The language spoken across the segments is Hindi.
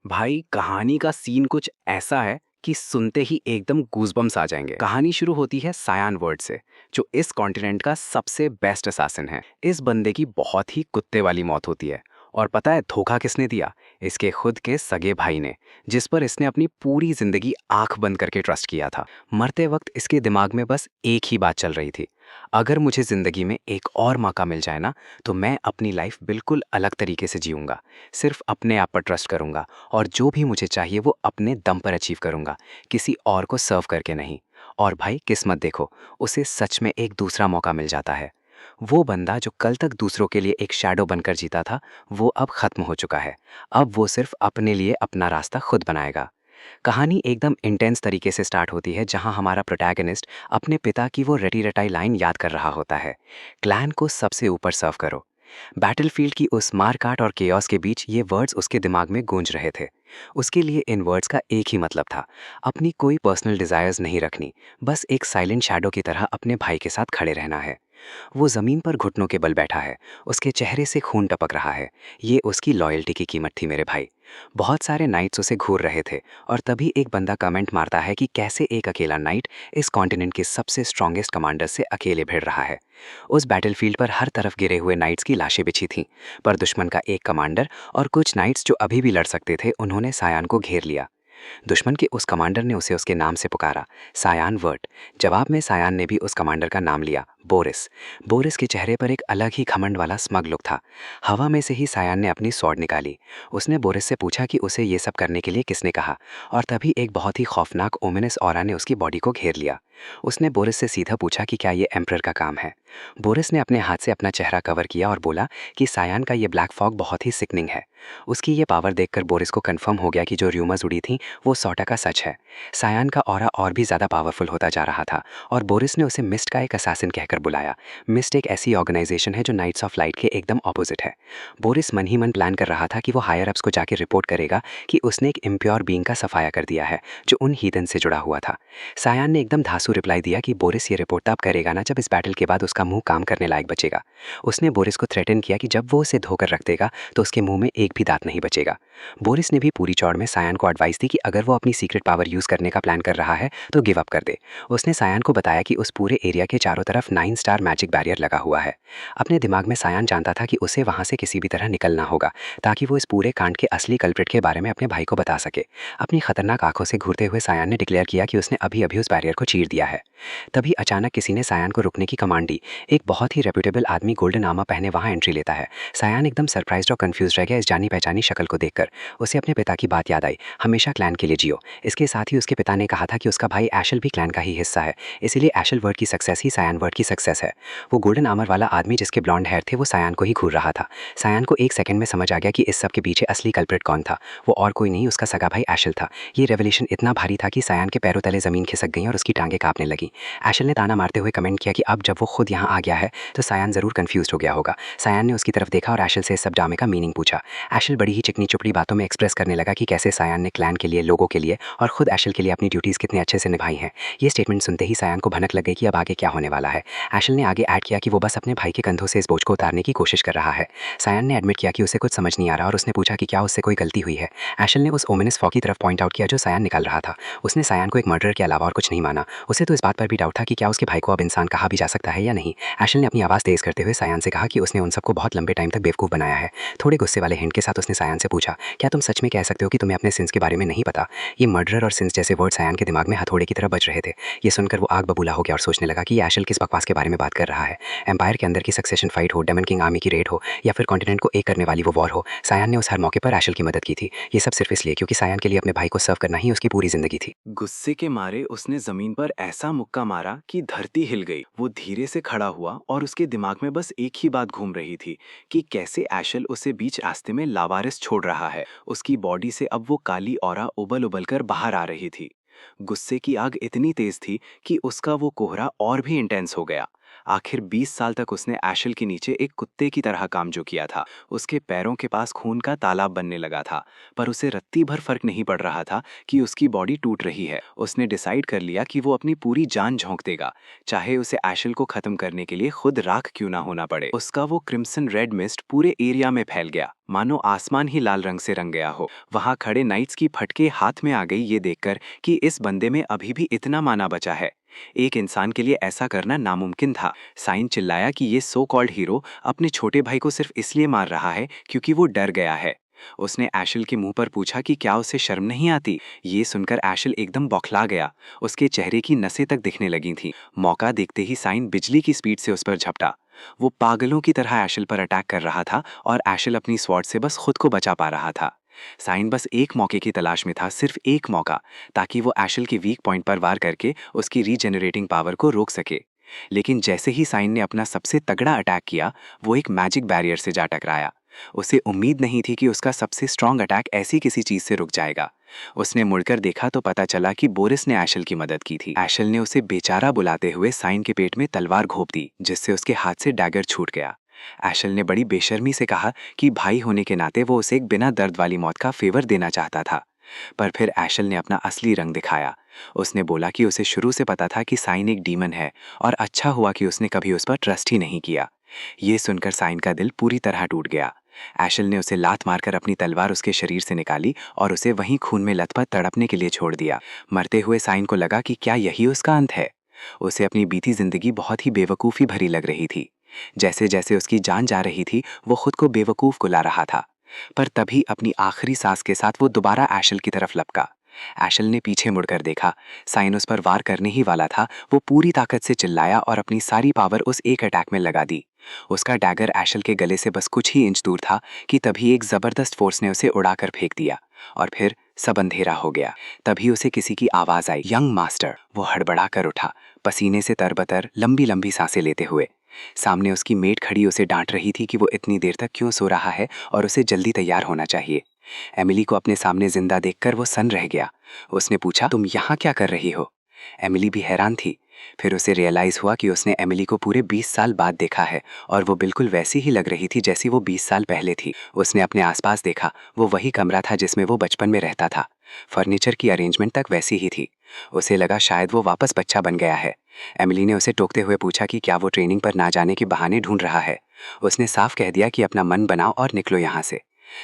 भाई कहानी का सीन कुछ ऐसा है कि सुनते ही एकदम गूज़बम्स आ जाएंगे। कहानी शुरू होती है सायान वर्ड से, जो इस कॉन्टिनेंट का सबसे बेस्ट असासिन है। इस बंदे की बहुत ही कुत्ते वाली मौत होती है। और पता है धोखा किसने दिया? इसके खुद के सगे भाई ने, जिस पर इसने अपनी पूरी जिंदगी आंख बंद करके ट्रस्ट किया था। मरते वक्त इसके दिमाग में बस एक ही बात चल रही थी, अगर मुझे जिंदगी में एक और मौका मिल जाए ना, तो मैं अपनी लाइफ बिल्कुल अलग तरीके से जीऊंगा। सिर्फ अपने आप पर ट्रस्ट करूंगा और जो भी मुझे चाहिए वो अपने दम पर अचीव करूंगा, किसी और को सर्व करके नहीं। और भाई किस्मत देखो, उसे सच में एक दूसरा मौका मिल जाता है। वो बंदा जो कल तक दूसरों के लिए एक शैडो बनकर जीता था, वो अब खत्म हो चुका है। अब वो सिर्फ अपने लिए अपना रास्ता खुद बनाएगा। कहानी एकदम इंटेंस तरीके से स्टार्ट होती है, जहां हमारा प्रोटैगनिस्ट अपने पिता की वो रटी रटाई लाइन याद कर रहा होता है, क्लैन को सबसे ऊपर सर्व करो। बैटलफील्ड की उस मारकाट और केओस के बीच ये वर्ड्स उसके दिमाग में गूंज रहे थे। उसके लिए इन वर्ड्स का एक ही मतलब था, अपनी कोई पर्सनल डिजायर्स नहीं रखनी, बस एक साइलेंट शैडो की तरह अपने भाई के साथ खड़े रहना है। वो जमीन पर घुटनों के बल बैठा है, उसके चेहरे से खून टपक रहा है। ये उसकी लॉयल्टी की कीमत थी मेरे भाई। बहुत सारे नाइट्स उसे घूर रहे थे, और तभी एक बंदा कमेंट मारता है कि कैसे एक अकेला नाइट इस कॉन्टिनेंट के सबसे स्ट्रॉन्गेस्ट कमांडर से अकेले भिड़ रहा है। उस बैटलफील्ड पर हर तरफ गिरे हुए नाइट्स की लाशें बिछी थीं, पर दुश्मन का एक कमांडर और कुछ नाइट्स जो अभी भी लड़ सकते थे, उन्होंने सायान को घेर लिया। दुश्मन के उस कमांडर ने उसे उसके नाम से पुकारा, सायान वर्ट। जवाब में सायान ने भी उस कमांडर का नाम लिया, बोरिस। बोरिस के चेहरे पर एक अलग ही घमंड वाला स्मग लुक था। हवा में से ही सायान ने अपनी स्वॉर्ड निकाली। उसने बोरिस से पूछा कि उसे ये सब करने के लिए किसने कहा, और तभी एक बहुत ही खौफनाक ओमिनस ऑरा ने उसकी बॉडी को घेर लिया। उसने बोरिस से सीधा पूछा कि क्या ये एम्परर का काम है। बोरिस ने अपने हाथ से अपना चेहरा कवर किया और बोला कि सायान का ये ब्लैक फॉग बहुत ही सिकनिंग है। उसकी ये पावर देखकर बोरिस को कंफर्म हो गया कि जो र्यूमर्स उड़ी थी वो 100% सच है। सायान का ऑरा और भी ज़्यादा पावरफुल होता जा रहा था, और बोरिस ने उसे मिस्ट का एक असैसिन कहकर बुलाया। मिस्ट एक ऐसी ऑर्गेनाइजेशन है जो नाइट्स ऑफ लाइट के एकदम ऑपोजिट है। बोरिस मन ही मन प्लान कर रहा था कि वो हायर अप्स को जाकर रिपोर्ट करेगा कि उसने एक इम्प्योर बीइंग का सफाया कर दिया है, जो उन हीदन से जुड़ा हुआ था। सायान ने एकदम धांसू रिप्लाई दिया कि बोरिस ये रिपोर्ट तब करेगा ना, जब इस बैटल के बाद उसका मुंह काम करने लायक बचेगा। उसने बोरिस को थ्रेटन किया कि जब वो उसे धोकर रख देगा तो उसके मुंह में एक भी दांत नहीं बचेगा। बोरिस ने भी पूरी चौड़ में सायान को एडवाइस दी कि अगर वो अपनी सीक्रेट पावर यूज करने का प्लान कर रहा है तो गिव अप कर दे। उसने सायान को बताया कि उस पूरे एरिया के चारों तरफ 9 स्टार मैजिक बैरियर लगा हुआ है। अपने दिमाग में सायान जानता था कि उसे वहां से किसी भी तरह निकलना होगा, ताकि वो इस पूरे कांड के असली कल्प्रिट के बारे में अपने भाई को बता सके। अपनी खतरनाक आंखों से घूरते हुए सायान ने डिक्लेयर किया कि उसने अभी अभी उस बैरियर को चीर दिया है। तभी अचानक किसी ने सायान को रुकने की कमांड दी। एक बहुत ही रेप्यूटेबल आदमी गोल्डन आर्मर पहने वहां एंट्री लेता है। सायान एकदम सरप्राइज्ड और कंफ्यूज रह गया इस जानी पहचानी शक्ल को देखकर। उसे अपने पिता की बात याद आई, हमेशा क्लैन के लिए जियो। इसके साथ ही उसके पिता ने कहा था कि उसका भाई एशल भी क्लैन का ही हिस्सा है, इसीलिए एशल वर्ड की सक्सेस ही सायान वर्ड की सक्सेस है। वो गोल्डन आर्मर वाला आदमी जिसके ब्लॉन्ड हेयर थे, वो सायान को ही घूर रहा था। सायान को एक सेकंड में समझ आ गया कि इस सब के पीछे असली कल्प्रिट कौन था। वो और कोई नहीं, उसका सगा भाई एशल था। ये रेवलेशन इतना भारी था कि सायान के पैरों तले जमीन खिसक गई और उसकी टांगें कांपने लगी। एशल ने ताना मारते हुए कमेंट किया कि अब जब वो खुद यहाँ आ गया है तो सायान जरूर कंफ्यूज हो गया होगा। सायान ने उसकी तरफ देखा और एशल से इस सब ड्रामे का मीनिंग पूछा। एशल बड़ी ही चिकनी चुपड़ी बातों में एक्सप्रेस करने लगा कि कैसे सायान ने क्लैन के लिए, लोगों के लिए और खुद एशल के लिए अपनी ड्यूटीज कितने अच्छे से निभाई हैं। ये स्टेटमेंट सुनते ही सायान को भनक लग गई कि अब आगे क्या होने वाला है। एशल ने आगे ऐड किया कि वो बस अपने भाई के कंधों से इस बोझ को उतारने की कोशिश कर रहा है। सायान ने एडमिट किया कि उसे कुछ समझ नहीं आ रहा, और उसने पूछा कि क्या उससे कोई गलती हुई है। एशल ने उस ओमिनस फॉग की तरफ पॉइंट आउट किया जो सायान निकाल रहा था। उसने सायान को एक मर्डर के अलावा और कुछ नहीं माना। उसे तो इस बात पर भी डाउट था कि क्या उसके भाई को अब इंसान कहा भी जा सकता है या नहीं। एशल ने अपनी आवाज़ तेज करते हुए सायान से कहा कि उसने उन सबको बहुत लंबे टाइम तक बेवकूफ़ बनाया है। थोड़े गुस्से वाले हिंट के साथ उसने सायान से पूछा, क्या तुम सच में कह सकते हो कि तुम्हें अपने सिंस के बारे में नहीं पता? ये मर्डरर और सिंस जैसे वर्ड सायान के दिमाग में हथौड़े की तरह बज रहे थे। ये सुनकर वो आग बबूला हो गया और सोचने लगा कि ये एशल किस बकवास के बारे में बात कर रहा है। एम्पायर के अंदर की सक्सेशन फाइट हो, डेमन किंग आर्मी की रेड हो, या फिर कॉन्टिनेंट को एक करने वाली वो वॉर हो, सायान ने उस हर मौके पर एशल की मदद की थी। ये सब सिर्फ इसलिए क्योंकि सायान के लिए अपने भाई को सर्व करना ही उसकी पूरी जिंदगी थी। गुस्से के मारे उसने जमीन पर ऐसा मुक्का मारा कि धरती हिल गई। वो धीरे से खड़ा हुआ और उसके दिमाग में बस एक ही बात घूम रही थी कि कैसे एशल उसे बीच रास्ते में लावारिस छोड़ रहा है। उसकी बॉडी से अब वो काली ऑरा उबल उबल कर बाहर आ रही थी। गुस्से की आग इतनी तेज थी कि उसका वो कोहरा और भी इंटेंस हो गया। आखिर 20 साल तक उसने एशल के नीचे एक कुत्ते की तरह काम जो किया था। उसके पैरों के पास खून का तालाब बनने लगा था, पर उसे रत्ती भर फर्क नहीं पड़ रहा था कि उसकी बॉडी टूट रही है। उसने डिसाइड कर लिया कि वो अपनी पूरी जान झोंक देगा, चाहे उसे एशल को खत्म करने के लिए खुद राख क्यों ना होना पड़े। उसका वो क्रिम्सन रेड मिस्ट पूरे एरिया में फैल गया, मानो आसमान ही लाल रंग से रंग गया हो। वहां खड़े नाइट्स की फटके हाथ में आ गई ये देखकर कि इस बंदे में अभी भी इतना माना बचा है। एक इंसान के लिए ऐसा करना नामुमकिन था। साइन चिल्लाया कि ये सो कॉल्ड हीरो अपने छोटे भाई को सिर्फ इसलिए मार रहा है क्योंकि वो डर गया है। उसने एशल के मुंह पर पूछा कि क्या उसे शर्म नहीं आती। ये सुनकर एशल एकदम बौखला गया, उसके चेहरे की नसें तक दिखने लगी थीं। मौका देखते ही साइन बिजली की स्पीड से उस पर झपटा। वो पागलों की तरह एशल पर अटैक कर रहा था और एशल अपनी स्वॉर्ड से बस खुद को बचा पा रहा था। साइन बस एक मौके की तलाश में था, सिर्फ एक मौका, ताकि वो एशल के वीक पॉइंट पर वार करके उसकी रीजनरेटिंग पावर को रोक सके। लेकिन जैसे ही साइन ने अपना सबसे तगड़ा अटैक किया, वो एक मैजिक बैरियर से जा टकराया। उसे उम्मीद नहीं थी कि उसका सबसे स्ट्रॉन्ग अटैक ऐसी किसी चीज से रुक जाएगा। उसने मुड़कर देखा तो पता चला कि बोरिस ने एशल की मदद की थी। एशल ने उसे बेचारा बुलाते हुए साइन के पेट में तलवार घोंप दी, जिससे उसके हाथ से डैगर छूट गया। एशल ने बड़ी बेशर्मी से कहा कि भाई होने के नाते वो उसे एक बिना दर्द वाली मौत का फेवर देना चाहता था। पर फिर एशल ने अपना असली रंग दिखाया। उसने बोला कि उसे शुरू से पता था कि साइन एक डीमन है और अच्छा हुआ कि उसने कभी उस पर ट्रस्ट ही नहीं किया। ये सुनकर साइन का दिल पूरी तरह टूट गया। एशल ने उसे लात मारकर अपनी तलवार उसके शरीर से निकाली और उसे वहीं खून में लथपथ तड़पने के लिए छोड़ दिया। मरते हुए साइन को लगा कि क्या यही उसका अंत है। उसे अपनी बीती जिंदगी बहुत ही बेवकूफ़ी भरी लग रही थी। जैसे जैसे उसकी जान जा रही थी, वो खुद को बेवकूफ़ कुला रहा था। पर तभी अपनी आखिरी सांस के साथ वो दोबारा एशल की तरफ लपका। एशल ने पीछे मुड़कर देखा, साइन उस पर वार करने ही वाला था। वो पूरी ताकत से चिल्लाया और अपनी सारी पावर उस एक अटैक में लगा दी। उसका डैगर एशल के गले से बस कुछ ही इंच दूर था कि तभी एक जबरदस्त फोर्स ने उसे उड़ाकर फेंक दिया और फिर सब अंधेरा हो गया। तभी उसे किसी की आवाज आई, यंग मास्टर। वो हड़बड़ा कर उठा, पसीने से तरबतर लंबी लंबी सांसें लेते हुए। सामने उसकी मेट खड़ी उसे डांट रही थी कि वो इतनी देर तक क्यों सो रहा है और उसे जल्दी तैयार होना चाहिए। एमिली को अपने सामने जिंदा देखकर वो सन्न रह गया। उसने पूछा, तुम यहाँ क्या कर रही हो? एमिली भी हैरान थी। फिर उसे रियलाइज हुआ कि उसने एमिली को पूरे 20 साल बाद देखा है और वो बिल्कुल वैसी ही लग रही थी जैसी वो 20 साल पहले थी। उसने अपने आसपास देखा, वो वही कमरा था जिसमें वो बचपन में रहता था। फर्नीचर की अरेंजमेंट तक वैसी ही थी। उसे लगा शायद वो वापस बच्चा बन गया है। एमिली ने उसे टोकते हुए पूछा कि क्या वो ट्रेनिंग पर ना जाने के बहाने ढूंढ रहा है। उसने साफ कह दिया कि अपना मन बनाओ और निकलो यहाँ से।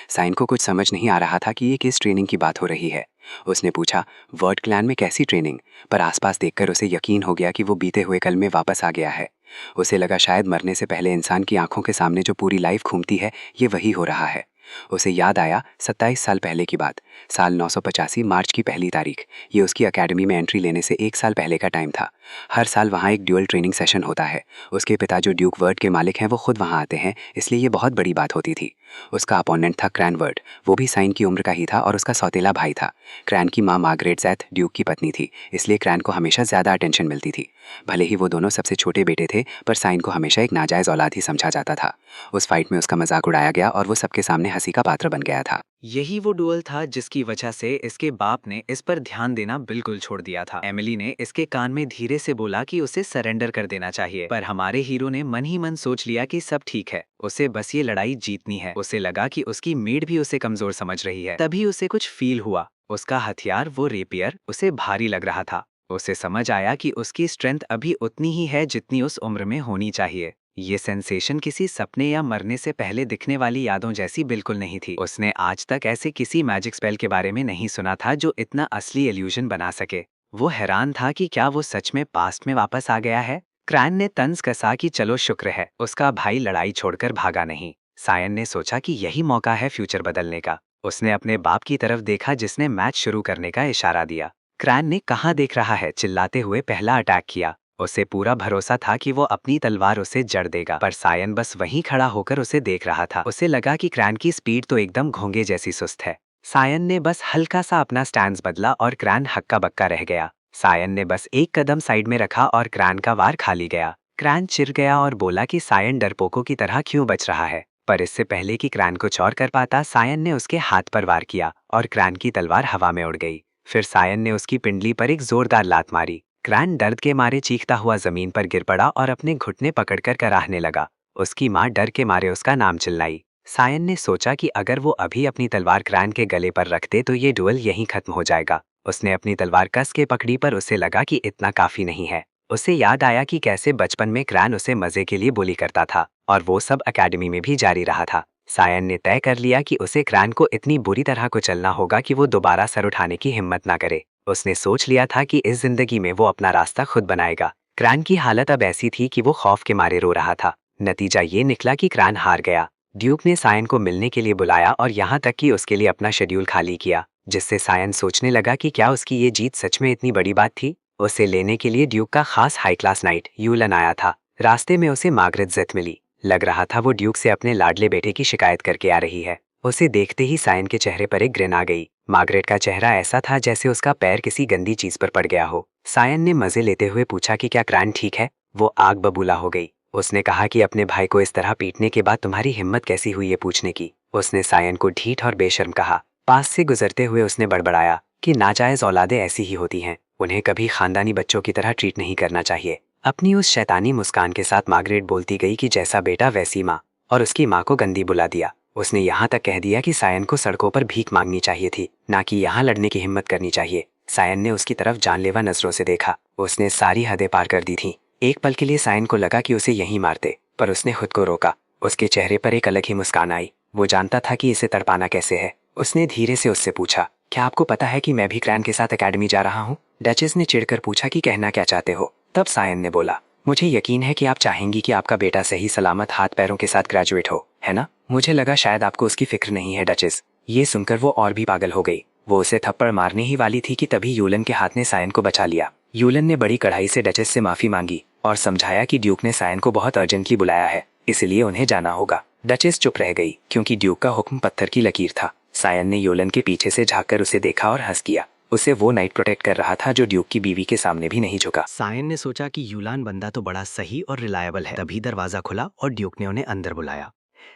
साइन को कुछ समझ नहीं आ रहा था कि ये किस ट्रेनिंग की बात हो रही है। उसने पूछा, वर्ड क्लैन में कैसी ट्रेनिंग? पर आसपास देखकर उसे यकीन हो गया कि वो बीते हुए कल में वापस आ गया है। उसे लगा शायद मरने से पहले इंसान की आंखों के सामने जो पूरी लाइफ घूमती है, ये वही हो रहा है। उसे याद आया 27 साल पहले की बात, साल 985 मार्च की पहली तारीख। ये उसकी अकेडमी में एंट्री लेने से 1 साल पहले का टाइम था। हर साल वहाँ एक ड्यूअल ट्रेनिंग सेशन होता है। उसके पिता जो ड्यूक वर्ड के मालिक हैं वो खुद वहाँ आते हैं, इसलिए ये बहुत बड़ी बात होती थी। उसका अपोनेंट था क्रैन वर्ड। वो भी साइन की उम्र का ही था और उसका सौतेला भाई था। क्रैन की माँ मार्गरेट ज़ैथ ड्यूक की पत्नी थी, इसलिए क्रैन को हमेशा ज़्यादा अटेंशन मिलती थी। भले ही वो दोनों सबसे छोटे बेटे थे, पर साइन को हमेशा एक नाजायज़ औलाद ही समझा जाता था। उस फाइट में उसका मजाक उड़ाया गया और वो सबके सामने हंसी का पात्र बन गया था। यही वो डुअल था जिसकी वजह से इसके बाप ने इस पर ध्यान देना बिल्कुल छोड़ दिया था। एमिली ने इसके कान में धीरे से बोला कि उसे सरेंडर कर देना चाहिए, पर हमारे हीरो ने मन ही मन सोच लिया कि सब ठीक है, उसे बस ये लड़ाई जीतनी है। उसे लगा कि उसकी मेड भी उसे कमजोर समझ रही है। तभी उसे कुछ फील हुआ। उसका हथियार, वो रेपियर, उसे भारी लग रहा था। उसे समझ आया कि उसकी स्ट्रेंथ अभी उतनी ही है जितनी उस उम्र में होनी चाहिए। ये सेंसेशन किसी सपने या मरने से पहले दिखने वाली यादों जैसी बिल्कुल नहीं थी। उसने आज तक ऐसे किसी मैजिक स्पेल के बारे में नहीं सुना था जो इतना असली इल्यूजन बना सके। वो हैरान था कि क्या वो सच में पास्ट में वापस आ गया है। क्रैन ने तंज कसा कि चलो शुक्र है उसका भाई लड़ाई छोड़कर भागा नहीं। सायन ने सोचा कि यही मौका है फ्यूचर बदलने का। उसने अपने बाप की तरफ देखा जिसने मैच शुरू करने का इशारा दिया। क्रैन ने कहाँ देख रहा है चिल्लाते हुए पहला अटैक किया। उसे पूरा भरोसा था कि वो अपनी तलवार उसे जड़ देगा, पर सायन बस वहीं खड़ा होकर उसे देख रहा था। उसे लगा कि क्रैन की स्पीड तो एकदम घोंगे जैसी सुस्त है। सायन ने बस हल्का सा अपना स्टैंस बदला और क्रैन हक्का बक्का रह गया। सायन ने बस एक कदम साइड में रखा और क्रैन का वार खाली गया। क्रैन चिढ़ गया और बोला कि सायन डरपोकों की तरह क्यों बच रहा है। पर इससे पहले कि क्रैन कुछ और कर पाता, सायन ने उसके हाथ पर वार किया और क्रैन की तलवार हवा में उड़ गई। फिर सायन ने उसकी पिंडली पर एक जोरदार लात मारी। क्रैन दर्द के मारे चीखता हुआ जमीन पर गिर पड़ा और अपने घुटने पकड़कर कराहने लगा। उसकी माँ डर के मारे उसका नाम चिल्लाई। सायन ने सोचा कि अगर वो अभी अपनी तलवार क्रैन के गले पर रख दे तो ये डुएल यहीं खत्म हो जाएगा। उसने अपनी तलवार कस के पकड़ी पर उसे लगा कि इतना काफी नहीं है। उसे याद आया कि कैसे बचपन में क्रैन उसे मजे के लिए बुली करता था और वो सब एकेडमी में भी जारी रहा था। सायन ने तय कर लिया कि उसे क्रैन को इतनी बुरी तरह कुचलना होगा कि वो दोबारा सर उठाने की हिम्मत ना करे। उसने सोच लिया था कि इस जिंदगी में वो अपना रास्ता खुद बनाएगा। क्रैन की हालत अब ऐसी थी कि वो खौफ के मारे रो रहा था। नतीजा ये निकला कि क्रैन हार गया। ड्यूक ने सायन को मिलने के लिए बुलाया और यहाँ तक कि उसके लिए अपना शेड्यूल खाली किया, जिससे सायन सोचने लगा कि क्या उसकी ये जीत सच में इतनी बड़ी बात थी। उसे लेने के लिए ड्यूक का खास हाई क्लास नाइट यूलन आया था। रास्ते में उसे मार्गरेट जित मिली। लग रहा था वो ड्यूक से अपने लाडले बेटे की शिकायत करके आ रही है। उसे देखते ही सायन के चेहरे पर एक ग्रिन आ गई। मार्गरेट का चेहरा ऐसा था जैसे उसका पैर किसी गंदी चीज पर पड़ गया हो। सायन ने मजे लेते हुए पूछा कि क्या क्रैन ठीक है। वो आग बबूला हो गई। उसने कहा कि अपने भाई को इस तरह पीटने के बाद तुम्हारी हिम्मत कैसी हुई ये पूछने की। उसने सायन को ढीठ और बेशर्म कहा। पास से गुजरते हुए उसने बड़बड़ाया कि नाजायज औलादें ऐसी ही होती हैं, उन्हें कभी खानदानी बच्चों की तरह ट्रीट नहीं करना चाहिए। अपनी उस शैतानी मुस्कान के साथ मार्गरेट बोलती गई कि जैसा बेटा वैसी माँ, और उसकी माँ को गंदी बुला दिया। उसने यहाँ तक कह दिया कि सायन को सड़कों पर भीख मांगनी चाहिए थी, ना कि यहाँ लड़ने की हिम्मत करनी चाहिए। सायन ने उसकी तरफ जानलेवा नजरों से देखा। उसने सारी हदें पार कर दी थीं। एक पल के लिए सायन को लगा कि उसे यहीं मारते, पर उसने खुद को रोका। उसके चेहरे पर एक अलग ही मुस्कान आई। वो जानता था कि इसे तड़पाना कैसे है। उसने धीरे से उससे पूछा, क्या आपको पता है कि मैं भी क्रैन के साथ एकेडमी जा रहा हूँ? डचेस ने चिढ़कर पूछा कि कहना क्या चाहते हो? तब सायन ने बोला, मुझे यकीन है कि आप चाहेंगी कि आपका बेटा सही सलामत हाथ पैरों के साथ ग्रेजुएट हो, है ना? मुझे लगा शायद आपको उसकी फिक्र नहीं है डचेस। ये सुनकर वो और भी पागल हो गई। वो उसे थप्पड़ मारने ही वाली थी कि तभी यूलन के हाथ ने सायन को बचा लिया। यूलन ने बड़ी कड़ाई से डचेस से माफी मांगी और समझाया कि ड्यूक ने सायन को बहुत अर्जेंटली बुलाया है, इसलिए उन्हें जाना होगा। डचेस चुप रह गई क्योंकि ड्यूक का हुक्म पत्थर की लकीर था। सायन ने यूलन के पीछे से झांककर उसे देखा और हंस किया। उसे वो नाइट प्रोटेक्ट कर रहा था जो ड्यूक की बीवी के सामने भी नहीं झुका। सायन ने सोचा कि यूलान बंदा तो बड़ा सही और रिलायबल है। तभी दरवाजा खुला और ड्यूक ने उन्हें अंदर बुलाया।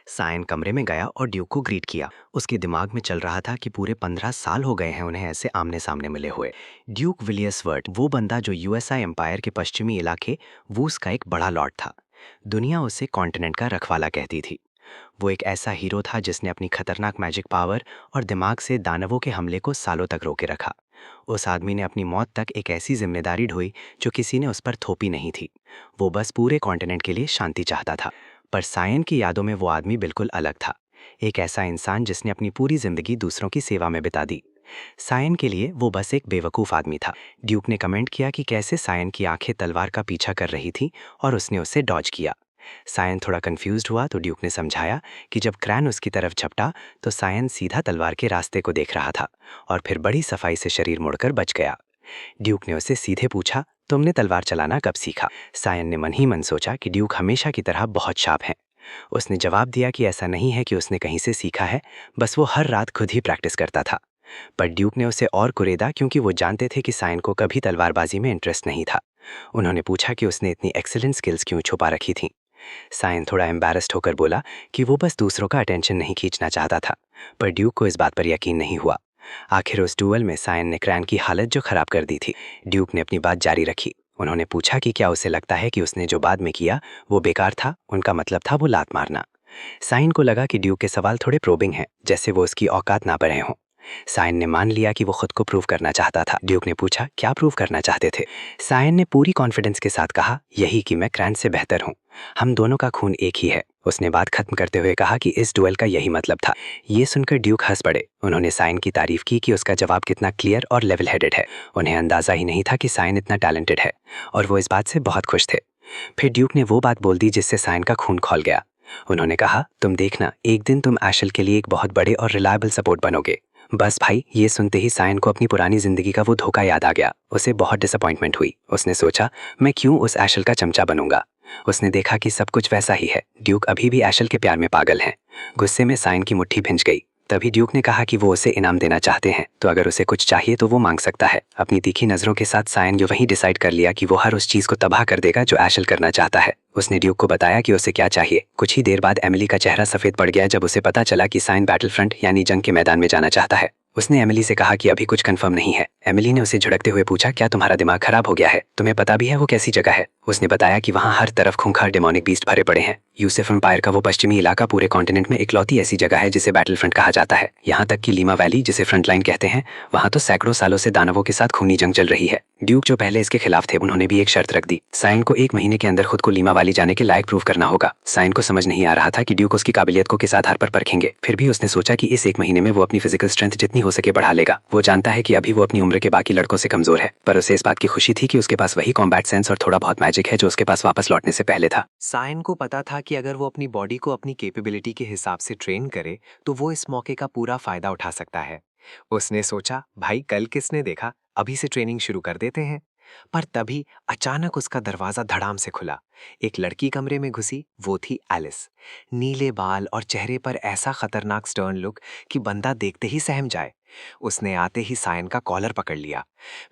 सायन कमरे में गया और ड्यूक को ग्रीट किया। उसके दिमाग में चल रहा था कि पूरे 15 साल हो गए हैं उन्हें ऐसे आमने सामने मिले हुए। ड्यूक विलियसवर्थ, वो बंदा जो यूएसआई एम्पायर के पश्चिमी इलाके वूस का एक बड़ा लॉर्ड था। दुनिया उसे कॉन्टिनेंट का रखवाला कहती थी। वो एक ऐसा हीरो था जिसने अपनी खतरनाक मैजिक पावर और दिमाग से दानवों के हमले को सालों तक रोके रखा। उस आदमी ने अपनी मौत तक एक ऐसी जिम्मेदारी ढोई जो किसी ने उस पर थोपी नहीं थी। वो बस पूरे कॉन्टिनेंट के लिए शांति चाहता था। पर सायन की यादों में वो आदमी बिल्कुल अलग था। एक ऐसा इंसान जिसने अपनी पूरी जिंदगी दूसरों की सेवा में बिता दी। सायन के लिए वो बस एक बेवकूफ़ आदमी था। ड्यूक ने कमेंट किया कि कैसे सायन की आंखें तलवार का पीछा कर रही थी और उसने उससे डॉज किया। सायन थोड़ा कंफ्यूज्ड हुआ तो ड्यूक ने समझाया कि जब क्रैन उसकी तरफ झपटा तो सायन सीधा तलवार के रास्ते को देख रहा था और फिर बड़ी सफाई से शरीर मुड़कर बच गया। ड्यूक ने उससे सीधे पूछा, तुमने तलवार चलाना कब सीखा? सायन ने मन ही मन सोचा कि ड्यूक हमेशा की तरह बहुत शार्प है। उसने जवाब दिया कि ऐसा नहीं है कि उसने कहीं से सीखा है, बस वो हर रात खुद ही प्रैक्टिस करता था। पर ड्यूक ने उसे और कुरेदा क्योंकि वो जानते थे कि सायन को कभी तलवारबाजी में इंटरेस्ट नहीं था। उन्होंने पूछा कि उसने इतनी एक्सीलेंट स्किल्स क्यों छुपा रखी थीं। सायन थोड़ा एम्बैरेस्ड होकर बोला कि वो बस दूसरों का अटेंशन नहीं खींचना चाहता था, पर ड्यूक को इस बात पर यकीन नहीं हुआ। आखिर उस डुअल में सायन ने क्रैन की हालत जो खराब कर दी थी। ड्यूक ने अपनी बात जारी रखी। उन्होंने पूछा कि क्या उसे लगता है कि उसने जो बाद में किया वो बेकार था। उनका मतलब था वो लात मारना। सायन को लगा कि ड्यूक के सवाल थोड़े प्रोबिंग हैं, जैसे वो उसकी औकात ना पर रहे हों। सायन ने मान लिया कि वो खुद को प्रूव करना चाहता था। ड्यूक ने पूछा, क्या प्रूव करना चाहते थे? सायन ने पूरी कॉन्फिडेंस के साथ कहा, यही कि मैं क्रैन से बेहतर हूँ। हम दोनों का खून एक ही है। उसने बात खत्म करते हुए कहा कि इस डुएल का यही मतलब था। ये सुनकर ड्यूक हंस पड़े। उन्होंने सायन की तारीफ की कि उसका जवाब कितना क्लियर और लेवल हेडेड है। उन्हें अंदाजा ही नहीं था कि सायन इतना टैलेंटेड है और वो इस बात से बहुत खुश थे। फिर ड्यूक ने वो बात बोल दी जिससे सायन का खून खौल गया। उन्होंने कहा, तुम देखना, एक दिन तुम एशल के लिए एक बहुत बड़े और रिलायबल सपोर्ट बनोगे। बस भाई, ये सुनते ही सायन को अपनी पुरानी जिंदगी का वो धोखा याद आ गया। उसे बहुत डिसअपॉइंटमेंट हुई। उसने सोचा, मैं क्यों उस एशल का चमचा बनूंगा। उसने देखा कि सब कुछ वैसा ही है। ड्यूक अभी भी एशल के प्यार में पागल हैं। गुस्से में सायन की मुट्ठी भिंच गई। तभी ड्यूक ने कहा कि वो उसे इनाम देना चाहते हैं, तो अगर उसे कुछ चाहिए तो वो मांग सकता है। अपनी तीखी नजरों के साथ सायन ने वहीं डिसाइड कर लिया कि वो हर उस चीज को तबाह कर देगा जो एशल करना चाहता है। उसने ड्यूक को बताया कि उसे क्या चाहिए। कुछ ही देर बाद एमिली का चेहरा सफेद पड़ गया जब उसे पता चला कि सायन बैटल फ्रंट यानी जंग के मैदान में जाना चाहता है। उसने एमिली से कहा कि अभी कुछ कंफर्म नहीं है। एमिली ने उसे झिड़कते हुए पूछा, क्या तुम्हारा दिमाग खराब हो गया है? तुम्हें पता भी है वो कैसी जगह है? उसने बताया कि वहाँ हर तरफ खूंखार डेमोनिक बीस्ट भरे पड़े हैं। यूसेफ एम्पायर का वो पश्चिमी इलाका पूरे कॉन्टिनेंट में इकलौती ऐसी जगह है जिसे बैटल फ्रंट कहा जाता है। यहाँ तक कि लीमा वैली, जिसे फ्रंटलाइन कहते हैं, वहाँ तो सैकड़ों सालों से दानवों के साथ खूनी जंग चल रही है। ड्यूक, जो पहले इसके खिलाफ थे, उन्होंने भी एक शर्त रख दी। साइन को 1 महीने के अंदर खुद को लीमा वैली जाने के लायक प्रूव करना होगा। साइन को समझ नहीं आ रहा था कि ड्यूक उसकी काबिलियत को किस आधार पर परखेंगे। फिर भी उसने सोचा कि इस 1 महीने में वो अपनी फिजिकल स्ट्रेंथ जितनी हो सके बढ़ा लेगा। वो जानता है कि अभी वो अपनी उम्र के बाकी लड़कों से कमजोर है, पर उसे इस बात की खुशी थी कि उसके पास वही कॉम्बैट सेंस और थोड़ा बहुत मैजिक है जो उसके पास वापस लौटने से पहले था। सायन को पता था कि अगर वो अपनी बॉडी को अपनी कैपेबिलिटी के हिसाब से ट्रेन करे तो वो इस मौके का पूरा फायदा उठा सकता है। उसने सोचा, भाई कल किसने देखा, अभी से ट्रेनिंग शुरू कर देते हैं। पर तभी अचानक उसका दरवाजा धड़ाम से खुला। एक लड़की कमरे में घुसी। वो थी एलिस। नीले बाल और चेहरे पर ऐसा खतरनाक स्टर्न लुक कि बंदा देखते ही सहम जाए। उसने आते ही सायन का कॉलर पकड़ लिया।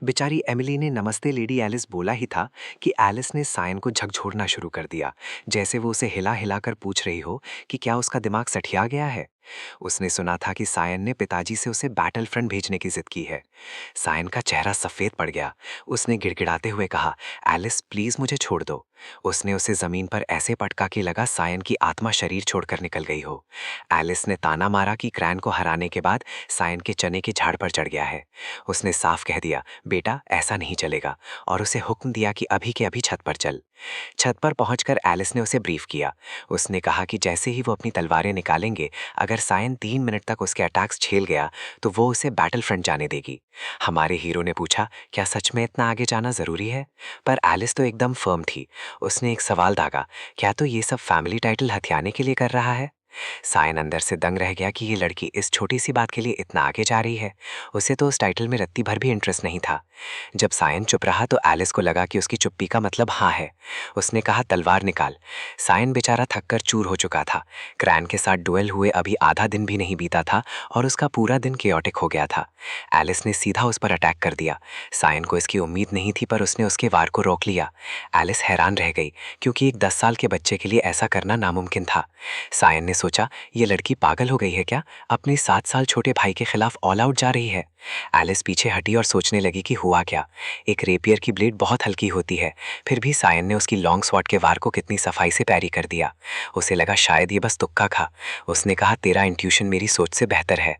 बेचारी एमिली ने नमस्ते लेडी एलिस बोला ही था कि एलिस ने सायन को झकझोरना शुरू कर दिया, जैसे वो उसे हिला हिला कर पूछ रही हो कि क्या उसका दिमाग सठिया गया है। उसने सुना था कि सायन ने पिताजी से उसे बैटल फ्रंट भेजने की जिद की है। सायन का चेहरा सफेद पड़ गया। उसने गिड़गिड़ाते हुए कहा, एलिस प्लीज मुझे छोड़ दो। उसने उसे जमीन पर ऐसे पटका कि लगा सायन की आत्मा शरीर छोड़कर निकल गई हो। एलिस ने ताना मारा कि क्रैन को हराने के बाद सायन के चने के झाड़ पर चढ़ गया है। उसने साफ कह दिया, बेटा ऐसा नहीं चलेगा, और उसे हुक्म दिया कि अभी के अभी छत पर चल। छत पर पहुंचकर एलिस ने उसे ब्रीफ किया। उसने कहा कि जैसे ही वो अपनी तलवारें निकालेंगे, अगर सायन 3 मिनट तक उसके अटैक्स झेल गया तो वो उसे बैटल फ्रंट जाने देगी। हमारे हीरो ने पूछा, क्या सच में इतना आगे जाना जरूरी है? पर एलिस तो एकदम फर्म थी। उसने एक सवाल दागा, क्या तो ये सब फैमिली टाइटल हथियाने के लिए कर रहा है? सायन अंदर से दंग रह गया कि ये लड़की इस छोटी सी बात के लिए इतना आगे जा रही है। उसे तो उस टाइटल में रत्ती भर भी इंटरेस्ट नहीं था। जब सायन चुप रहा तो एलिस को लगा कि उसकी चुप्पी का मतलब हाँ है। उसने कहा, तलवार निकाल। सायन बेचारा थककर चूर हो चुका था। क्रैन के साथ डुएल हुए अभी आधा दिन भी नहीं बीता था और उसका पूरा दिन केओटिक हो गया था। एलिस ने सीधा उस पर अटैक कर दिया। सायन को इसकी उम्मीद नहीं थी, पर उसने उसके वार को रोक लिया। एलिस हैरान रह गई, क्योंकि एक 10 साल के बच्चे के लिए ऐसा करना नामुमकिन था। सायन ने सोचा, ये लड़की पागल हो गई है क्या? अपने 7 साल छोटे भाई के खिलाफ ऑल आउट जा रही है। एलिस पीछे हटी और सोचने लगी कि हुआ क्या। एक रेपियर की ब्लेड बहुत हल्की होती है, फिर भी सायन ने उसकी लॉन्ग स्वॉर्ड के वार को कितनी सफाई से पैरी कर दिया। उसे लगा शायद ये बस तुक्का खा। उसने कहा, तेरा इंट्यूशन मेरी सोच से बेहतर है।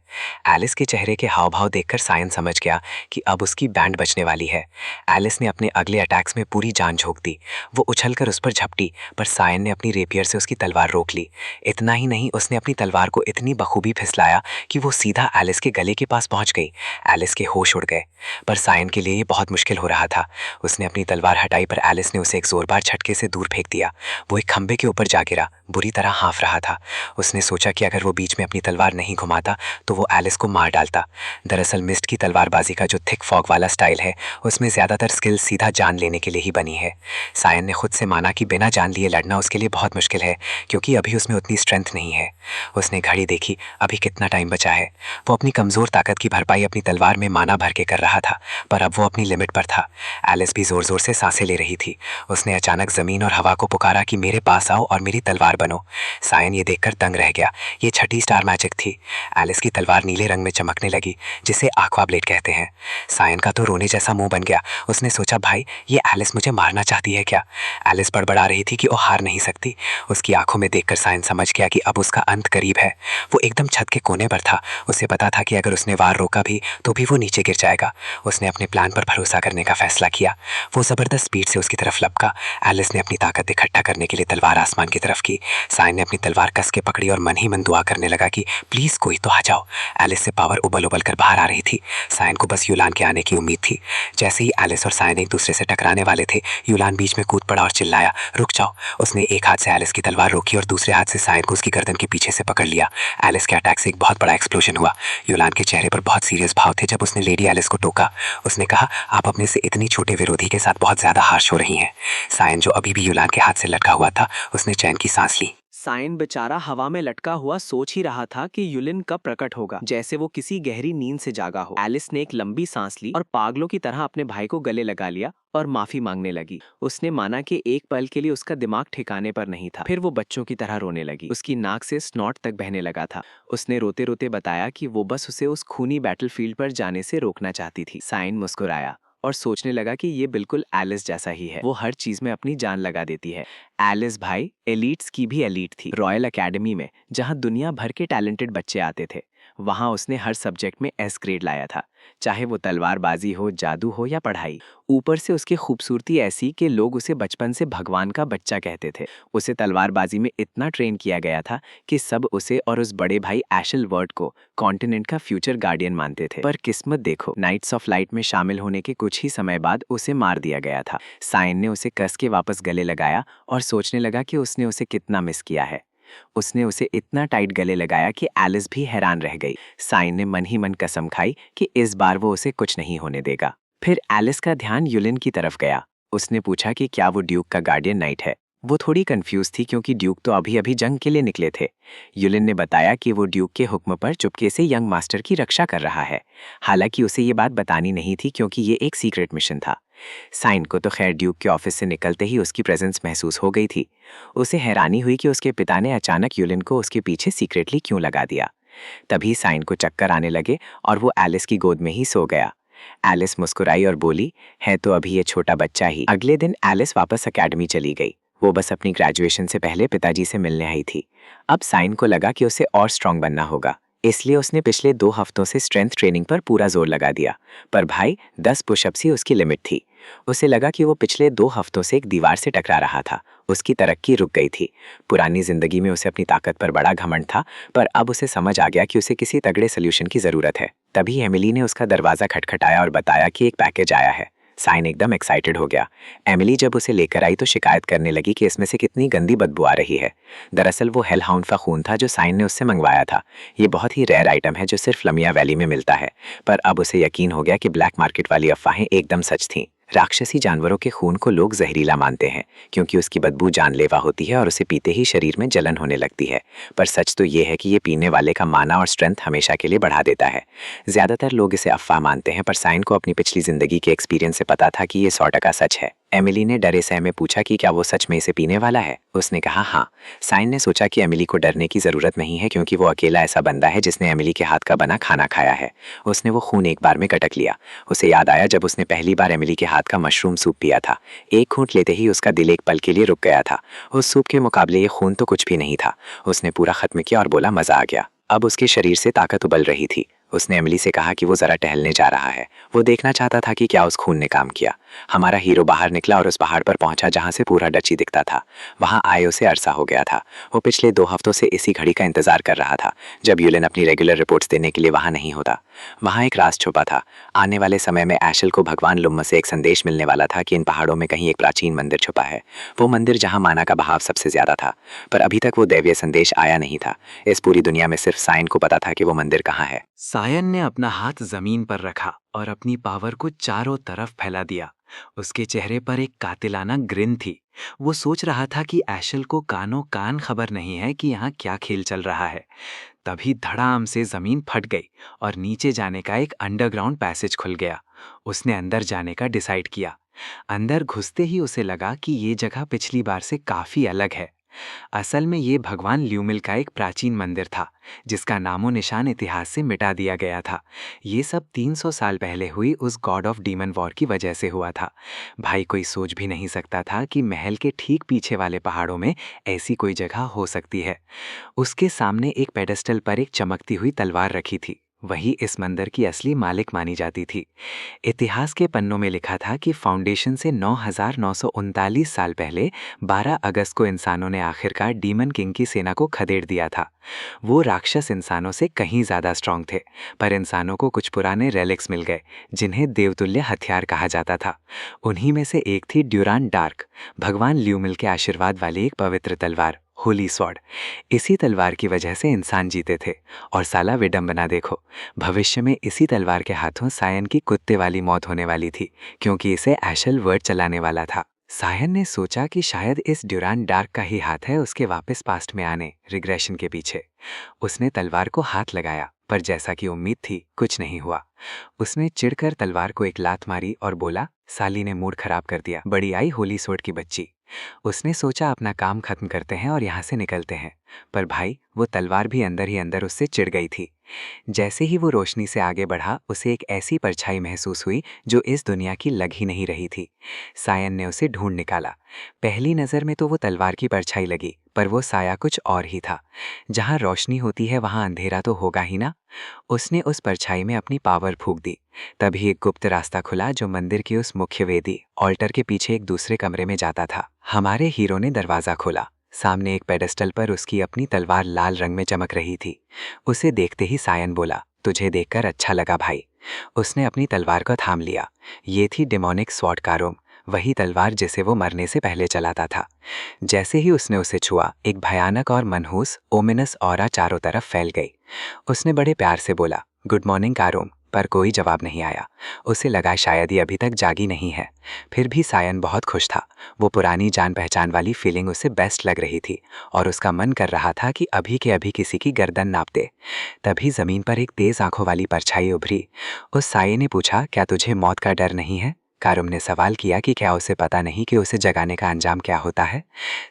एलिस के चेहरे के हाव भाव देखकर सायन समझ गया कि अब उसकी बैंड बचने वाली है। एलिस ने अपने अगले अटैक्स में पूरी जान झोंक दी। वो उछलकर उस पर झपटी, पर सायन ने अपनी रेपियर से उसकी तलवार रोक ली। इतना ही नहीं, उसने अपनी तलवार को इतनी बखूबी फिसलाया कि वो सीधा एलिस के गले के पास पहुंच गई। एलिस के होश उड़ गए, पर सायन के लिए ये बहुत मुश्किल हो रहा था। उसने अपनी तलवार हटाई, पर एलिस ने उसे एक जोरदार झटके से दूर फेंक दिया। वो एक खंबे के ऊपर जा गिरा, बुरी तरह हाँफ रहा था। उसने सोचा कि अगर वो बीच में अपनी तलवार नहीं घुमाता तो वो एलिस को मार डालता। दरअसल मिस्ट की तलवारबाजी का जो थिक फॉग वाला स्टाइल है, उसमें ज्यादातर स्किल सीधा जान लेने के लिए ही बनी है। सायन ने खुद से माना कि बिना जान लिए लड़ना उसके लिए बहुत मुश्किल है, क्योंकि अभी उसमें उतनी स्ट्रेंथ नहीं है। उसने घड़ी देखी, अभी कितना टाइम बचा है। वो अपनी कमजोर ताकत की भरपाई अपनी तलवार में माना भर के कर रहा था, पर अब वो अपनी लिमिट पर था। एलिस भी जोर जोर से सांसें ले रही थी। उसने अचानक जमीन और हवा को पुकारा कि मेरे पास आओ और मेरी तलवार बनो। सायन ये देखकर दंग रह गया। ये छठी स्टार मैजिक थी। एलिस की तलवार नीले रंग में चमकने लगी, जिसे आक्वा ब्लेड कहते हैं। सायन का तो रोने जैसा मुंह बन गया। उसने सोचा, भाई ये एलिस मुझे मारना चाहती है क्या? एलिस बड़बड़ा रही थी कि वो हार नहीं सकती। उसकी आंखों में देखकर सायन समझ गया कि अब उसका अंत करीब है। वो एकदम छत के कोने पर था। उसे पता था कि अगर उसने वार रोका भी तो भी वो नीचे गिर जाएगा। उसने अपने प्लान पर भरोसा करने का फैसला किया। वो जबरदस्त स्पीड से उसकी तरफ लपका। एलिस ने अपनी ताकत इकट्ठा करने के लिए तलवार आसमान की तरफ की। सायन ने अपनी तलवार कस के पकड़ी और मन ही मन दुआ करने लगा कि प्लीज कोई तो आ जाओ। एलिस से पावर उबल उबल कर बाहर आ रही थी। सायन को बस यूलान के आने की उम्मीद थी। जैसे ही एलिस और सायन एक दूसरे से टकराने वाले थे, यूलान बीच में कूद पड़ा और चिल्लाया, रुक जाओ। उसने एक हाथ से एलिस की तलवार रोकी और दूसरे हाथ से सायन को उसकी गर्दन के पीछे से पकड़ लिया। एलिस के अटैक से एक बहुत बड़ा एक्सप्लोजन हुआ। यूलान के चेहरे पर बहुत सीरियस भाव थे जब उसने लेडी एलिस को टोका। उसने कहा, आप अपने से इतनी छोटे विरोधी के साथ बहुत ज्यादा हार्श हो रही हैं। सायन, जो अभी भी यूलान के हाथ से लटका हुआ था, उसने चैन की सांस ली। साइन बेचारा हवा में लटका हुआ सोच ही रहा था कि युलिन कब प्रकट होगा, जैसे वो किसी गहरी नींद से जागा हो। एलिस ने एक लंबी सांस ली और पागलों की तरह अपने भाई को गले लगा लिया और माफी मांगने लगी। उसने माना कि एक पल के लिए उसका दिमाग ठिकाने पर नहीं था। फिर वो बच्चों की तरह रोने लगी। उसकी नाक से स्नॉट तक बहने लगा था। उसने रोते रोते बताया कि वो बस उसे उस खूनी बैटलफील्ड पर जाने से रोकना चाहती थी। साइन मुस्कुराया और सोचने लगा कि ये बिल्कुल एलिस जैसा ही है। वो हर चीज में अपनी जान लगा देती है। एलिस भाई एलीट्स की भी एलीट थी। रॉयल एकेडमी में जहां दुनिया भर के टैलेंटेड बच्चे आते थे, वहां उसने हर सब्जेक्ट में एस ग्रेड लाया था, चाहे वो तलवारबाजी हो, जादू हो या पढ़ाई। ऊपर से उसकी खूबसूरती ऐसी कि लोग उसे बचपन से भगवान का बच्चा कहते थे। उसे तलवारबाजी में इतना ट्रेन किया गया था कि सब उसे और उस बड़े भाई एशल वर्ड को कॉन्टिनेंट का फ्यूचर गार्डियन मानते थे। पर किस्मत देखो, नाइट्स ऑफ लाइट में शामिल होने के कुछ ही समय बाद उसे मार दिया गया था। साइन ने उसे कस के वापस गले लगाया और सोचने लगा कि उसने उसे कितना मिस किया है। उसने उसे इतना टाइट गले लगाया कि एलिस भी हैरान रह गई। साइन ने मन ही मन कसम खाई कि इस बार वो उसे कुछ नहीं होने देगा। फिर एलिस का ध्यान युलिन की तरफ गया। उसने पूछा कि क्या वो ड्यूक का गार्डियन नाइट है। वो थोड़ी कंफ्यूज थी क्योंकि ड्यूक तो अभी अभी जंग के लिए निकले थे। युलिन ने बताया कि वो ड्यूक के हुक्म पर चुपके से यंग मास्टर की रक्षा कर रहा है। हालांकि उसे ये बात बतानी नहीं थी क्योंकि ये एक सीक्रेट मिशन था। साइन को तो खैर ड्यूक के ऑफिस से निकलते ही उसकी प्रेजेंस महसूस हो गई थी। उसे हैरानी हुई कि उसके पिता ने अचानक युलिन को उसके पीछे सीक्रेटली क्यों लगा दिया। तभी साइन को चक्कर आने लगे और वो एलिस की गोद में ही सो गया। एलिस मुस्कुराई और बोली, है तो अभी ये छोटा बच्चा ही। अगले दिन एलिस वापस एकेडमी चली गई। वो बस अपनी ग्रेजुएशन से पहले पिताजी से मिलने आई थी। अब साइन को लगा कि उसे और स्ट्रांग बनना होगा, इसलिए उसने पिछले 2 हफ्तों से स्ट्रेंथ ट्रेनिंग पर पूरा जोर लगा दिया। पर भाई 10 पुशअप्स ही उसकी लिमिट थी। उसे लगा कि वो पिछले 2 हफ्तों से एक दीवार से टकरा रहा था। उसकी तरक्की रुक गई थी। पुरानी जिंदगी में उसे अपनी ताकत पर बड़ा घमंड था, पर अब उसे समझ आ गया कि उसे किसी तगड़े सोल्यूशन की जरूरत है। तभी एमिली ने उसका दरवाजा खटखटाया और बताया कि एक पैकेज आया है। साइन एकदम एक्साइटेड हो गया। एमिली जब उसे लेकर आई तो शिकायत करने लगी कि इसमें से कितनी गंदी बदबू आ रही है। दरअसल वो हेल हाउंड का खून था जो साइन ने उससे मंगवाया था। ये बहुत ही रेयर आइटम है जो सिर्फ लमिया वैली में मिलता है। पर अब उसे यकीन हो गया कि ब्लैक मार्केट वाली अफवाहें एकदम सच थीं। राक्षसी जानवरों के खून को लोग जहरीला मानते हैं क्योंकि उसकी बदबू जानलेवा होती है और उसे पीते ही शरीर में जलन होने लगती है। पर सच तो ये है कि ये पीने वाले का माना और स्ट्रेंथ हमेशा के लिए बढ़ा देता है। ज्यादातर लोग इसे अफवाह मानते हैं, पर साइन को अपनी पिछली जिंदगी के एक्सपीरियंस से पता था कि ये 100% सच है। एमिली ने डरे सहमे पूछा कि क्या वो सच में इसे पीने वाला है। उसने कहा हाँ। साइन ने सोचा कि एमिली को डरने की जरूरत नहीं है क्योंकि वो अकेला ऐसा बंदा है जिसने एमिली के हाथ का बना खाना खाया है। उसने वो खून एक बार में गटक लिया। उसे याद आया जब उसने पहली बार एमिली के हाथ का मशरूम सूप पिया था। एक घूंट लेते ही उसका दिल एक पल के लिए रुक गया था। उस सूप के मुकाबले ये खून तो कुछ भी नहीं था। उसने पूरा खत्म किया और बोला, मजा आ गया। अब उसके शरीर से ताकत उबल रही थी। उसने एमिली से कहा कि वो जरा टहलने जा रहा है। वो देखना चाहता था कि क्या उस खून ने काम किया। हमारा हीरो बाहर निकला और उस पहाड़ पर पहुंचा जहां से पूरा डची दिखता था। वहां आए उसे अरसा हो गया था। वो पिछले 2 हफ्तों से इसी घड़ी का इंतजार कर रहा था जब युलिन अपनी रेगुलर रिपोर्ट्स देने के लिए वहां नहीं होता। वहां एक राज छुपा था। आने वाले समय में एशल को भगवान लुम्मा से एक संदेश मिलने वाला था कि इन पहाड़ों में कहीं एक प्राचीन मंदिर छुपा है। वो मंदिर जहां माना का बहाव सबसे ज्यादा था। पर अभी तक वो दैवीय संदेश आया नहीं था। इस पूरी दुनिया में सिर्फ साइन को पता था कि वो मंदिर कहाँ है। सायन ने अपना हाथ जमीन पर रखा और अपनी पावर को चारों तरफ फैला दिया। उसके चेहरे पर एक कातिलाना ग्रिन थी। वो सोच रहा था कि एशल को कानों कान खबर नहीं है कि यहाँ क्या खेल चल रहा है। तभी धड़ाम से जमीन फट गई और नीचे जाने का एक अंडरग्राउंड पैसेज खुल गया। उसने अंदर जाने का डिसाइड किया। अंदर घुसते ही उसे लगा कि ये जगह पिछली बार से काफी अलग है। असल में ये भगवान ल्यूमिल का एक प्राचीन मंदिर था जिसका नामो निशान इतिहास से मिटा दिया गया था। ये सब 300 साल पहले हुई उस गॉड ऑफ डीमन वॉर की वजह से हुआ था। भाई कोई सोच भी नहीं सकता था कि महल के ठीक पीछे वाले पहाड़ों में ऐसी कोई जगह हो सकती है। उसके सामने एक पेडेस्टल पर एक चमकती हुई तलवार रखी थी। वही इस मंदिर की असली मालिक मानी जाती थी। इतिहास के पन्नों में लिखा था कि फाउंडेशन से 9,939 साल पहले 12 अगस्त को इंसानों ने आखिरकार डीमन किंग की सेना को खदेड़ दिया था। वो राक्षस इंसानों से कहीं ज़्यादा स्ट्रांग थे, पर इंसानों को कुछ पुराने रेलिक्स मिल गए जिन्हें देवतुल्य हथियार कहा जाता था। उन्हीं में से एक थी ड्यूरान डार्क, भगवान ल्यूमिल के आशीर्वाद वाली एक पवित्र तलवार, होली स्वॉर्ड। इसी तलवार की वजह से इंसान जीते थे। और साला विडंबना देखो, भविष्य में इसी तलवार के हाथों सायन की कुत्ते वाली मौत होने वाली थी क्योंकि इसे एशल वर्ड चलाने वाला था। सायन ने सोचा कि शायद इस ड्यूरान डार्क का ही हाथ है उसके वापस पास्ट में आने, रिग्रेशन के पीछे। उसने तलवार को हाथ लगाया, पर जैसा कि उम्मीद थी कुछ नहीं हुआ। उसने चिढ़कर तलवार को एक लात मारी और बोला, साली ने मूड खराब कर दिया, बड़ी आई होली सोट की बच्ची। उसने सोचा अपना काम खत्म करते हैं और यहाँ से निकलते हैं, पर भाई वो तलवार भी अंदर ही अंदर उससे चिढ़ गई थी। जैसे ही वो रोशनी से आगे बढ़ा, उसे एक ऐसी परछाई महसूस हुई जो इस दुनिया की लग ही नहीं रही थी। सायन ने उसे ढूंढ निकाला। पहली नज़र में तो वो तलवार की परछाई लगी, पर वो साया कुछ और ही था। जहाँ रोशनी होती है वहाँ अंधेरा तो होगा ही ना। उसने उस परछाई में अपनी पावर फूंक दी। तभी एक गुप्त रास्ता खुला जो मंदिर की उस मुख्य वेदी ऑल्टर के पीछे एक दूसरे कमरे में जाता था। हमारे हीरो ने दरवाज़ा खोला। सामने एक पेडेस्टल पर उसकी अपनी तलवार लाल रंग में चमक रही थी। उसे देखते ही सायन बोला, तुझे देखकर अच्छा लगा भाई। उसने अपनी तलवार को थाम लिया। ये थी डेमोनिक स्वॉर्ड कारोम, वही तलवार जिसे वो मरने से पहले चलाता था। जैसे ही उसने उसे छुआ, एक भयानक और मनहूस ओमिनस ऑरा चारों तरफ फैल गई। उसने बड़े प्यार से बोला, गुड मॉर्निंग कारोम, पर कोई जवाब नहीं आया। उसे लगा शायद ये अभी तक जागी नहीं है। फिर भी सायन बहुत खुश था। वो पुरानी जान पहचान वाली फीलिंग उसे बेस्ट लग रही थी और उसका मन कर रहा था कि अभी के अभी किसी की गर्दन नाप दे। तभी जमीन पर एक तेज आंखों वाली परछाई उभरी। उस साये ने पूछा, क्या तुझे मौत का डर नहीं है? कारुम ने सवाल किया कि क्या उसे पता नहीं कि उसे जगाने का अंजाम क्या होता है।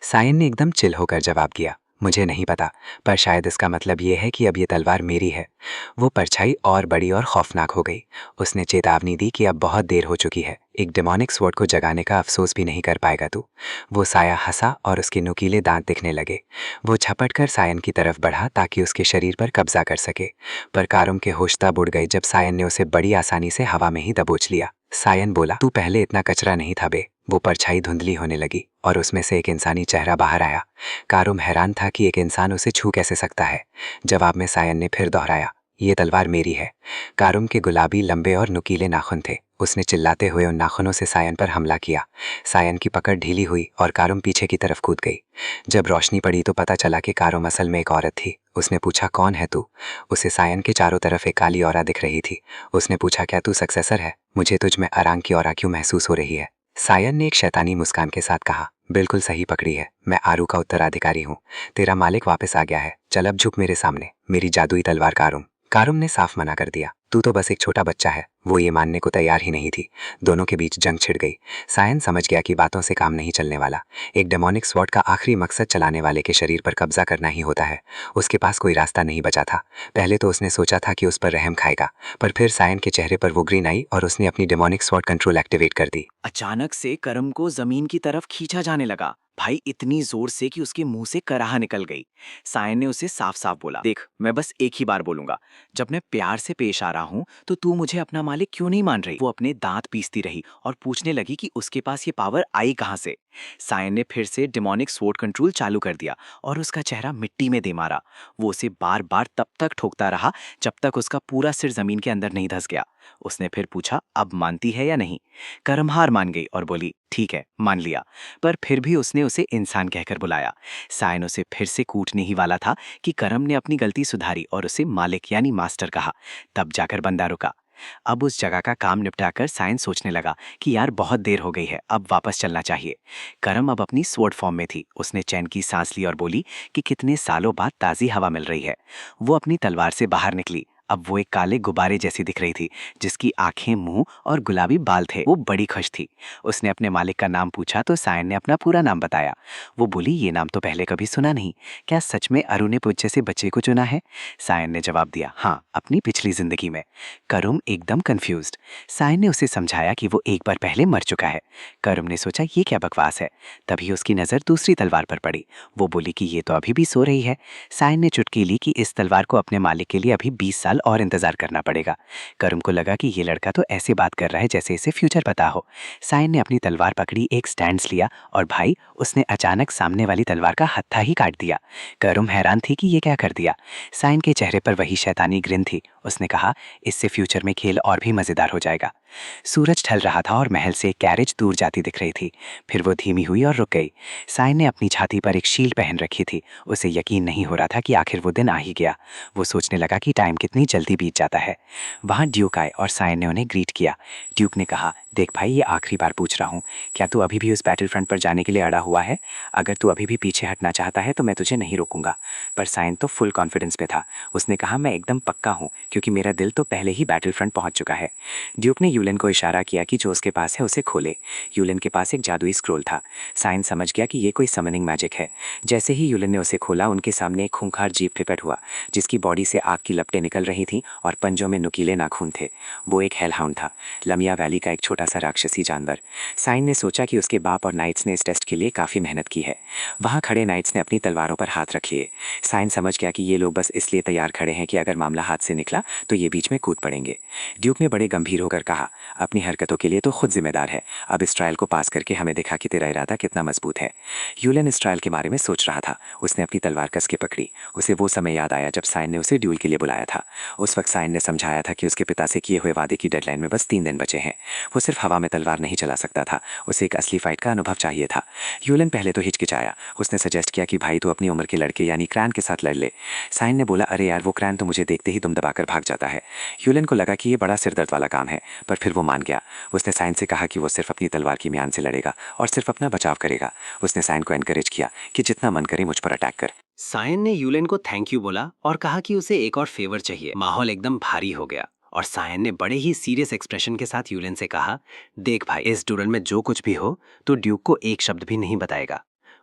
सायन ने एकदम चिल होकर जवाब दिया, मुझे नहीं पता, पर शायद इसका मतलब ये है कि अब ये तलवार मेरी है। वो परछाई और बड़ी और खौफनाक हो गई। उसने चेतावनी दी कि अब बहुत देर हो चुकी है, एक डेमोनिक स्वॉर्ड को जगाने का अफसोस भी नहीं कर पाएगा तू। वो साया हंसा और उसके नुकीले दांत दिखने लगे। वो झपट कर सायन की तरफ बढ़ा ताकि उसके शरीर पर कब्जा कर सके, पर कारुम के होश तब उड़ गए जब सायन ने उसे बड़ी आसानी से हवा में ही दबोच लिया। सायन बोला, तू पहले इतना कचरा नहीं था बे। वो परछाई धुंधली होने लगी और उसमें से एक इंसानी चेहरा बाहर आया। कारुम हैरान था कि एक इंसान उसे छू कैसे सकता है। जवाब में सायन ने फिर दोहराया, ये तलवार मेरी है। कारुम के गुलाबी लंबे और नुकीले नाखून थे। उसने चिल्लाते हुए उन नाखूनों से सायन पर हमला किया। सायन की पकड़ ढीली हुई और कारुम पीछे की तरफ कूद गई। जब रोशनी पड़ी तो पता चला कि कारुम असल में एक औरत थी। उसने पूछा, कौन है तू? उसे सायन के चारों तरफ एक काली औरा दिख रही थी। उसने पूछा, क्या तू सक्सेसर है? मुझे तुझ में अरांग की औरा क्यों महसूस हो रही है? सायन ने एक शैतानी मुस्कान के साथ कहा, बिल्कुल सही पकड़ी है, मैं आरू का उत्तराधिकारी हूँ। तेरा मालिक वापस आ गया है, चल अब झुक मेरे सामने, मेरी जादुई तलवार कारुम। कारुम ने साफ मना कर दिया, तू तो बस एक छोटा बच्चा है। वो ये मानने को तैयार ही नहीं थी। दोनों के बीच जंग छिड़ गई। सायन समझ गया कि बातों से काम नहीं चलने वाला। एक डेमोनिक स्वॉर्ड का आखिरी मकसद चलाने वाले के शरीर पर कब्जा करना ही होता है। उसके पास कोई रास्ता नहीं बचा था। पहले तो उसने सोचा था कि उस पर रहम खाएगा, पर फिर सायन के चेहरे पर वो ग्रीन आई और उसने अपनी डेमोनिक स्वॉर्ड कंट्रोल एक्टिवेट कर दी। अचानक से करम को जमीन की तरफ खींचा जाने लगा, भाई इतनी जोर से कि उसके मुंह से कराह निकल गई। सायन ने उसे साफ साफ बोला, देख मैं बस एक ही बार बोलूंगा, जब मैं प्यार से पेश आ रहा हूं तो तू मुझे अपना मालिक क्यों नहीं मान रही? वो अपने दांत पीसती रही और पूछने लगी कि उसके पास ये पावर आई कहां से। सायन ने फिर से डेमोनिक स्वॉर्ड कंट्रोल चालू कर दिया और उसका चेहरा मिट्टी में दे मारा। वो उसे बार बार तब तक ठोकता रहा जब तक उसका पूरा सिर जमीन के अंदर नहीं धंस गया। उसने फिर पूछा, अब मानती है या नहीं? करम हार मान गई और बोली, ठीक है मान लिया। पर फिर भी उसने उसे इंसान कहकर बुलाया। सायन उसे फिर से कूटने ही वाला था कि करम ने अपनी गलती सुधारी और उसे मालिक यानी मास्टर कहा। तब जाकर बंदा रुका। अब उस जगह का काम निपटाकर सायन सोचने लगा कि यार बहुत देर हो गई है, अब वापस चलना चाहिए। करम अब अपनी स्वॉर्ड फॉर्म में थी। उसने चैन की सांस ली और बोली कि कितने सालों बाद ताज़ी हवा मिल रही है। वो अपनी तलवार से बाहर निकली। अब वो एक काले गुब्बारे जैसी दिख रही थी, जिसकी आंखें, मुंह और गुलाबी बाल थे। वो बड़ी खुश थी। उसने अपने मालिक का नाम पूछा तो सायन ने अपना पूरा नाम बताया। वो बोली, ये नाम तो पहले कभी सुना नहीं, क्या सच में अरु ने मुझ जैसे बच्चे को चुना है? सायन ने जवाब दिया, हाँ, अपनी पिछली जिंदगी में। करुम एकदम कंफ्यूज्ड। सायन ने उसे समझाया कि वो एक बार पहले मर चुका है। करुम ने सोचा ये क्या बकवास है। तभी उसकी नज़र दूसरी तलवार पर पड़ी। वो बोली कि ये तो अभी भी सो रही है। सायन ने चुटकी ली कि इस तलवार को अपने मालिक के लिए अभी 20 साल और इंतजार करना पड़ेगा। करुम को लगा कि ये लड़का तो ऐसे बात कर रहा है जैसे इसे फ्यूचर पता हो। सायन ने अपनी तलवार पकड़ी, एक स्टैंड लिया और भाई उसने अचानक सामने वाली तलवार का हत्था ही काट दिया। करुम हैरान थी कि ये क्या कर दिया। सायन के चेहरे पर वही शैतानी ग्रिन थी। उसने कहा, इससे फ्यूचर में खेल और भी मज़ेदार हो जाएगा। सूरज ढल रहा था और महल से एक कैरेज दूर जाती दिख रही थी। फिर वो धीमी हुई और रुक गई। सायन ने अपनी छाती पर एक शील्ड पहन रखी थी। उसे यकीन नहीं हो रहा था कि आखिर वो दिन आ ही गया। वो सोचने लगा कि टाइम कितनी जल्दी बीत जाता है। वहाँ ड्यूक आए और सायन ने उन्हें ग्रीट किया। ड्यूक ने कहा, देख भाई, ये आखिरी बार पूछ रहा हूँ, क्या तू अभी भी उस बैटल फ्रंट पर जाने के लिए अड़ा हुआ है? अगर तू अभी भी पीछे हटना चाहता है तो मैं तुझे नहीं रोकूंगा। पर सायन तो फुल कॉन्फिडेंस में था। उसने कहा, मैं एकदम पक्का हूँ, क्योंकि मेरा दिल तो पहले ही बैटल फ्रंट पहुंच चुका है। ड्यूक ने यूलिन को इशारा किया कि जो उसके पास है उसे खोले। यूलिन के पास एक जादुई स्क्रोल था। सायन समझ गया कि ये कोई समनिंग मैजिक है। जैसे ही यूलिन ने उसे खोला, उनके सामने एक खूंखार जीव प्रकट हुआ, जिसकी बॉडी से आग की लपटें निकल रही थीं और पंजों में नुकीले नाखून थे। वो एक हेलहाउंड था, लमिया वैली का एक छोटा सा राक्षसी जानवर। सायन ने सोचा कि उसके बाप और नाइट्स ने इस टेस्ट के लिए काफ़ी मेहनत की है। वहाँ खड़े नाइट्स ने अपनी तलवारों पर हाथ रख लिए। सायन समझ गया कि ये लोग बस इसलिए तैयार खड़े हैं कि अगर मामला हाथ से निकला तो ये बीच में कूद पड़ेंगे। ड्यूक ने बड़े गंभीर होकर कहा, अपनी हरकतों के लिए तो खुद जिम्मेदार है। अब इस ट्रायल को पास करके हमें दिखा कि तेरा इरादा कितना मजबूत है। यूलिन इस ट्रायल के बारे में सोच रहा था। उसने अपनी तलवार कस के पकड़ी। उसे वो समय याद आया जब सायन ने उसे ड्यूल के लिए बुलाया था। उस वक्त सायन ने समझाया था कि उसके पिता से किए हुए वादे की डेडलाइन में बस 3 दिन बचे हैं। वो सिर्फ हवा में तलवार नहीं चला सकता था, उसे एक असली फाइट का अनुभव चाहिए था। यूलिन पहले तो हिचकिचाया। उसने सजेस्ट किया कि भाई, तू अपनी उम्र के लड़के यानी क्रैन के साथ लड़ ले। सायन ने बोला, अरे यार, वो क्रैन तो मुझे देखते ही दुम दबाकर भाग जाता है। यूलिन को लगा कि ये बड़ा सिरदर्द वाला काम है, पर फिर वो मान गया। उसने सायन से कहा कि वो सिर्फ अपनी तलवार की म्यान से लड़ेगा और सिर्फ अपना बचाव करेगा। उसने सायन को एनकरेज किया कि जितना मन करे मुझ पर अटैक कर। सायन ने यूलिन को थैंक यू बोला और कहा कि उसे एक और फेवर चाहिए। माहौल एकदम भारी हो गया और सायन ने बड़े ही सीरियस एक्सप्रेशन के साथ यूलिन से कहा, देख भाई, इस डुएल में जो कुछ भी हो तो ड्यूक को एक शब्द भी नहीं बताएगा।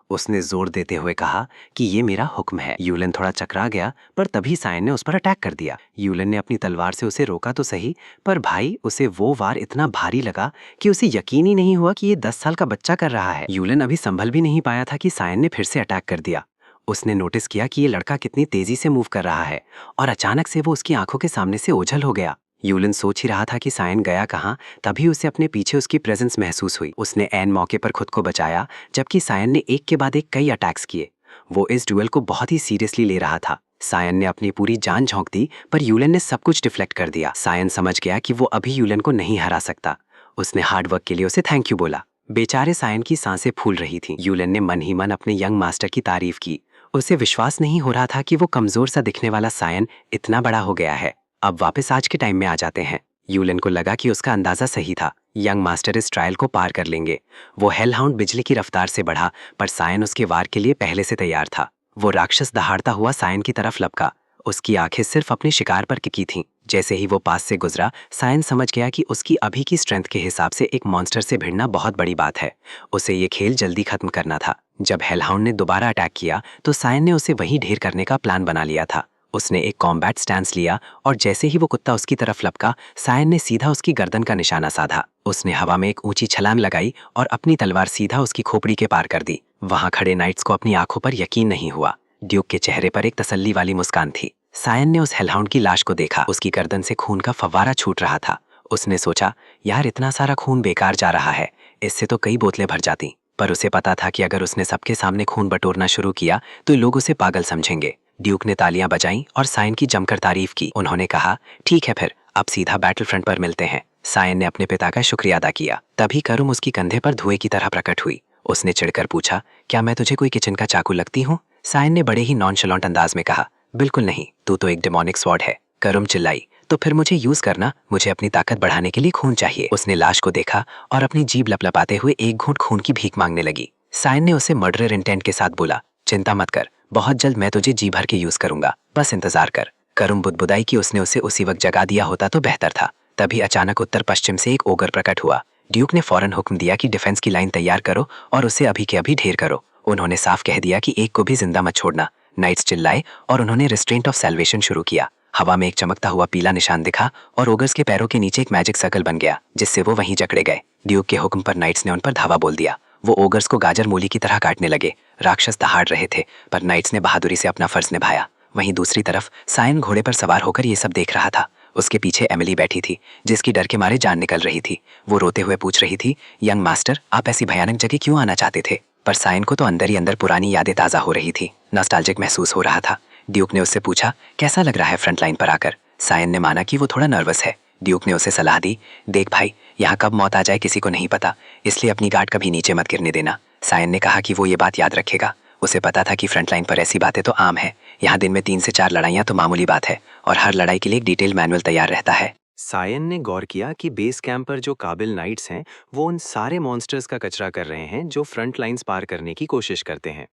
उसने जोर देते हुए कहा कि ये मेरा हुक्म है। यूलिन थोड़ा चकरा गया, पर तभी सायन ने उस पर अटैक कर दिया। यूलिन ने अपनी तलवार से उसे रोका तो सही, पर भाई, उसे वो वार इतना भारी लगा कि उसे यकीन ही नहीं हुआ कि ये 10 साल का बच्चा कर रहा है। यूलिन अभी संभल भी नहीं पाया था कि सायन ने फिर से अटैक कर दिया। उसने नोटिस किया कि ये लड़का कितनी तेजी से मूव कर रहा है और अचानक से वो उसकी आंखों के सामने से ओझल हो गया। यूलिन सोच ही रहा था कि सायन गया कहाँ, तभी उसे अपने पीछे उसकी प्रेजेंस महसूस हुई। उसने ऐन मौके पर खुद को बचाया, जबकि सायन ने एक के बाद एक कई अटैक्स किए। वो इस ड्यूएल को बहुत ही सीरियसली ले रहा था। सायन ने अपनी पूरी जान झोंक दी, पर यूलिन ने सब कुछ डिफ्लेक्ट कर दिया। सायन समझ गया कि वो अभी यूलिन को नहीं हरा सकता। उसने हार्ड वर्क के लिए उसे थैंक यू बोला। बेचारे सायन की सांसें फूल रही थीं। यूलिन ने मन ही मन अपने यंग मास्टर की तारीफ की। उसे विश्वास नहीं हो रहा था कि वो कमजोर सा दिखने वाला सायन इतना बड़ा हो गया है। अब वापस आज के टाइम में आ जाते हैं। यूलिन को लगा कि उसका अंदाजा सही था। यंग मास्टर इस ट्रायल को पार कर लेंगे। वो हेलहाउंड बिजली की रफ्तार से बढ़ा, पर सायन उसके वार के लिए पहले से तैयार था। वो राक्षस दहाड़ता हुआ सायन की तरफ लपका। उसकी आंखें सिर्फ अपने शिकार पर टिकी थीं। जैसे ही वो पास से गुजरा, सायन समझ गया कि उसकी अभी की स्ट्रेंथ के हिसाब से एक मॉन्स्टर से भिड़ना बहुत बड़ी बात है। उसे ये खेल जल्दी खत्म करना था। जब हेलहाउंड ने दोबारा अटैक किया तो सायन ने उसे वहीं ढेर करने का प्लान बना लिया था। उसने एक कॉम्बैट स्टैंस लिया और जैसे ही वो कुत्ता उसकी तरफ लपका, सायन ने सीधा उसकी गर्दन का निशाना साधा। उसने हवा में एक ऊंची छलांग लगाई और अपनी तलवार सीधा उसकी खोपड़ी के पार कर दी। वहां खड़े नाइट्स को अपनी आंखों पर यकीन नहीं हुआ। ड्यूक के चेहरे पर एक तसल्ली वाली मुस्कान थी। सायन ने उस हेलहाउंड की लाश को देखा। उसकी गर्दन से खून का फव्वारा छूट रहा था। उसने सोचा, यार, इतना सारा खून बेकार जा रहा है, इससे तो कई बोतलें भर जाती। पर उसे पता था कि अगर उसने सबके सामने खून बटोरना शुरू किया तो लोग उसे पागल समझेंगे। ड्यूक ने तालियां बजाईं और सायन की जमकर तारीफ की। उन्होंने कहा, ठीक है, फिर अब सीधा बैटल फ्रंट पर मिलते हैं। सायन ने अपने पिता का शुक्रिया अदा किया। तभी करुम उसकी कंधे पर धुएं की तरह प्रकट हुई। उसने चिढ़कर पूछा, क्या मैं तुझे कोई किचन का चाकू लगती हूँ? सायन ने बड़े ही नॉनशलेंट अंदाज में कहा, बिल्कुल नहीं, तू तो एक डेमोनिक स्वॉर्ड है। करुम चिल्लाई, तो फिर मुझे यूज करना, मुझे अपनी ताकत बढ़ाने के लिए खून चाहिए। उसने लाश को देखा और अपनी जीभ लपलपाते हुए एक घूंट खून की भीख मांगने लगी। सायन ने उसे मर्डरर इंटेंट के साथ बोला, चिंता मत कर, बहुत जल्द मैं तुझे जी भर के यूज करूंगा, बस इंतजार कर। करुम बुदबुदाई कि उसने उसे उसी वक्त जगा दिया होता तो बेहतर था। तभी अचानक उत्तर पश्चिम से एक ओगर प्रकट हुआ। ड्यूक ने फौरन हुक्म दिया कि डिफेंस की लाइन तैयार करो और उसे अभी के अभी ढेर करो। उन्होंने साफ कह दिया कि एक को भी जिंदा मत छोड़ना। नाइट्स चिल्लाए और उन्होंने रिस्ट्रेंट ऑफ सैल्वेशन शुरू किया। हवा में एक चमकता हुआ पीला निशान दिखा और ओगर्स के पैरों के नीचे एक मैजिक सर्कल बन गया, जिससे वो वहीं जकड़े गए। ड्यूक के हुक्म पर नाइट्स ने उन पर धावा बोल दिया। वो ओगर्स को गाजर मूली की तरह काटने लगे। राक्षस दहाड़ रहे थे, पर नाइट्स ने बहादुरी से अपना फर्ज निभाया। वहीं दूसरी तरफ सायन घोड़े पर सवार होकर ये सब देख रहा था। उसके पीछे एमिली बैठी थी, जिसकी डर के मारे जान निकल रही थी। वो रोते हुए पूछ रही थी, यंग मास्टर, आप ऐसी भयानक जगह क्यों आना चाहते थे? पर सायन को तो अंदर ही अंदर पुरानी यादें ताज़ा हो रही थी। नॉस्टैल्जिक महसूस हो रहा था। ड्यूक ने उससे पूछा, कैसा लग रहा है फ्रंट लाइन पर आकर? सायन ने माना कि वो थोड़ा नर्वस है। ड्यूक ने उसे सलाह दी, देख भाई, यहाँ कब मौत आ जाए किसी को नहीं पता, इसलिए अपनी गार्ड कभी नीचे मत गिरने देना। सायन ने कहा कि वो ये बात याद रखेगा। उसे पता था कि फ्रंटलाइन पर ऐसी बातें तो आम है। यहाँ दिन में 3 से 4 लड़ाइयाँ तो मामूली बात है और हर लड़ाई के लिए एक डिटेल मैनुअल तैयार रहता है। सायन ने गौर किया कि बेस कैंप पर जो काबिल नाइट्स हैं वो उन सारे मॉन्स्टर्स का कचरा कर रहे हैं जो फ्रंट लाइंस पार करने की कोशिश करते हैं।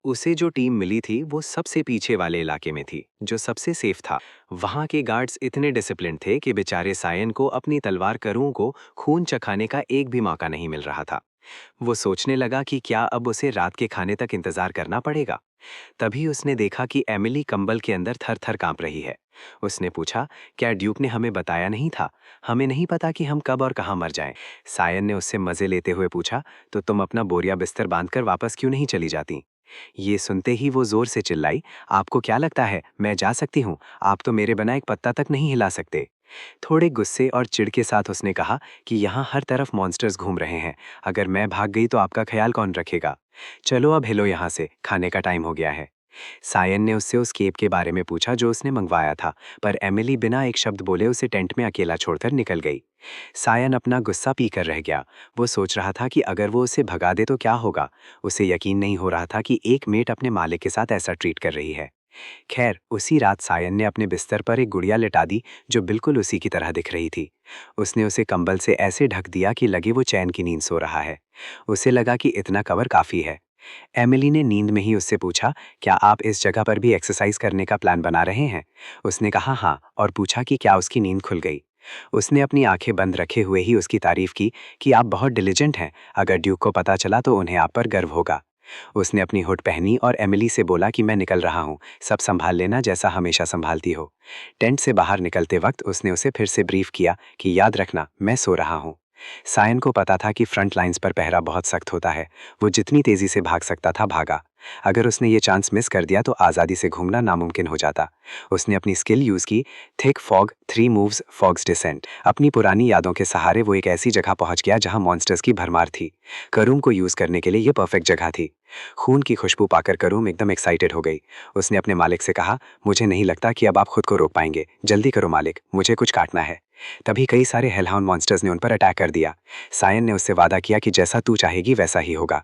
उसे जो टीम मिली थी वो सबसे पीछे वाले इलाके में थी, जो सबसे सेफ था। वहां के गार्ड्स इतने डिसिप्लिन थे कि बेचारे सायन को अपनी तलवार करूं को खून चखाने का एक भी मौका नहीं मिल रहा था। वो सोचने लगा कि क्या अब उसे रात के खाने तक इंतजार करना पड़ेगा। तभी उसने देखा कि एमिली कंबल के अंदर थर-थर कांप रही है। उसने पूछा, क्या ड्यूक ने हमें बताया नहीं था? हमें नहीं पता कि हम कब और कहाँ मर जाएं। सायन ने उससे मजे लेते हुए पूछा, तो तुम अपना बोरिया बिस्तर बांधकर वापस क्यों नहीं चली जाती? ये सुनते ही वो जोर से चिल्लाई, आपको क्या लगता है मैं जा सकती हूँ? आप तो मेरे बिना एक पत्ता तक नहीं हिला सकते। थोड़े गुस्से और चिढ़ के साथ उसने कहा कि यहाँ हर तरफ मॉन्स्टर्स घूम रहे हैं। अगर मैं भाग गई तो आपका ख्याल कौन रखेगा? चलो अब हिलो यहाँ से, खाने का टाइम हो गया है। सायन ने उससे उस केप के बारे में पूछा जो उसने मंगवाया था, पर एमिली बिना एक शब्द बोले उसे टेंट में अकेला छोड़कर निकल गई। सायन अपना गुस्सा पीकर रह गया। वो सोच रहा था कि अगर वो उसे भगा दे तो क्या होगा। उसे यकीन नहीं हो रहा था कि एक मेट अपने मालिक के साथ ऐसा ट्रीट कर रही है। खैर, उसी रात सायन ने अपने बिस्तर पर एक गुड़िया लिटा दी जो बिल्कुल उसी की तरह दिख रही थी। उसने उसे कंबल से ऐसे ढक दिया कि लगे वो चैन की नींद सो रहा है। उसे लगा कि इतना कवर काफी है। एमिली ने नींद में ही उससे पूछा, क्या आप इस जगह पर भी एक्सरसाइज करने का प्लान बना रहे हैं? उसने कहा हाँ, और पूछा कि क्या उसकी नींद खुल गई। उसने अपनी आंखें बंद रखे हुए ही उसकी तारीफ की कि आप बहुत डिलिजेंट हैं, अगर ड्यूक को पता चला तो उन्हें आप पर गर्व होगा। उसने अपनी हुड पहनी और एमिली से बोला कि मैं निकल रहा हूँ, सब संभाल लेना जैसा हमेशा संभालती हो। टेंट से बाहर निकलते वक्त उसने उसे फिर से ब्रीफ किया कि याद रखना मैं सो रहा हूँ। सायन को पता था कि फ्रंट लाइंस पर पहरा बहुत सख्त होता है। वो जितनी तेजी से भाग सकता था भागा। अगर उसने ये चांस मिस कर दिया तो आज़ादी से घूमना नामुमकिन हो जाता। उसने अपनी स्किल यूज़ की, thick fog 3 moves fogs descent. अपनी पुरानी यादों के सहारे वो एक ऐसी जगह पहुंच गया जहां मॉन्स्टर्स की भरमार थी। करूम को यूज़ करने के लिए ये परफेक्ट जगह थी। खून की खुशबू पाकर करूम एकदम एक्साइटेड हो गई। उसने अपने मालिक से कहा, मुझे नहीं लगता कि अब आप खुद को रोक पाएंगे, जल्दी करो मालिक, मुझे कुछ काटना है। तभी कई सारे हेलहाउंड मॉन्स्टर्स ने उन पर अटैक कर दिया। सायन ने उससे वादा किया कि जैसा तू चाहेगी वैसा ही होगा।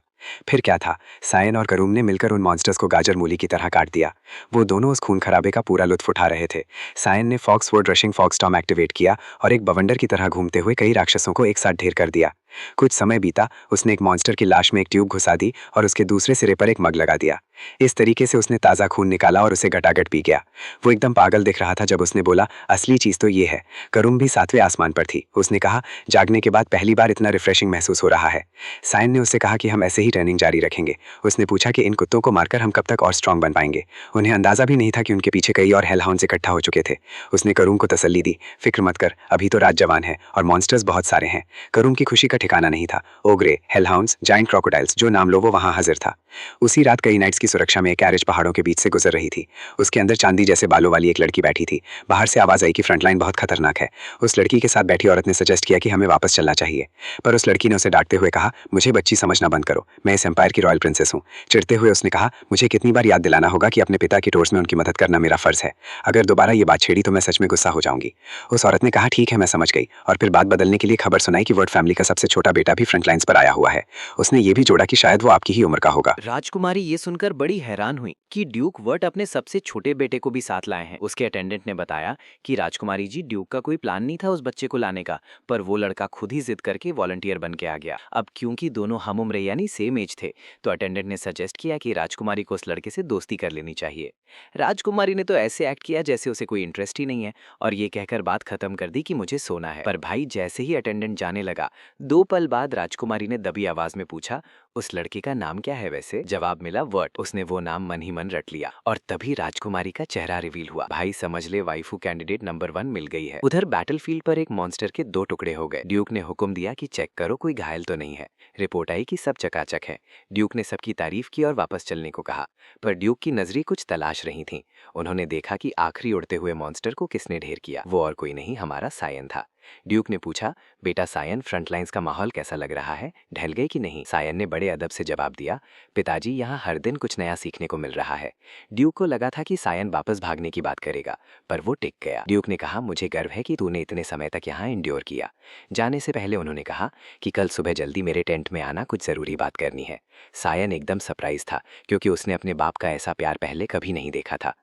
फिर क्या था, सायन और करूम ने मिलकर उन मॉन्स्टर्स को गाजर मूली की तरह काट दिया। वो दोनों उस खून खराबे का पूरा लुत्फ उठा रहे थे। सायन ने फॉक्सवर्ड रशिंग फॉक्सटॉर्म एक्टिवेट किया और एक बवंडर की तरह घूमते हुए कई राक्षसों को एक साथ ढेर कर दिया। कुछ समय बीता, उसने एक मॉन्स्टर की लाश में एक ट्यूब घुसा दी और उसके दूसरे सिरे पर एक मग लगा दिया। इस तरीके से उसने ताज़ा खून निकाला और उसे गटागट पी गया। वो एकदम पागल दिख रहा था जब उसने बोला, असली चीज़ तो ये है। करूम भी 7वें आसमान पर थी। उसने कहा, जागने के बाद पहली बार इतना रिफ्रेशिंग महसूस हो रहा है। सायन ने उससे कहा कि हम ऐसे ही ट्रेनिंग जारी रखेंगे। उसने पूछा कि इन कुत्तों को मारकर हम कब तक और स्ट्रांग बन पाएंगे। उन्हें अंदाजा भी नहीं था कि उनके पीछे कई और हेलहाउंड्स इकट्ठा हो चुके थे। उसने करूम को तसल्ली दी, फिक्र मत कर, अभी तो रात जवान है और मॉन्स्टर्स बहुत सारे हैं। करूम की खुशी का ठिकाना नहीं था। ओग्रे, हेलहाउंड्स, जाइंट क्रोकोडाइल्स, जो नाम लो वो वहां हाजिर था। उसी रात कई नाइट्स की सुरक्षा में एक कैरेज पहाड़ों के बीच से गुजर रही थी। उसके अंदर चांदी जैसे बालों वाली एक लड़की बैठी थी। बाहर से आवाज आई कि फ्रंटलाइन बहुत खतरनाक है। उस लड़की के साथ बैठी औरत ने सजेस्ट किया कि हमें वापस चलना चाहिए, पर उस लड़की ने उसे डांटते हुए कहा, मुझे बच्ची समझना बंद करो, मैं इस एम्पायर की रॉयल प्रिंसेस हूँ। चिढ़ते हुए उसने कहा, मुझे कितनी बार याद दिलाना होगा कि अपने पिता की टूर्स में उनकी मदद करना मेरा फर्ज है। अगर दोबारा ये बात छेड़ी तो मैं सच में गुस्सा हो जाऊंगी। उस औरत ने कहा, ठीक है मैं समझ गई, और फिर बात बदलने के लिए खबर सुनाई कि वर्ड फैमिली का सबसे छोटा बेटा भी फ्रंट लाइंस पर आया हुआ है। उसने ये भी जोड़ा कि शायद वो आपकी ही उम्र का होगा। राजकुमारी ये सुनकर बड़ी हैरान हुई कि ड्यूक वर्ट अपने सबसे छोटे बेटे को भी साथ लाए हैं। उसके अटेंडेंट ने बताया कि राजकुमारी जी, ड्यूक का कोई प्लान नहीं था उस बच्चे को लाने का, पर वो लड़का खुद ही जिद करके वॉलंटियर बन के आ गया। अब क्योंकि दोनों हम उम्र यानी सेम एज थे, तो अटेंडेंट ने सजेस्ट किया कि राजकुमारी को उस लड़के से दोस्ती कर लेनी चाहिए। राजकुमारी ने तो ऐसे एक्ट किया जैसे उसे कोई इंटरेस्ट ही नहीं है और ये कहकर बात खत्म कर दी कि मुझे सोना है। पर भाई, जैसे ही अटेंडेंट जाने लगा, 2 पल बाद राजकुमारी ने दबी आवाज में पूछा, उस लड़के का नाम क्या है वैसे? जवाब मिला वर्ट। उसने वो नाम मन ही मन रट लिया और तभी राजकुमारी का चेहरा रिवील हुआ। भाई समझ ले, वाइफू कैंडिडेट नंबर 1 मिल गई है। उधर बैटलफील्ड पर एक मॉन्स्टर के 2 टुकड़े हो गए। ड्यूक ने हुक्म दिया कि चेक करो कोई घायल तो नहीं है। रिपोर्ट आई कि सब चकाचक है। ड्यूक ने सबकी तारीफ की और वापस चलने को कहा, पर ड्यूक की नजरें कुछ तलाश रही थीं। उन्होंने देखा कि आखिरी उड़ते हुए मॉन्स्टर को किसने ढेर किया। वो और कोई नहीं, हमारा सायन था। ड्यूक ने पूछा, बेटा सायन, फ्रंटलाइंस का माहौल कैसा लग रहा है, ढल गए कि नहीं? सायन ने बड़े अदब से जवाब दिया, पिताजी यहाँ हर दिन कुछ नया सीखने को मिल रहा है। ड्यूक को लगा था कि सायन वापस भागने की बात करेगा, पर वो टिक गया। ड्यूक ने कहा, मुझे गर्व है कि तूने इतने समय तक यहाँ इंड्योर किया। जाने से पहले उन्होंने कहा कि कल सुबह जल्दी मेरे टेंट में आना, कुछ ज़रूरी बात करनी है। सायन एकदम सरप्राइज था, क्योंकि उसने अपने बाप का ऐसा प्यार पहले कभी नहीं देखा था।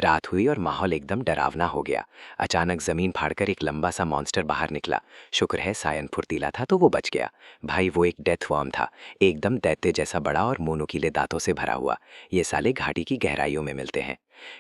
रात हुई और माहौल एकदम डरावना हो गया। अचानक जमीन फाड़कर एक लंबा सा मॉन्स्टर बाहर निकला। शुक्र है सायन फुर्तीला था तो वो बच गया। भाई वो एक डेथ वर्म था, एकदम दैत्य जैसा बड़ा और मुंह नुकीले दांतों से भरा हुआ। ये साले घाटी की गहराइयों में मिलते हैं।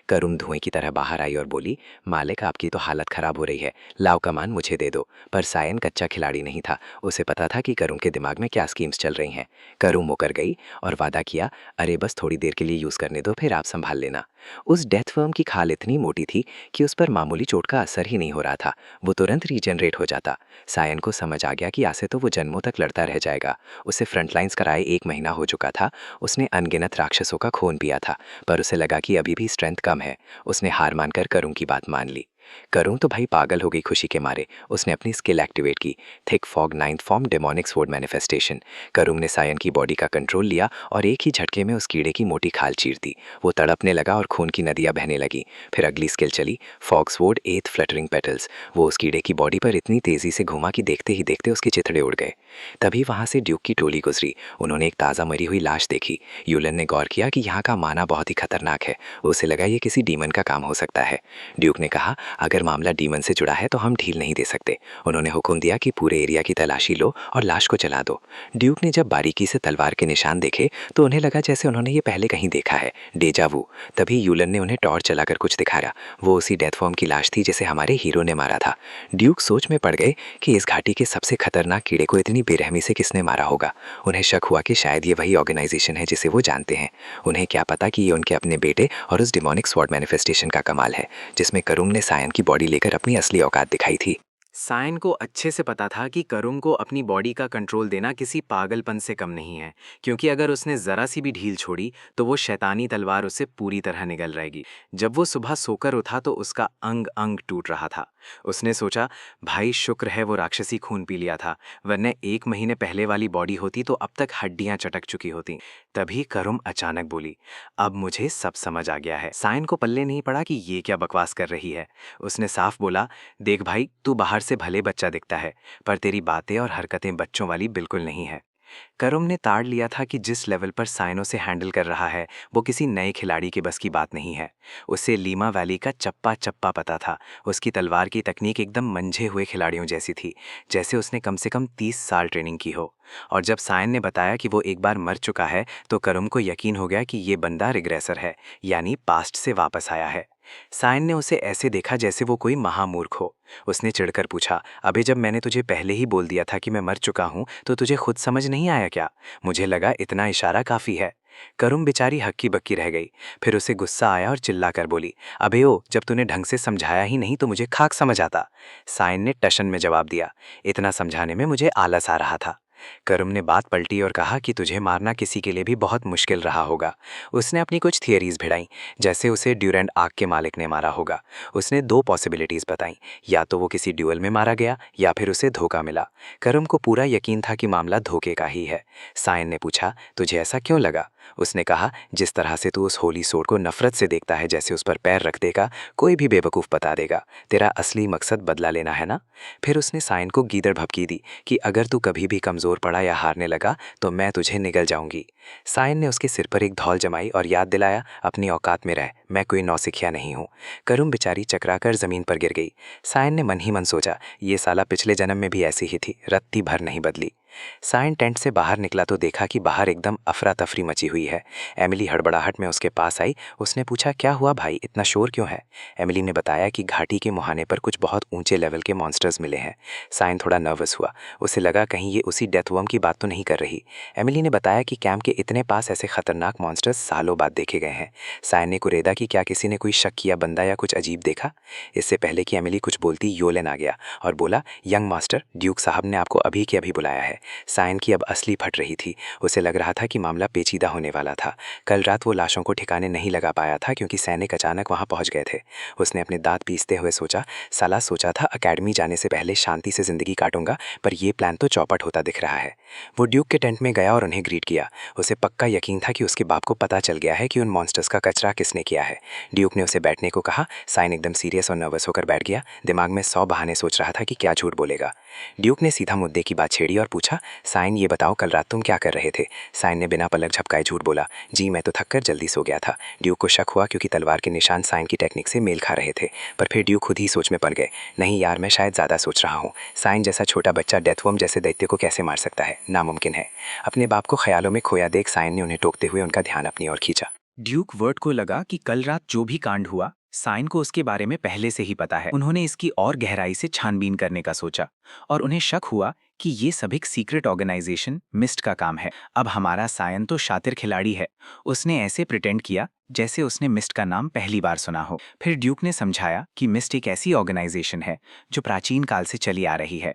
करुण धुएं की तरह बाहर आई और बोली, मालिक आपकी तो हालत खराब हो रही है, लाओ कमान मुझे दे दो। पर सायन कच्चा खिलाड़ी नहीं था, उसे पता था कि करुण के दिमाग में क्या स्कीम्स चल रही हैं। करुण मुकर गई और वादा किया, अरे बस थोड़ी देर के लिए यूज करने दो, फिर आप संभाल लेना। उस डेथ वर्म की खाल इतनी मोटी थी कि उस पर मामूली चोट का असर ही नहीं हो रहा था, वो तुरंत रीजनरेट हो जाता। सायन को समझ आ गया कि आज से तो वो जन्मों तक लड़ता रह जाएगा। उसे फ्रंटलाइंस कराए 1 महीना हो चुका था। उसने अनगिनत राक्षसों का खून पिया था, पर उसे लगा कि अभी भी स्ट्रेंथ कम है। उसने हार मानकर करुण की बात मान ली। करुण तो भाई पागल हो गई खुशी के मारे। उसने अपनी स्किल एक्टिवेट की, thick fog 9th form demonic sword manifestation. Karun ने सायन की बॉडी का कंट्रोल लिया और एक ही झटके में उस कीड़े की मोटी खाल चीर दी। वो तड़पने लगा और खून की नदियां बहने लगी। फिर अगली स्किल चली, fog sword 8th fluttering petals. वो उस कीड़े की बॉडी पर इतनी तेजी से घुमा कि देखते ही देखते उसके चिथड़े उड़ गए। तभी वहां से ड्यूक की टोली गुजरी। उन्होंने एक ताज़ा मरी हुई लाश देखी। यूलन ने गौर किया कि यहाँ का माना बहुत ही खतरनाक है। उसे लगा ये किसी डीमन का काम हो सकता है। ड्यूक ने कहा, अगर मामला डीमन से जुड़ा है तो हम ढील नहीं दे सकते। उन्होंने हुक्म दिया कि पूरे एरिया की तलाशी लो और लाश को जला दो। ड्यूक ने जब बारीकी से तलवार के निशान देखे तो उन्हें लगा जैसे उन्होंने ये पहले कहीं देखा है, डेजा वू। तभी यूलन ने उन्हें टॉर्च चलाकर कुछ दिखाया। वो उसी डेथ फॉर्म की लाश थी जिसे हमारे हीरो ने मारा था। ड्यूक सोच में पड़ गए कि इस घाटी के सबसे खतरनाक कीड़े को इतनी बेरहमी से किसने मारा होगा। उन्हें शक हुआ कि शायद ये वही ऑर्गेनाइजेशन है जिसे वो जानते हैं। उन्हें क्या पता कि ये उनके अपने बेटे और उस डिमोनिक स्वॉर्ड मैनिफेस्टेशन का कमाल है, जिसमें करुण ने सायन की बॉडी लेकर अपनी असली औकात दिखाई थी। सायन को अच्छे से पता था कि करुण को अपनी बॉडी का कंट्रोल देना किसी पागलपन से कम नहीं है, क्योंकि अगर उसने जरा सी भी ढील छोड़ी तो वो शैतानी तलवार उसे पूरी तरह निगल रहेगी। जब वो सुबह सोकर उठा तो उसका अंग अंग टूट रहा था। उसने सोचा, भाई शुक्र है वो राक्षसी खून पी लिया था, वरना 1 महीने पहले वाली बॉडी होती तो अब तक हड्डियां चटक चुकी होती। तभी करुण अचानक बोली, अब मुझे सब समझ आ गया है। सायन को पल्ले नहीं पड़ा कि ये क्या बकवास कर रही है। उसने साफ बोला, देख भाई, तू बाहर से भले बच्चा दिखता है, पर तेरी बातें और हरकतें बच्चों वाली बिल्कुल नहीं है। करुण ने ताड़ लिया था कि जिस लेवल पर सायन उसे हैंडल कर रहा है वो किसी नए खिलाड़ी के बस की बात नहीं है। उसे लीमा वैली का चप्पा चप्पा पता था। उसकी तलवार की तकनीक एकदम मंझे हुए खिलाड़ियों जैसी थी, जैसे उसने कम से कम 30 साल ट्रेनिंग की हो। और जब सायन ने बताया कि वो एक बार मर चुका है तो करुण को यकीन हो गया कि ये बंदा रिग्रेसर है, यानी पास्ट से वापस आया है। सायन ने उसे ऐसे देखा जैसे वो कोई महामूर्ख हो। उसने चिढ़कर पूछा, अबे जब मैंने तुझे पहले ही बोल दिया था कि मैं मर चुका हूं तो तुझे खुद समझ नहीं आया क्या? मुझे लगा इतना इशारा काफी है। करुण बेचारी हक्की बक्की रह गई। फिर उसे गुस्सा आया और चिल्लाकर बोली, अबे ओ, जब तूने ढंग से समझाया ही नहीं तो मुझे खाक समझ आता। सायन ने टशन में जवाब दिया, इतना समझाने में मुझे आलस आ रहा था। करुण ने बात पलटी और कहा कि तुझे मारना किसी के लिए भी बहुत मुश्किल रहा होगा। उसने अपनी कुछ थियरीज भिड़ाई, जैसे उसे ड्यूरेंट आग के मालिक ने मारा होगा। उसने 2 पॉसिबिलिटीज बताई, या तो वो किसी ड्यूअल में मारा गया या फिर उसे धोखा मिला। करुण को पूरा यकीन था कि मामला धोखे का ही है। सायन ने पूछा, तुझे ऐसा क्यों लगा? उसने कहा, जिस तरह से तू उस होली सोर्ड को नफरत से देखता है, जैसे उस पर पैर रख देगा कोई भी बेवकूफ़ बता देगा। तेरा असली मकसद बदला लेना है ना? फिर उसने सायन को गीदड़ भभकी दी कि अगर तू कभी भी कमज़ोर पड़ा या हारने लगा तो मैं तुझे निगल जाऊंगी। सायन ने उसके सिर पर एक धौल जमाई और याद दिलाया, अपनी औकात में रह, मैं कोई नौसिखिया नहीं हूँ। करुण बेचारी चकराकर ज़मीन पर गिर गई। सायन ने मन ही मन सोचा, ये साला पिछले जन्म में भी ऐसी ही थी, रत्ती भर नहीं बदली। सायन टेंट से बाहर निकला तो देखा कि बाहर एकदम अफरा तफरी मची हुई है। एमिली हड़बड़ाहट में उसके पास आई। उसने पूछा, क्या हुआ भाई, इतना शोर क्यों है? एमिली ने बताया कि घाटी के मुहाने पर कुछ बहुत ऊंचे लेवल के मॉन्स्टर्स मिले हैं। सायन थोड़ा नर्वस हुआ। उसे लगा कहीं ये उसी डेथ वर्म की बात तो नहीं कर रही। एमिली ने बताया कि कैंप के इतने पास ऐसे खतरनाक मॉन्स्टर्स सालों बाद देखे गए हैं। सायन ने कुरेदा कि क्या किसी ने कोई शक किया बंदा या कुछ अजीब देखा। इससे पहले कि एमिली कुछ बोलती, योलेन आ गया और बोला, यंग मास्टर, ड्यूक साहब ने आपको अभी के अभी बुलाया है। सायन की अब असली फट रही थी। उसे लग रहा था कि मामला पेचीदा होने वाला था। कल रात वो लाशों को ठिकाने नहीं लगा पाया था क्योंकि सैनिक अचानक वहाँ पहुँच गए थे। उसने अपने दांत पीसते हुए सोचा, साला सोचा था अकेडमी जाने से पहले शांति से ज़िंदगी काटूंगा, पर ये प्लान तो चौपट होता दिख रहा है। वो ड्यूक के टेंट में गया और उन्हें ग्रीट किया। उसे पक्का यकीन था कि उसके बाप को पता चल गया है कि उन मॉन्स्टर्स का कचरा किसने किया है। ड्यूक ने उसे बैठने को कहा। सायन एकदम सीरियस और नर्वस होकर बैठ गया। दिमाग में 100 बहाने सोच रहा था कि क्या झूठ बोलेगा। ड्यूक ने सीधा मुद्दे की बात छेड़ी और पूछा, सायन ये बताओ कल रात तुम क्या कर रहे थे? सायन ने बिना पलक झपकाए झूठ बोला, जी मैं तो थककर जल्दी सो गया था। ड्यूक को शक हुआ क्योंकि तलवार के निशान सायन की टेक्निक से मेल खा रहे थे, पर फिर ड्यूक खुद ही सोच में पड़ गए। नहीं यार, मैं शायद ज़्यादा सोच रहा हूँ। सायन जैसा छोटा बच्चा डेथवर्म जैसे दैत्य को कैसे मार सकता है? नामुमकिन है। अपने बाप को ख्यालों में खोया देख सायन ने उन्हें टोकते हुए उनका ध्यान अपनी ओर खींचा। ड्यूक वर्ड को लगा कि कल रात जो भी कांड हुआ, साइन को उसके बारे में पहले से ही पता है। उन्होंने इसकी और गहराई से छानबीन करने का सोचा और उन्हें शक हुआ कि ये सब एक सीक्रेट ऑर्गेनाइजेशन मिस्ट का काम है। अब हमारा सायन तो शातिर खिलाड़ी है। उसने ऐसे प्रिटेंड किया जैसे उसने मिस्ट का नाम पहली बार सुना हो। फिर ड्यूक ने समझाया कि मिस्ट एक ऐसी ऑर्गेनाइजेशन है जो प्राचीन काल से चली आ रही है।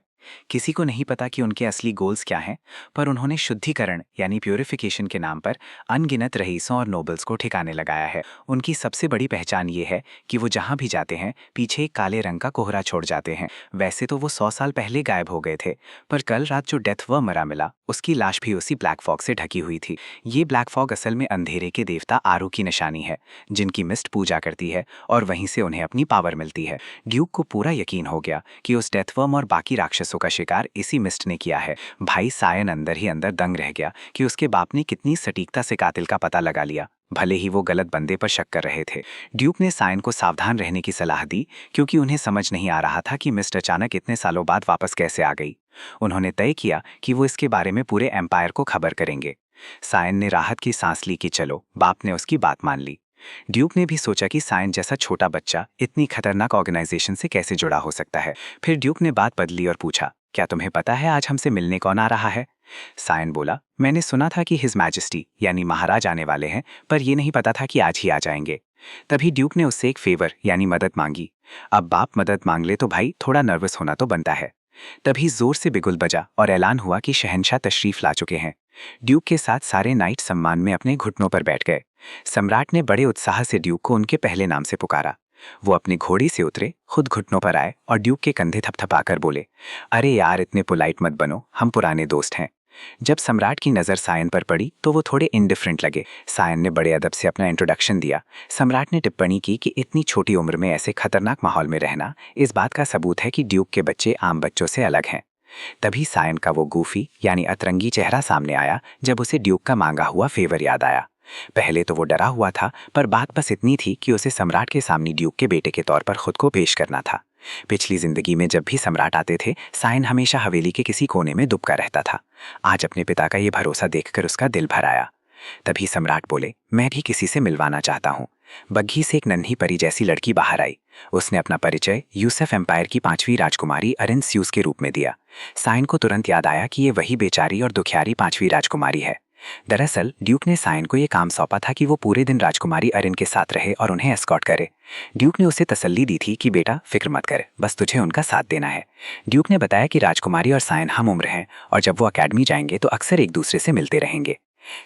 किसी को नहीं पता कि उनके असली गोल्स क्या हैं, पर उन्होंने शुद्धिकरण यानी प्यूरिफिकेशन के नाम पर अनगिनत रईसों और नोबल्स को ठिकाने लगाया है। उनकी सबसे बड़ी पहचान ये है कि वो जहाँ भी जाते हैं पीछे एक काले रंग का कोहरा छोड़ जाते हैं। वैसे तो वो 100 साल पहले गायब हो गए थे, पर कल रात जो डेथ वर्म मरा मिला उसकी लाश भी उसी ब्लैक फॉग से ढकी हुई थी। ये ब्लैक फॉग असल में अंधेरे के देवता आरू की निशानी है, जिनकी मिस्ट पूजा करती है और वहीं से उन्हें अपनी पावर मिलती है। ड्यूक को पूरा यकीन हो गया कि उस डेथ वर्म और बाकी राक्षसों का शिकार इसी मिस्ट ने किया है। भाई सायन अंदर ही अंदर दंग रह गया कि उसके बाप ने कितनी सटीकता से कातिल का पता लगा लिया, भले ही वो गलत बंदे पर शक कर रहे थे। ड्यूक ने सायन को सावधान रहने की सलाह दी क्योंकि उन्हें समझ नहीं आ रहा था कि मिस्ट अचानक इतने सालों बाद वापस कैसे आ गई। उन्होंने तय किया कि वो इसके बारे में पूरे एम्पायर को खबर करेंगे। सायन ने राहत की सांस ली कि चलो, बाप ने उसकी बात मान ली। ड्यूक ने भी सोचा कि सायन जैसा छोटा बच्चा इतनी खतरनाक ऑर्गेनाइजेशन से कैसे जुड़ा हो सकता है। फिर ड्यूक ने बात बदली और पूछा, क्या तुम्हें पता है आज हमसे मिलने कौन आ रहा है? सायन बोला, मैंने सुना था कि हिज मैजेस्टी यानी महाराज आने वाले हैं, पर यह नहीं पता था कि आज ही आ जाएंगे। तभी ड्यूक ने उससे एक फेवर यानी मदद मांगी। अब बाप मदद मांग ले तो भाई थोड़ा नर्वस होना तो बनता है। तभी जोर से बिगुल बजा और ऐलान हुआ कि शहंशाह तशरीफ ला चुके हैं। ड्यूक के साथ सारे नाइट सम्मान में अपने घुटनों पर बैठ गए। सम्राट ने बड़े उत्साह से ड्यूक को उनके पहले नाम से पुकारा। वो अपनी घोड़ी से उतरे, खुद घुटनों पर आए और ड्यूक के कंधे थपथपाकर बोले, अरे यार इतने पोलाइट मत बनो, हम पुराने दोस्त हैं। जब सम्राट की नज़र सायन पर पड़ी तो वो थोड़े इंडिफरेंट लगे। सायन ने बड़े अदब से अपना इंट्रोडक्शन दिया। सम्राट ने टिप्पणी की कि इतनी छोटी उम्र में ऐसे खतरनाक माहौल में रहना इस बात का सबूत है कि ड्यूक के बच्चे आम बच्चों से अलग हैं। तभी सायन का वो गूफी यानी अतरंगी चेहरा सामने आया जब उसे ड्यूक का मांगा हुआ फेवर याद आया। पहले तो वो डरा हुआ था, पर बात बस इतनी थी कि उसे सम्राट के सामने ड्यूक के बेटे के तौर पर खुद को पेश करना था। पिछली जिंदगी में जब भी सम्राट आते थे, सायन हमेशा हवेली के किसी कोने में दुबका रहता था। आज अपने पिता का ये भरोसा देखकर उसका दिल भर आया। तभी सम्राट बोले, मैं भी किसी से मिलवाना चाहता हूँ। बग्घी से एक नन्ही परी जैसी लड़की बाहर आई। उसने अपना परिचय यूसुफ एम्पायर की 5वीं राजकुमारी अरिन स्यूस के रूप में दिया। सायन को तुरंत याद आया कि ये वही बेचारी और दुखियारी 5वीं राजकुमारी है। दरअसल ड्यूक ने सायन को ये काम सौंपा था कि वो पूरे दिन राजकुमारी अरिन के साथ रहे और उन्हें एस्कॉर्ट करे। ड्यूक ने उसे तसल्ली दी थी कि बेटा फिक्र मत कर, बस तुझे उनका साथ देना है। ड्यूक ने बताया कि राजकुमारी और सायन हम उम्र हैं और जब वो अकेडमी जाएंगे तो अक्सर एक दूसरे से मिलते रहेंगे।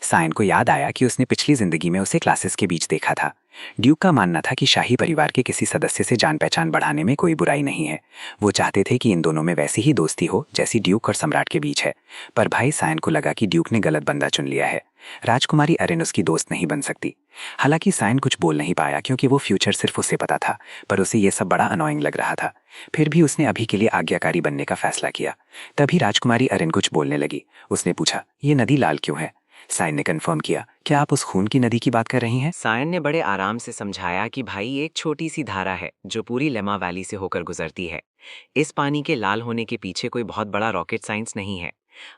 सायन को याद आया कि उसने पिछली जिंदगी में उसे क्लासेस के बीच देखा था। ड्यूक का मानना था कि शाही परिवार के किसी सदस्य से जान पहचान बढ़ाने में कोई बुराई नहीं है। वो चाहते थे कि इन दोनों में वैसी ही दोस्ती हो जैसी ड्यूक और सम्राट के बीच है। पर भाई सायन को लगा कि ड्यूक ने गलत बंदा चुन लिया है। राजकुमारी अरिन उसकी दोस्त नहीं बन सकती। हालांकि सायन कुछ बोल नहीं पाया क्योंकि वो फ्यूचर सिर्फ उसे पता था, पर उसे ये सब बड़ा अनोइंग लग रहा था। फिर भी उसने अभी के लिए आज्ञाकारी बनने का फैसला किया। तभी राजकुमारी अरिन कुछ बोलने लगी। उसने पूछा, ये नदी लाल क्यों है? सायन ने कंफर्म किया, क्या आप उस खून की नदी की बात कर रही हैं? सायन ने बड़े आराम से समझाया कि भाई एक छोटी सी धारा है जो पूरी लेमा वैली से होकर गुजरती है। इस पानी के लाल होने के पीछे कोई बहुत बड़ा रॉकेट साइंस नहीं है।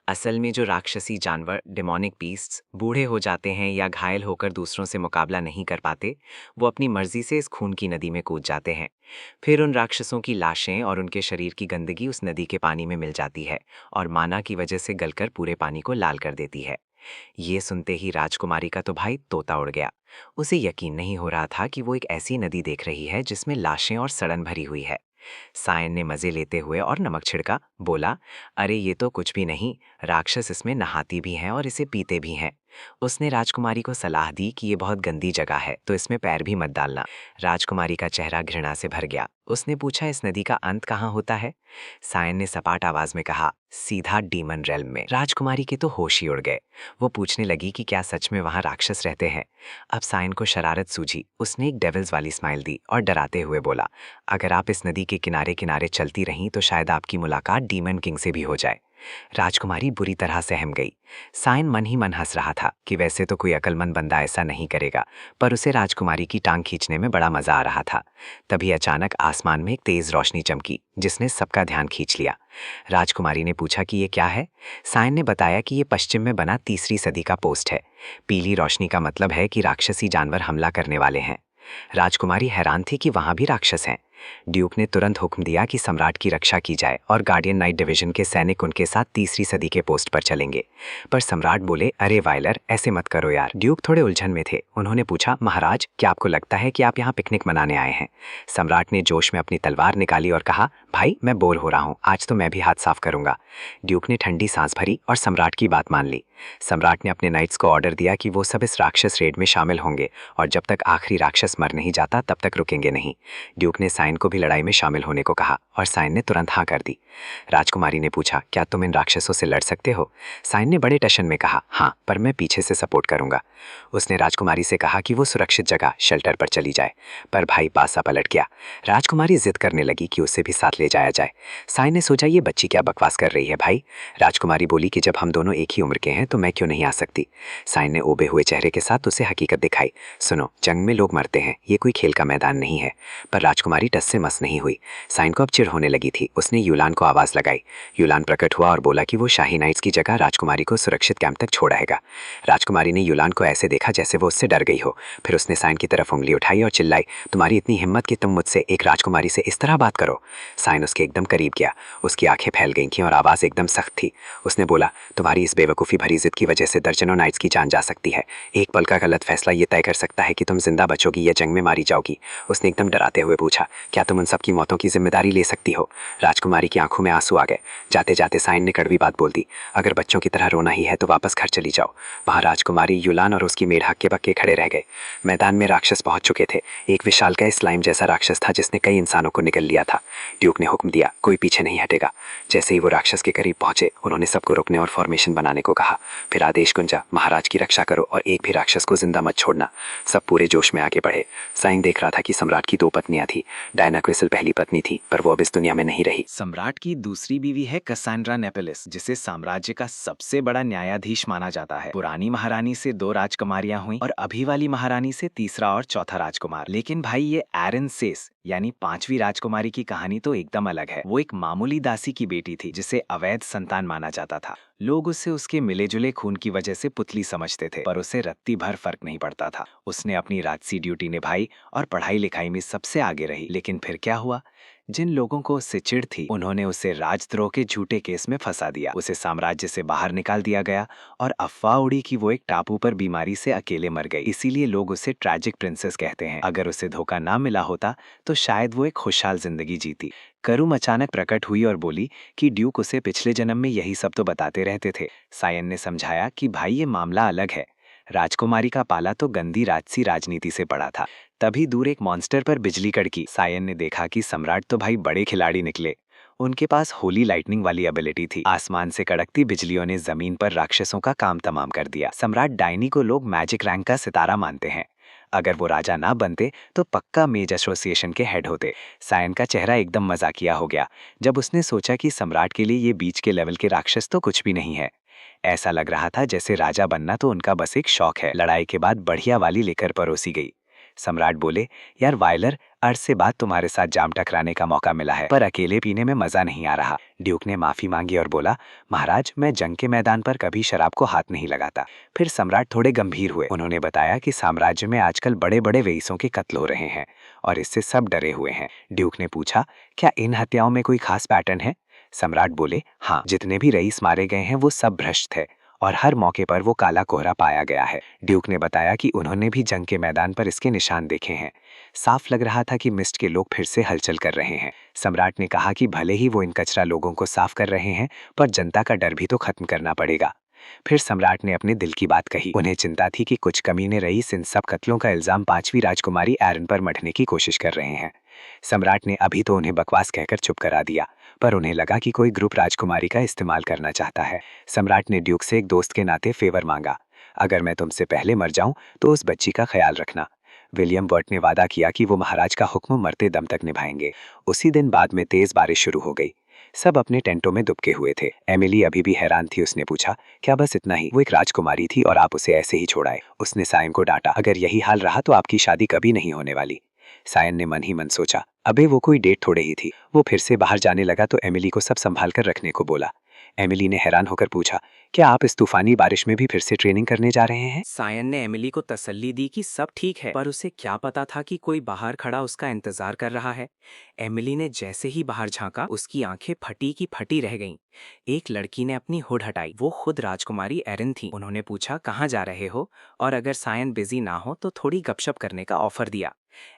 असल में जो राक्षसी जानवर डेमोनिक बीस्ट्स बूढ़े हो जाते हैं या घायल होकर दूसरों से मुकाबला नहीं कर पाते, वो अपनी मर्जी से इस खून की नदी में कूद जाते हैं। फिर उन राक्षसों की लाशें और उनके शरीर की गंदगी उस नदी के पानी में मिल जाती है और माना की वजह से गलकर पूरे पानी को लाल कर देती है। ये सुनते ही राजकुमारी का तो भाई तोता उड़ गया। उसे यकीन नहीं हो रहा था कि वो एक ऐसी नदी देख रही है जिसमें लाशें और सड़न भरी हुई है। सायन ने मजे लेते हुए और नमक छिड़का, बोला, अरे ये तो कुछ भी नहीं, राक्षस इसमें नहाती भी हैं और इसे पीते भी हैं। उसने राजकुमारी को सलाह दी कि ये बहुत गंदी जगह है, तो इसमें पैर भी मत डालना। राजकुमारी का चेहरा घृणा से भर गया। उसने पूछा, इस नदी का अंत कहाँ होता है? सायन ने सपाट आवाज में कहा, सीधा डीमन रेल्म में। राजकुमारी के तो होश ही उड़ गए। वो पूछने लगी कि क्या सच में वहां राक्षस रहते हैं। अब सायन को शरारत सूझी। उसने एक डेविल्स वाली स्माइल दी और डराते हुए बोला, अगर आप इस नदी के किनारे किनारे चलती रहीं तो शायद आपकी मुलाकात डीमन किंग से भी हो जाए। राजकुमारी बुरी तरह सहम गई। सायन मन ही मन हंस रहा था कि वैसे तो कोई अक्लमंद बंदा ऐसा नहीं करेगा, पर उसे राजकुमारी की टांग खींचने में बड़ा मजा आ रहा था। तभी अचानक आसमान में एक तेज रोशनी चमकी, जिसने सबका ध्यान खींच लिया। राजकुमारी ने पूछा कि ये क्या है? सायन ने बताया कि ये पश्चिम में बना 3री सदी का पोस्ट है। पीली रोशनी का मतलब है कि राक्षसी जानवर हमला करने वाले हैं। राजकुमारी हैरान थी कि वहां भी राक्षस हैं। ड्यूक ने तुरंत हुक्म दिया कि सम्राट की रक्षा की जाए और गार्डियन नाइट डिवीजन के सैनिक उनके साथ 3री सदी के पोस्ट पर चलेंगे। पर सम्राट बोले, अरे वायलर, ऐसे मत करो यार। ड्यूक थोड़े उलझन में थे। उन्होंने पूछा, महाराज, क्या आपको लगता है कि आप यहाँ पिकनिक मनाने आए हैं? सम्राट ने जोश में अपनी तलवार निकाली और कहा, भाई मैं बोर हो रहा हूँ, आज तो मैं भी हाथ साफ करूंगा। ड्यूक ने ठंडी सांस भरी और सम्राट की बात मान ली। सम्राट ने अपने नाइट्स को ऑर्डर दिया कि वो सब इस राक्षस रेड में शामिल होंगे और जब तक आखिरी राक्षस मर नहीं जाता तब तक रुकेंगे नहीं। ड्यूक ने सायन को भी लड़ाई में शामिल होने को कहा और सायन ने तुरंत हाँ कर दी। राजकुमारी ने पूछा, क्या तुम इन राक्षसों से लड़ सकते हो? सायन ने बड़े टशन में कहा, हाँ, पर मैं पीछे से सपोर्ट करूंगा। उसने राजकुमारी से कहा कि वो सुरक्षित जगह शेल्टर पर चली जाए, पर भाई पासा पलट गया। राजकुमारी जिद करने लगी कि उसे भी साथ ले जाया जाए। सायन ने सोचा, ये बच्ची क्या बकवास कर रही है भाई। राजकुमारी बोली कि जब हम दोनों एक ही उम्र के हैं तो मैं क्यों नहीं आ सकती। सायन ने उबे हुए चेहरे के साथ उसे हकीकत दिखाई। सुनो, जंग में लोग मरते हैं, ये कोई खेल का मैदान नहीं है। पर राजकुमारी टस से मस नहीं हुई। सायन को अब चिढ़ होने लगी थी। उसने यूलान को आवाज लगाई। यूलान प्रकट हुआ और बोला कि वो शाही नाइट्स की जगह राजकुमारी को सुरक्षित कैंप तक छोड़ आएगा। राजकुमारी ने यूलान को ऐसे देखा जैसे वो उससे डर गई हो। फिर उसने सायन की तरफ उंगली उठाई और चिल्लाई, तुम्हारी इतनी हिम्मत कि तुम मुझसे, एक राजकुमारी से, इस तरह बात करो? सायन उसके एकदम करीब गया। उसकी आंखें फैल गई थीं और आवाज एकदम सख्त थी। उसने बोला, तुम्हारी इस बेवकूफ़ी भरी जिद की वजह से दर्जनों नाइट्स की जान जा सकती है। एक पल का गलत फैसला ये तय कर सकता है कि तुम जिंदा बचोगी या जंग में मारी जाओगी। उसने एकदम डराते हुए पूछा, क्या तुम उन सबकी मौतों की जिम्मेदारी ले सकती हो? राजकुमारी की आंखों में आंसू आ गए। जाते जाते सायन ने कड़वी बात बोल दी, अगर बच्चों की तरह रोना ही है तो वापस घर चली जाओ। वहां राजकुमारी, यूलान और उसकी मेढ़ हक्के बक्के खड़े रह गए। मैदान में राक्षस पहुंच चुके थे। एक विशालकाय स्लाइम जैसा राक्षस था जिसने कई इंसानों को निगल लिया था। ड्यूक ने हुक्म दिया, कोई पीछे नहीं हटेगा। जैसे ही वो राक्षस के करीब पहुंचे, उन्होंने सबको रुकने और फॉर्मेशन बनाने को कहा। फिर आदेश गुंजा, महाराज की रक्षा करो और एक भी राक्षस को जिंदा मत छोड़ना। सब पूरे जोश में आगे बढ़े। साइन देख रहा था कि सम्राट की 2 पत्नियां थी। डायना क्विसल पहली पत्नी थी, पर वो अब इस दुनिया में नहीं रही। सम्राट की दूसरी बीवी है कसांड्रा नेपेलिस, जिसे साम्राज्य का सबसे बड़ा न्यायाधीश माना जाता है। पुरानी महारानी से 2 राजकुमारियां हुई और अभी वाली महारानी से तीसरा और चौथा राजकुमार। लेकिन भाई, ये एरन सेस यानी 5वीं राजकुमारी की कहानी तो एकदम अलग है। वो एक मामूली दासी की बेटी थी जिसे अवैध संतान माना जाता था। लोग उसे उसके मिले जुले खून की वजह से पुतली समझते थे, पर उसे रत्ती भर फर्क नहीं पड़ता था। उसने अपनी राजसी ड्यूटी निभाई और पढ़ाई लिखाई में सबसे आगे रही। लेकिन फिर क्या हुआ? जिन लोगों को उससे चिढ़ थी, उन्होंने उसे राजद्रोह के झूठे केस में फंसा दिया। उसे साम्राज्य से बाहर निकाल दिया गया और अफवाह उड़ी कि वो एक टापू पर बीमारी से अकेले मर गई। इसीलिए लोग उसे ट्रैजिक प्रिंसेस कहते हैं। अगर उसे धोखा ना मिला होता तो शायद वो एक खुशहाल जिंदगी जीती। करुम अचानक प्रकट हुई और बोली कि ड्यूक उसे पिछले जन्म में यही सब तो बताते रहते थे। सायन ने समझाया कि भाई, ये मामला अलग है। राजकुमारी का पाला तो गंदी राजसी राजनीति से पड़ा था। तभी दूर एक मॉन्स्टर पर बिजली कड़की। सायन ने देखा कि सम्राट तो भाई बड़े खिलाड़ी निकले। उनके पास होली लाइटनिंग वाली एबिलिटी थी। आसमान से कड़कती बिजलियों ने जमीन पर राक्षसों का काम तमाम कर दिया। सम्राट डायनी को लोग मैजिक रैंक का सितारा मानते हैं। अगर वो राजा ना बनते तो पक्का मेज एसोसिएशन के हेड होते। सायन का चेहरा एकदम मजाकिया हो गया जब उसने सोचा कि सम्राट के लिए ये बीच के लेवल के राक्षस तो कुछ भी नहीं है। ऐसा लग रहा था जैसे राजा बनना तो उनका बस एक शौक है। लड़ाई के बाद बढ़िया वाली लेकर परोसी गई। सम्राट बोले, यार वायलर, अर्ज से बाद तुम्हारे साथ जाम टकराने का मौका मिला है, पर अकेले पीने में मजा नहीं आ रहा। ड्यूक ने माफी मांगी और बोला, महाराज, मैं जंग के मैदान पर कभी शराब को हाथ नहीं लगाता। फिर सम्राट थोड़े गंभीर हुए। उन्होंने बताया कि साम्राज्य में आजकल बड़े बड़े वेईसों के कत्ल हो रहे हैं और इससे सब डरे हुए हैं। ड्यूक ने पूछा, क्या इन हत्याओं में कोई खास पैटर्न है? सम्राट बोले, हाँ, जितने भी रईस मारे गए हैं वो सब भ्रष्ट थे और हर मौके पर वो काला कोहरा पाया गया है। ड्यूक ने बताया कि उन्होंने भी जंग के मैदान पर इसके निशान देखे हैं। साफ लग रहा था कि मिस्ट के लोग फिर से हलचल कर रहे हैं। सम्राट ने कहा कि भले ही वो इन कचरा लोगों को साफ कर रहे हैं, पर जनता का डर भी तो खत्म करना पड़ेगा। फिर सम्राट ने अपने दिल की बात कही। उन्हें चिंता थी कि कुछ कमीने रईस इन सब कत्लों का इल्जाम 5वीं राजकुमारी एरन पर मढ़ने की कोशिश कर रहे हैं। सम्राट ने अभी तो उन्हें बकवास कहकर चुप करा दिया, पर उन्हें लगा कि कोई ग्रुप राजकुमारी का इस्तेमाल करना चाहता है। सम्राट ने ड्यूक से एक दोस्त के नाते फेवर मांगा। अगर मैं तुमसे पहले मर जाऊं तो उस बच्ची का ख्याल रखना। विलियम बर्ट ने वादा किया कि वो महाराज का हुक्म मरते दम तक निभाएंगे। उसी दिन बाद में तेज बारिश शुरू हो गई। सब अपने टेंटों में दुबके हुए थे। एमिली अभी भी हैरान थी। उसने पूछा, क्या बस इतना ही? वो एक राजकुमारी थी और आप उसे ऐसे ही छोड़ाए? उसने सायन को डांटा, अगर यही हाल रहा तो आपकी शादी कभी नहीं होने वाली। सायन ने मन ही मन सोचा, अबे वो कोई डेट थोड़े ही थी। वो फिर से बाहर जाने लगा तो एमिली को सब संभाल कर रखने को बोला। एमिली ने हैरान होकर पूछा, क्या आप इस तूफानी बारिश में भी फिर से ट्रेनिंग करने जा रहे हैं? सायन ने एमिली को तसल्ली दी कि सब ठीक है, पर उसे क्या पता था कि कोई बाहर खड़ा उसका इंतजार कर रहा है। एमिली ने जैसे ही बाहर झांका, उसकी आंखें फटी की फटी रह गईं। एक लड़की ने अपनी हुड हटाई। वो खुद राजकुमारी एरिन थी। उन्होंने पूछा, कहाँ जा रहे हो, और अगर सायन बिजी ना हो तो थोड़ी गपशप करने का ऑफर दिया।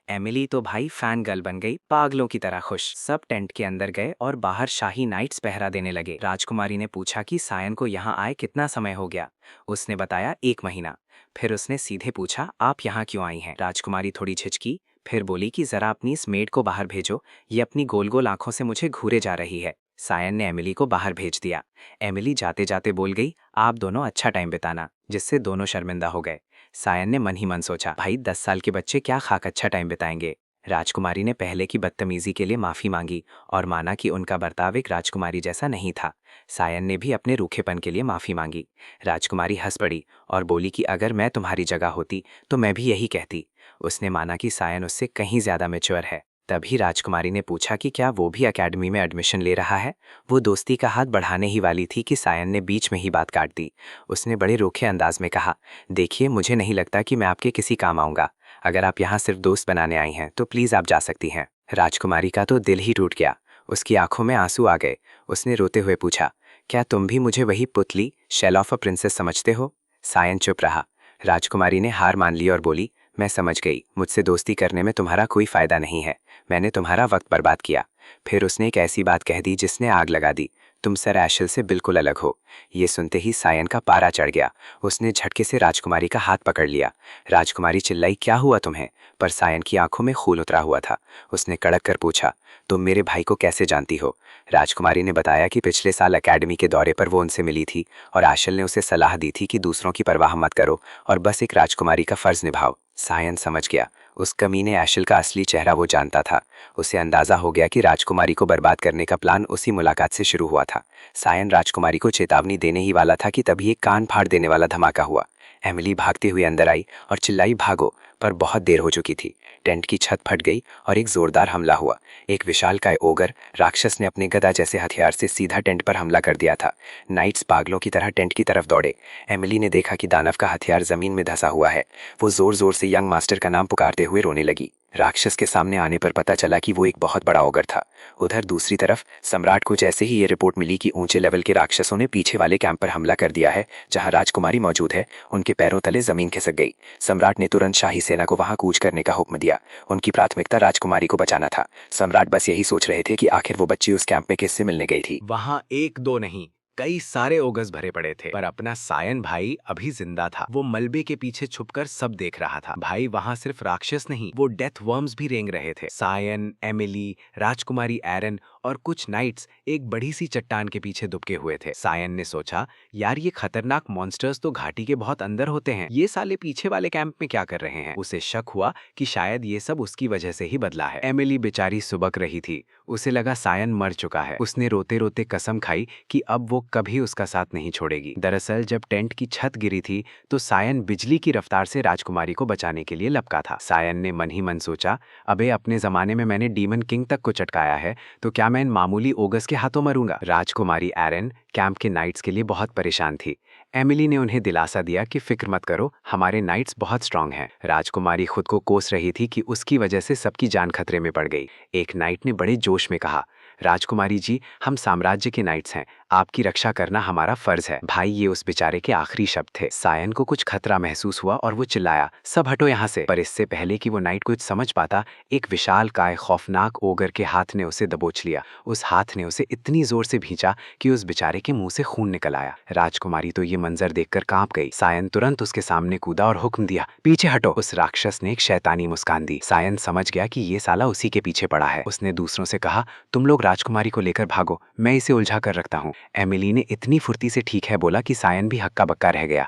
एमिली तो भाई फैन गर्ल बन गई, पागलों की तरह खुश। सब टेंट के अंदर गए और बाहर शाही नाइट्स पहरा देने लगे। राजकुमारी ने पूछा कि सायन को यहाँ आए कितना समय हो गया। उसने बताया 1 महीना। फिर उसने सीधे पूछा, आप यहाँ क्यों आई हैं? राजकुमारी थोड़ी झिझकी, फिर बोली कि जरा अपनी इस मेड को बाहर भेजो, ये अपनी गोल गोल आंखों से मुझे घूरे जा रही है। सायन ने एमिली को बाहर भेज दिया। एमिली जाते जाते बोल गई, आप दोनों अच्छा टाइम बिताना, जिससे दोनों शर्मिंदा हो गए। सायन ने मन ही मन सोचा, भाई 10 साल के बच्चे क्या खाक अच्छा टाइम बिताएंगे। राजकुमारी ने पहले की बदतमीजी के लिए माफी मांगी और माना कि उनका बर्ताव एक राजकुमारी जैसा नहीं था। सायन ने भी अपने रूखेपन के लिए माफी मांगी। राजकुमारी हंस पड़ी और बोली कि अगर मैं तुम्हारी जगह होती तो मैं भी यही कहती। उसने माना कि सायन उससे कहीं ज्यादा मैच्योर है। तभी राजकुमारी ने पूछा कि क्या वो भी एकेडमी में एडमिशन ले रहा है। वो दोस्ती का हाथ बढ़ाने ही वाली थी कि सायन ने बीच में ही बात काट दी। उसने बड़े रूखे अंदाज में कहा, देखिए मुझे नहीं लगता कि मैं आपके किसी काम आऊँगा। अगर आप यहाँ सिर्फ दोस्त बनाने आई हैं तो प्लीज़ आप जा सकती हैं। राजकुमारी का तो दिल ही टूट गया। उसकी आंखों में आंसू आ गए। उसने रोते हुए पूछा, क्या तुम भी मुझे वही पुतली शेल ऑफ अ प्रिंसेस समझते हो? सायन चुप रहा। राजकुमारी ने हार मान ली और बोली, मैं समझ गई, मुझसे दोस्ती करने में तुम्हारा कोई फायदा नहीं है। मैंने तुम्हारा वक्त बर्बाद किया। फिर उसने एक ऐसी बात कह दी जिसने आग लगा दी, तुम सर एशल से बिल्कुल अलग हो। ये सुनते ही सायन का पारा चढ़ गया। उसने झटके से राजकुमारी का हाथ पकड़ लिया। राजकुमारी चिल्लाई, क्या हुआ तुम्हें? पर सायन की आंखों में खून उतरा हुआ था। उसने कड़क कर पूछा, तुम मेरे भाई को कैसे जानती हो? राजकुमारी ने बताया कि पिछले साल एकेडमी के दौरे पर वो उनसे मिली थी और आशल ने उसे सलाह दी थी कि दूसरों की परवाह मत करो और बस एक राजकुमारी का फर्ज निभाओ। सायन समझ गया। उस कमीने एशल का असली चेहरा वो जानता था। उसे अंदाजा हो गया कि राजकुमारी को बर्बाद करने का प्लान उसी मुलाकात से शुरू हुआ था। सायन राजकुमारी को चेतावनी देने ही वाला था कि तभी एक कान फाड़ देने वाला धमाका हुआ। एमिली भागते हुए अंदर आई और चिल्लाई, भागो, पर बहुत देर हो चुकी थी। टेंट की छत फट गई और एक जोरदार हमला हुआ। एक विशालकाय ओगर राक्षस ने अपने गदा जैसे हथियार से सीधा टेंट पर हमला कर दिया था। नाइट्स पागलों की तरह टेंट की तरफ दौड़े। एमिली ने देखा कि दानव का हथियार जमीन में धंसा हुआ है। वो जोर जोर से यंग मास्टर का नाम पुकारते हुए रोने लगी। राक्षस के सामने आने पर पता चला कि वो एक बहुत बड़ा ओगर था। उधर दूसरी तरफ सम्राट को जैसे ही ये रिपोर्ट मिली कि ऊंचे लेवल के राक्षसों ने पीछे वाले कैंप पर हमला कर दिया है जहां राजकुमारी मौजूद है, उनके पैरों तले जमीन खिसक गई। सम्राट ने तुरंत शाही सेना को वहां कूच करने का हुक्म दिया। उनकी प्राथमिकता राजकुमारी को बचाना था। सम्राट बस यही सोच रहे थे कि आखिर वो बच्ची उस कैंप में किससे मिलने गई थी। वहां 1-2 नहीं, कई सारे ओगस भरे पड़े थे, पर अपना सायन भाई अभी जिंदा था। वो मलबे के पीछे छुपकर सब देख रहा था। भाई वहां सिर्फ राक्षस नहीं, वो डेथ वर्म्स भी रेंग रहे थे। सायन, एमिली, राजकुमारी एरन और कुछ नाइट्स एक बड़ी सी चट्टान के पीछे दुबके हुए थे। सायन ने सोचा, यार ये खतरनाक मॉन्स्टर्स तो घाटी के बहुत अंदर होते हैं, ये साले पीछे वाले कैंप में क्या कर रहे हैं? उसे शक हुआ कि शायद ये सब उसकी वजह से ही बदला है। एमिली बेचारी सुबक रही थी। उसे लगा सायन मर चुका है। उसने रोते रोते कसम खाई कि अब वो कभी उसका साथ नहीं छोड़ेगी। दरअसल जब टेंट की छत गिरी थी तो सायन बिजली की रफ्तार से राजकुमारी को बचाने के लिए लपका था। सायन ने मन ही मन सोचा, अबे अपने जमाने में मैंने डीमन किंग तक को चटकाया है, तो क्या मैं इन मामूली ओगस के हाथों मरूंगा? राजकुमारी एरन कैंप के नाइट्स के लिए बहुत परेशान थी। एमिली ने उन्हें दिलासा दिया कि फिक्र मत करो, हमारे नाइट्स बहुत स्ट्रांग हैं। राजकुमारी खुद को कोस रही थी कि उसकी वजह से सबकी जान खतरे में पड़ गई। एक नाइट ने बड़े जोश में कहा, राजकुमारी जी, हम साम्राज्य के नाइट्स हैं, आपकी रक्षा करना हमारा फर्ज है। भाई, ये उस बेचारे के आखिरी शब्द थे। सायन को कुछ खतरा महसूस हुआ और वो चिल्लाया, सब हटो यहाँ से। पर इससे पहले कि वो नाइट कुछ समझ पाता, एक विशाल काय खौफनाक ओगर के हाथ ने उसे दबोच लिया। उस हाथ ने उसे इतनी जोर से भींचा कि उस बेचारे के मुंह से खून निकल आया। राजकुमारी तो ये मंजर देखकर कांप गई। सायन तुरंत उसके सामने कूदा और हुक्म दिया, पीछे हटो। उस राक्षस ने एक शैतानी मुस्कान दी। सायन समझ गया कि ये साला उसी के पीछे पड़ा है। उसने दूसरों से कहा, तुम लोग राजकुमारी को लेकर भागो, मैं इसे उलझा कर रखता हूँ। एमिली ने इतनी फुर्ती से ठीक है बोला कि सायन भी हक्का बक्का रह गया।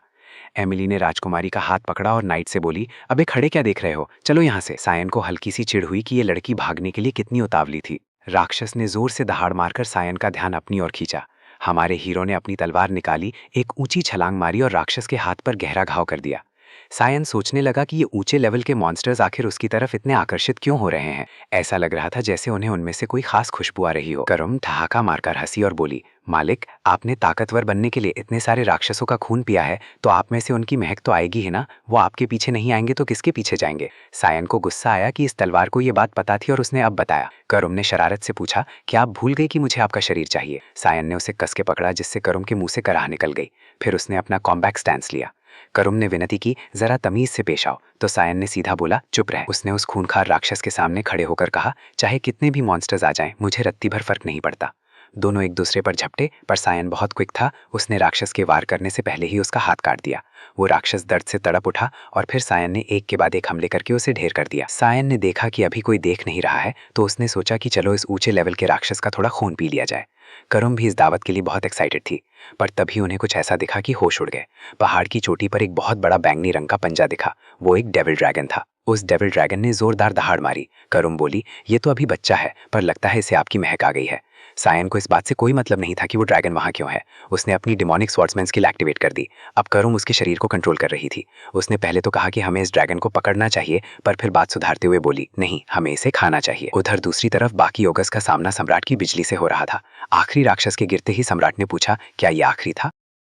एमिली ने राजकुमारी का हाथ पकड़ा और नाइट से बोली, अबे खड़े क्या देख रहे हो, चलो यहाँ से। सायन को हल्की सी चिढ़ हुई कि ये लड़की भागने के लिए कितनी उतावली थी। राक्षस ने जोर से दहाड़ मारकर सायन का ध्यान अपनी ओर खींचा। हमारे हीरो ने अपनी तलवार निकाली, एक ऊंची छलांग मारी और राक्षस के हाथ पर गहरा घाव कर दिया। सायन सोचने लगा कि ये ऊंचे लेवल के मॉन्स्टर्स आखिर उसकी तरफ इतने आकर्षित क्यों हो रहे हैं। ऐसा लग रहा था जैसे उन्हें उनमें से कोई खास खुशबू आ रही हो। करम ठहाका मारकर हंसी और बोली, मालिक, आपने ताकतवर बनने के लिए इतने सारे राक्षसों का खून पिया है, तो आप में से उनकी महक तो आएगी ही ना। वो आपके पीछे नहीं आएंगे तो किसके पीछे जाएंगे। सायन को गुस्सा आया कि इस तलवार को ये बात पता थी और उसने अब बताया। करम ने शरारत से पूछा, क्या आप भूल गए कि मुझे आपका शरीर चाहिए। सायन ने उसे कस के पकड़ा, जिससे करम के मुंह से कराह निकल गई। फिर उसने अपना कॉम्बैट स्टैंस लिया। करुम ने विनती की, जरा तमीज से पेश आओ, तो सायन ने सीधा बोला, चुप रह। उसने उस खूंखार राक्षस के सामने खड़े होकर कहा, चाहे कितने भी मॉन्स्टर्स आ जाएं, मुझे रत्ती भर फर्क नहीं पड़ता। दोनों एक दूसरे पर झपटे, पर सायन बहुत क्विक था। उसने राक्षस के वार करने से पहले ही उसका हाथ काट दिया। वो राक्षस दर्द से तड़प उठा और फिर सायन ने एक के बाद एक हमले करके उसे ढेर कर दिया। सायन ने देखा कि अभी कोई देख नहीं रहा है, तो उसने सोचा कि चलो इस ऊंचे लेवल के राक्षस का थोड़ा खून पी लिया जाए। करुम भी इस दावत के लिए बहुत एक्साइटेड थी, पर तभी उन्हें कुछ ऐसा दिखा कि होश उड़ गए। पहाड़ की चोटी पर एक बहुत बड़ा बैंगनी रंग का पंजा दिखा। वो एक डेविल ड्रैगन था। उस डेविल ड्रैगन ने जोरदार दहाड़ मारी। करुम बोली, ये तो अभी बच्चा है, पर लगता है इसे आपकी महक आ गई है। सायन को इस बात से कोई मतलब नहीं था कि वो ड्रैगन वहां क्यों है। उसने अपनी डिमोनिक स्वॉर्ड्समैन स्किल एक्टिवेट कर दी। अब करुम उसके शरीर को कंट्रोल कर रही थी। उसने पहले तो कहा कि हमें इस ड्रैगन को पकड़ना चाहिए, पर फिर बात सुधारते हुए बोली, नहीं, हमें इसे खाना चाहिए। उधर दूसरी तरफ बाकी योगस का सामना सम्राट की बिजली से हो रहा था। आखिरी राक्षस के गिरते ही सम्राट ने पूछा, क्या ये आखिरी था।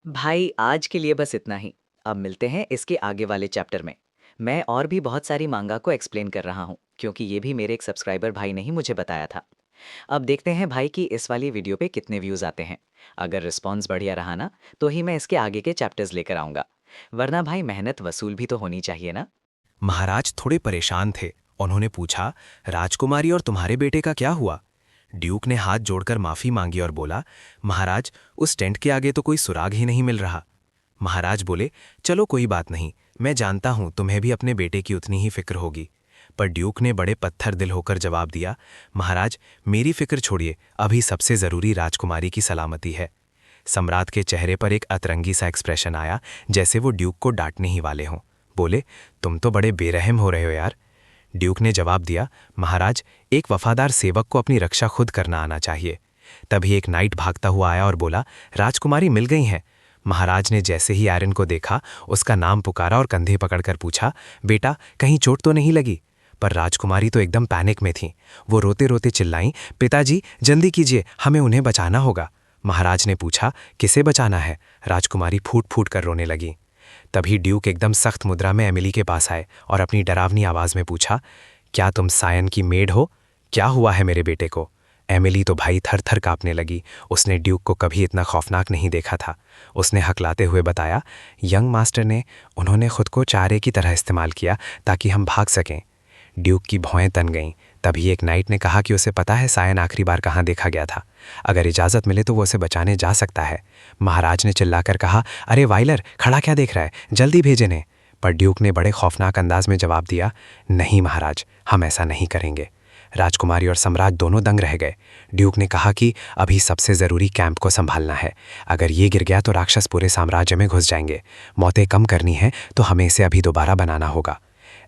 भाई, आज के लिए बस इतना ही। अब मिलते हैं इसके आगे वाले चैप्टर में। मैं और भी बहुत सारी मांगा को एक्सप्लेन कर रहा हूँ, क्योंकि ये भी मेरे एक सब्सक्राइबर भाई ने ही मुझे बताया था। अब देखते हैं भाई कि इस वाली वीडियो पे कितने व्यूज़ आते हैं। अगर रिस्पॉन्स बढ़िया रहा ना, तो ही मैं इसके आगे के चैप्टर्स लेकर आऊँगा, वरना भाई मेहनत वसूल भी तो होनी चाहिए ना। महाराज थोड़े परेशान थे। उन्होंने पूछा, राजकुमारी और तुम्हारे बेटे का क्या हुआ। ड्यूक ने हाथ जोड़कर माफी मांगी और बोला, महाराज, उस टेंट के आगे तो कोई सुराग ही नहीं मिल रहा। महाराज बोले, चलो कोई बात नहीं, मैं जानता हूं तुम्हें भी अपने बेटे की उतनी ही फिक्र होगी। पर ड्यूक ने बड़े पत्थर दिल होकर जवाब दिया, महाराज, मेरी फिक्र छोड़िए, अभी सबसे जरूरी राजकुमारी की सलामती है। सम्राट के चेहरे पर एक अतरंगी सा एक्सप्रेशन आया, जैसे वो ड्यूक को डांटने ही वाले हों। बोले, तुम तो बड़े बेरहम हो रहे हो यार। ड्यूक ने जवाब दिया, महाराज, एक वफादार सेवक को अपनी रक्षा खुद करना आना चाहिए। तभी एक नाइट भागता हुआ आया और बोला, राजकुमारी मिल गई हैं। महाराज ने जैसे ही एरन को देखा, उसका नाम पुकारा और कंधे पकड़कर पूछा, बेटा, कहीं चोट तो नहीं लगी। पर राजकुमारी तो एकदम पैनिक में थी। वो रोते रोते चिल्लाईं, पिताजी जल्दी कीजिए, हमें उन्हें बचाना होगा। महाराज ने पूछा, किसे बचाना है। राजकुमारी फूट फूट कर रोने लगी। तभी ड्यूक एकदम सख्त मुद्रा में एमिली के पास आए और अपनी डरावनी आवाज में पूछा, क्या तुम सायन की मेड हो। क्या हुआ है मेरे बेटे को। एमिली तो भाई थर थर कांपने लगी। उसने ड्यूक को कभी इतना खौफनाक नहीं देखा था। उसने हकलाते हुए बताया, यंग मास्टर ने उन्होंने खुद को चारे की तरह इस्तेमाल किया ताकि हम भाग सकें। ड्यूक की भौएं तन गईं। तभी एक नाइट ने कहा कि उसे पता है सायन आखिरी बार कहाँ देखा गया था। अगर इजाज़त मिले तो वो उसे बचाने जा सकता है। महाराज ने चिल्लाकर कहा, अरे वाइलर, खड़ा क्या देख रहा है, जल्दी भेजे ने। पर ड्यूक ने बड़े खौफनाक अंदाज में जवाब दिया, नहीं महाराज, हम ऐसा नहीं करेंगे। राजकुमारी और सम्राट दोनों दंग रह गए। ड्यूक ने कहा कि अभी सबसे ज़रूरी कैंप को संभालना है। अगर ये गिर गया तो राक्षस पूरे साम्राज्य में घुस जाएंगे। मौतें कम करनी है तो हमें इसे अभी दोबारा बनाना होगा।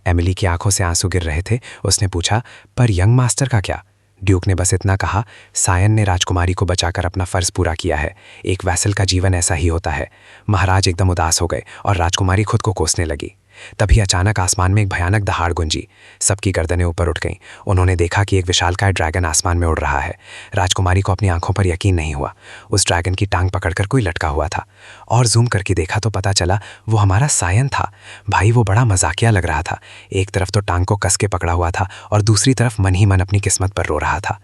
एमिली की आंखों से आंसू गिर रहे थे। उसने पूछा, पर यंग मास्टर का क्या। ड्यूक ने बस इतना कहा, सायन ने राजकुमारी को बचाकर अपना फर्ज पूरा किया है। एक वैसल का जीवन ऐसा ही होता है। महाराज एकदम उदास हो गए और राजकुमारी खुद को कोसने लगी। तभी अचानक आसमान में एक भयानक दहाड़ गुंजी। सबकी गर्दनें ऊपर उठ गईं। उन्होंने देखा कि एक विशालकाय ड्रैगन आसमान में उड़ रहा है। राजकुमारी को अपनी आंखों पर यकीन नहीं हुआ। उस ड्रैगन की टांग पकड़कर कोई लटका हुआ था और जूम करके देखा तो पता चला वो हमारा सायन था। भाई, वो बड़ा मजाकिया लग रहा था। एक तरफ तो टांग को कस के पकड़ा हुआ था और दूसरी तरफ मन ही मन अपनी किस्मत पर रो रहा था।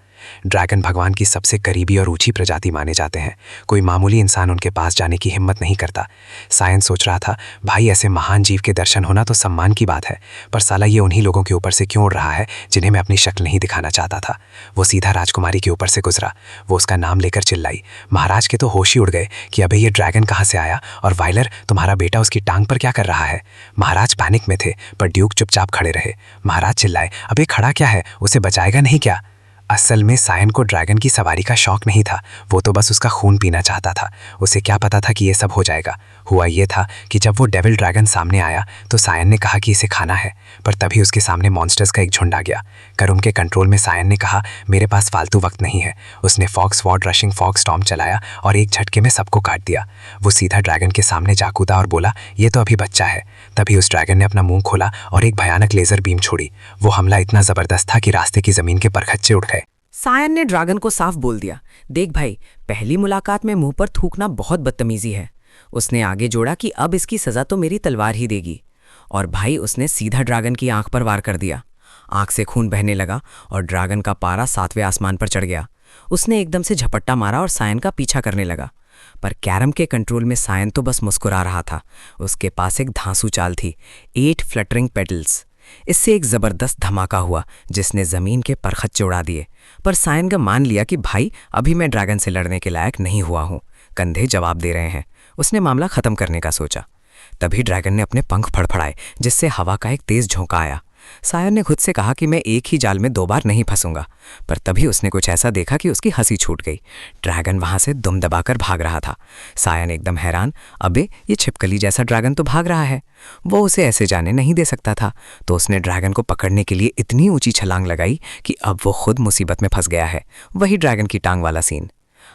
ड्रैगन भगवान की सबसे करीबी और ऊंची प्रजाति माने जाते हैं। कोई मामूली इंसान उनके पास जाने की हिम्मत नहीं करता। सायन सोच रहा था, भाई ऐसे महान जीव के दर्शन होना तो सम्मान की बात है, पर साला ये उन्हीं लोगों के ऊपर से क्यों उड़ रहा है जिन्हें मैं अपनी शक्ल नहीं दिखाना चाहता था। वो सीधा राजकुमारी के ऊपर से गुजरा। वो उसका नाम लेकर चिल्लाई। महाराज के तो होश ही उड़ गए कि अबे ये ड्रैगन कहाँ से आया, और वायलर तुम्हारा बेटा उसकी टांग पर क्या कर रहा है। महाराज पैनिक में थे, पर ड्यूक चुपचाप खड़े रहे। महाराज चिल्लाए, अबे खड़ा क्या है, उसे बचाएगा नहीं क्या। असल में सायन को ड्रैगन की सवारी का शौक नहीं था, वो तो बस उसका खून पीना चाहता था। उसे क्या पता था कि ये सब हो जाएगा। हुआ ये था कि जब वो डेविल ड्रैगन सामने आया तो सायन ने कहा कि इसे खाना है, पर तभी उसके सामने मॉन्स्टर्स का एक झुंड आ गया। करुम के कंट्रोल में सायन ने कहा, मेरे पास फालतू वक्त नहीं है। उसने fog sword rushing fog storm चलाया और एक झटके में सबको काट दिया। वो सीधा ड्रैगन के सामने जा कूदा और बोला, ये तो अभी बच्चा है। तभी उस ड्रैगन ने अपना मुंह खोला और एक भयानक लेजर बीम छोड़ी। वो हमला इतना जबरदस्त था कि रास्ते की जमीन के परखच्चे उठ गए। सायन ने ड्रैगन को साफ बोल दिया, देख भाई, पहली मुलाकात में मुंह पर थूकना बहुत बदतमीजी है। उसने आगे जोड़ा कि अब इसकी सजा तो मेरी तलवार ही देगी। और भाई उसने सीधा ड्रैगन की आंख पर वार कर दिया। आंख से खून बहने लगा और ड्रैगन का पारा 7वें आसमान पर चढ़ गया। उसने एकदम से झपट्टा मारा और सायन का पीछा करने लगा। पर कैरम के कंट्रोल में सायन तो बस मुस्कुरा रहा था। उसके पास एक धांसू चाल थी, 8 फ्लटरिंग पेडल्स। इससे एक जबरदस्त धमाका हुआ जिसने जमीन के परखच्चे उड़ा दिए। पर सायन का मान लिया कि भाई अभी मैं ड्रैगन से लड़ने के लायक नहीं हुआ हूं, कंधे जवाब दे रहे हैं। उसने मामला खत्म करने का सोचा। तभी ड्रैगन ने अपने पंख फड़फड़ाए जिससे हवा का एक तेज झोंका आया। सायन ने खुद से कहा कि मैं एक ही जाल में 2 बार नहीं फंसूंगा, पर तभी उसने कुछ ऐसा देखा कि उसकी हंसी छूट गई। ड्रैगन वहां से दुम दबाकर भाग रहा था। सायन एकदम हैरान, अबे ये छिपकली जैसा ड्रैगन तो भाग रहा है। वो उसे ऐसे जाने नहीं दे सकता था, तो उसने ड्रैगन को पकड़ने के लिए इतनी ऊंची छलांग लगाई कि अब वो खुद मुसीबत में फंस गया है। वही ड्रैगन की टांग वाला सीन।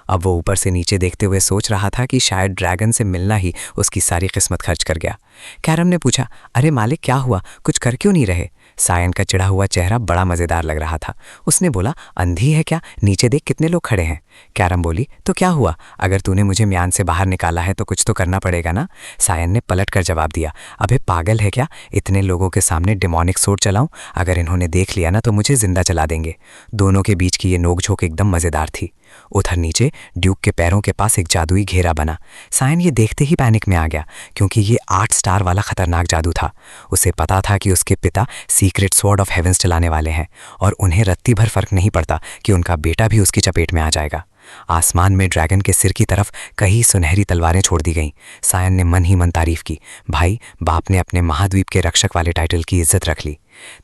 अब वो ऊपर से नीचे देखते हुए सोच रहा था कि शायद ड्रैगन से मिलना ही उसकी सारी किस्मत खर्च कर गया। कैरम ने पूछा, अरे मालिक क्या हुआ, कुछ कर क्यों नहीं रहे। सायन का चिढ़ा हुआ चेहरा बड़ा मज़ेदार लग रहा था। उसने बोला, अंधी है क्या, नीचे देख कितने लोग खड़े हैं। कैरम बोली, तो क्या हुआ, अगर तूने मुझे म्यान से बाहर निकाला है तो कुछ तो करना पड़ेगा ना। सायन ने पलट कर जवाब दिया, अबे पागल है क्या, इतने लोगों के सामने डिमोनिक सोर्ड चलाऊं, अगर इन्होंने देख लिया ना तो मुझे जिंदा जला देंगे। दोनों के बीच की ये नोकझोंक एकदम मज़ेदार थी। उधर नीचे ड्यूक के पैरों के पास एक जादुई घेरा बना। सायन ये देखते ही पैनिक में आ गया, क्योंकि ये 8 स्टार वाला खतरनाक जादू था। उसे पता था कि उसके पिता सीक्रेट स्वॉर्ड ऑफ हेवेंस चलाने वाले हैं और उन्हें रत्ती भर फर्क नहीं पड़ता कि उनका बेटा भी उसकी चपेट में आ जाएगा। आसमान में ड्रैगन के सिर की तरफ कई सुनहरी तलवारें छोड़ दी गईं। सायन ने मन ही मन तारीफ की, भाई बाप ने अपने महाद्वीप के रक्षक वाले टाइटल की इज्जत रख ली।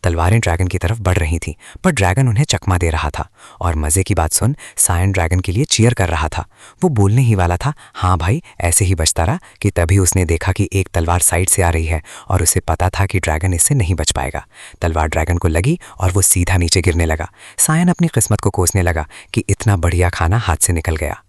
तलवारें ड्रैगन की तरफ बढ़ रही थीं, पर ड्रैगन उन्हें चकमा दे रहा था। और मजे की बात सुन, सायन ड्रैगन के लिए चीयर कर रहा था। वो बोलने ही वाला था, हाँ भाई ऐसे ही बचता रहा, कि तभी उसने देखा कि एक तलवार साइड से आ रही है और उसे पता था कि ड्रैगन इससे नहीं बच पाएगा। तलवार ड्रैगन को लगी और वो सीधा नीचे गिरने लगा। सायन अपनी किस्मत को कोसने लगा कि इतना बढ़िया खाना हाथ से निकल गया।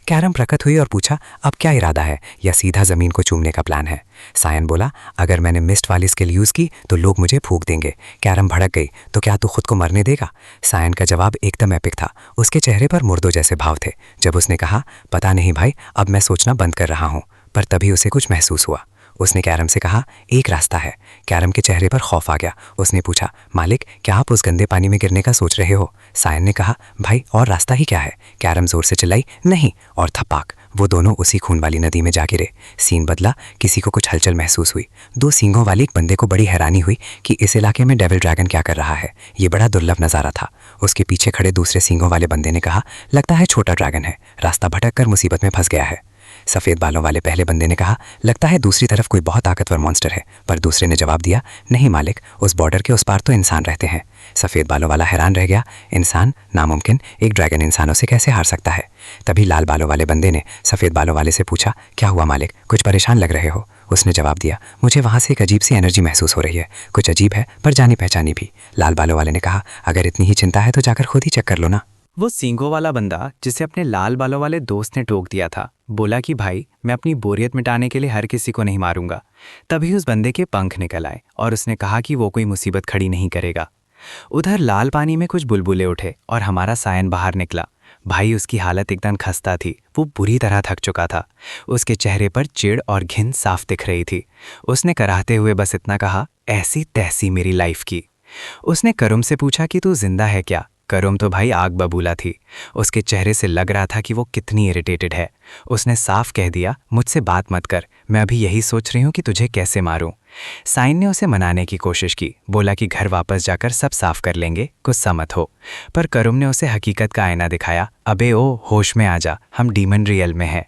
कैरम प्रकट हुई और पूछा, अब क्या इरादा है, या सीधा जमीन को चूमने का प्लान है। सायन बोला, अगर मैंने मिस्ट वाली स्किल यूज़ की तो लोग मुझे फूंक देंगे। कैरम भड़क गई, तो क्या तू खुद को मरने देगा। सायन का जवाब एकदम एपिक था। उसके चेहरे पर मुर्दों जैसे भाव थे। जब उसने कहा, पता नहीं भाई, अब मैं सोचना बंद कर रहा हूँ, पर तभी उसे कुछ महसूस हुआ। उसने कैरम से कहा, एक रास्ता है। कैरम के चेहरे पर खौफ आ गया। उसने पूछा, मालिक क्या आप उस गंदे पानी में गिरने का सोच रहे हो। सायन ने कहा, भाई और रास्ता ही क्या है। कैरम जोर से चिल्लाई, नहीं, और थपाक वो दोनों उसी खून वाली नदी में जा गिरे। सीन बदला, किसी को कुछ हलचल महसूस हुई। 2 सींगों वाले एक बंदे को बड़ी हैरानी हुई कि इस इलाके में डेविल ड्रैगन क्या कर रहा है। ये बड़ा दुर्लभ नज़ारा था। उसके पीछे खड़े दूसरे सींगों वाले बंदे ने कहा, लगता है छोटा ड्रैगन है, रास्ता भटक कर मुसीबत में फंस गया है। सफ़ेद बालों वाले पहले बंदे ने कहा, लगता है दूसरी तरफ कोई बहुत ताकतवर मॉन्स्टर है, पर दूसरे ने जवाब दिया, नहीं मालिक, उस बॉर्डर के उस पार तो इंसान रहते हैं। सफ़ेद बालों वाला हैरान रह गया, इंसान, नामुमकिन, एक ड्रैगन इंसानों से कैसे हार सकता है। तभी लाल बालों वाले बंदे ने सफ़ेद बालों वाले से पूछा, क्या हुआ मालिक, कुछ परेशान लग रहे हो। उसने जवाब दिया, मुझे वहाँ से एक अजीब सी एनर्जी महसूस हो रही है, कुछ अजीब है पर जानी पहचानी भी। लाल बालों वाले ने कहा, अगर इतनी ही चिंता है तो जाकर खुद ही चेक कर लो ना। वो सींगों वाला बंदा जिसे अपने लाल बालों वाले दोस्त ने टोक दिया था, बोला कि भाई मैं अपनी बोरियत मिटाने के लिए हर किसी को नहीं मारूंगा। तभी उस बंदे के पंख निकल आए और उसने कहा कि वो कोई मुसीबत खड़ी नहीं करेगा। उधर लाल पानी में कुछ बुलबुले उठे और हमारा सायन बाहर निकला। भाई उसकी हालत एकदम खस्ता थी, वो बुरी तरह थक चुका था। उसके चेहरे पर चिढ़ और घिन साफ दिख रही थी। उसने कराहते हुए बस इतना कहा, ऐसी तैसी मेरी लाइफ की। उसने करुम से पूछा कि तू जिंदा है क्या। करुम तो भाई आग बबूला थी। उसके चेहरे से लग रहा था कि वो कितनी इरिटेटेड है। उसने साफ कह दिया, मुझसे बात मत कर, मैं अभी यही सोच रही हूँ कि तुझे कैसे मारूं। साइन ने उसे मनाने की कोशिश की, बोला कि घर वापस जाकर सब साफ कर लेंगे, गुस्सा मत हो। पर करुम ने उसे हकीकत का आईना दिखाया, अबे ओ होश में आ जा, हम डीमन रियल में हैं।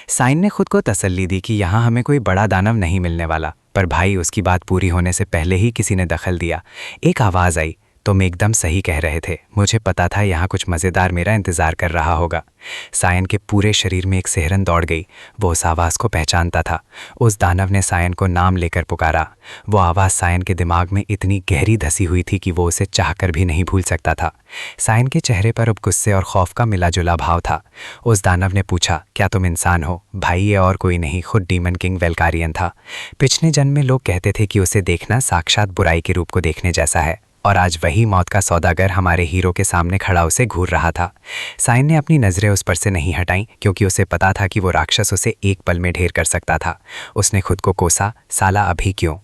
साइन ने खुद को तसल्ली दी कि यहाँ हमें कोई बड़ा दानव नहीं मिलने वाला। पर भाई उसकी बात पूरी होने से पहले ही किसी ने दखल दिया। एक आवाज़ आई, तुम एकदम सही कह रहे थे, मुझे पता था यहाँ कुछ मज़ेदार मेरा इंतज़ार कर रहा होगा। सायन के पूरे शरीर में एक सिहरन दौड़ गई। वो उस आवाज़ को पहचानता था। उस दानव ने सायन को नाम लेकर पुकारा। वो आवाज़ सायन के दिमाग में इतनी गहरी धसी हुई थी कि वो उसे चाहकर भी नहीं भूल सकता था। सायन के चेहरे पर अब गुस्से और खौफ का मिला जुला भाव था। उस दानव ने पूछा, क्या तुम इंसान हो? भाई ये और कोई नहीं, खुद डीमन किंग वेलकारियन था। पिछले जन्म में लोग कहते थे कि उसे देखना साक्षात बुराई के रूप को देखने जैसा है, और आज वही मौत का सौदागर हमारे हीरो के सामने खड़ा उसे घूर रहा था। साइन ने अपनी नज़रें उस पर से नहीं हटाईं, क्योंकि उसे पता था कि वो राक्षस उसे एक पल में ढेर कर सकता था। उसने खुद को कोसा, साला अभी क्यों?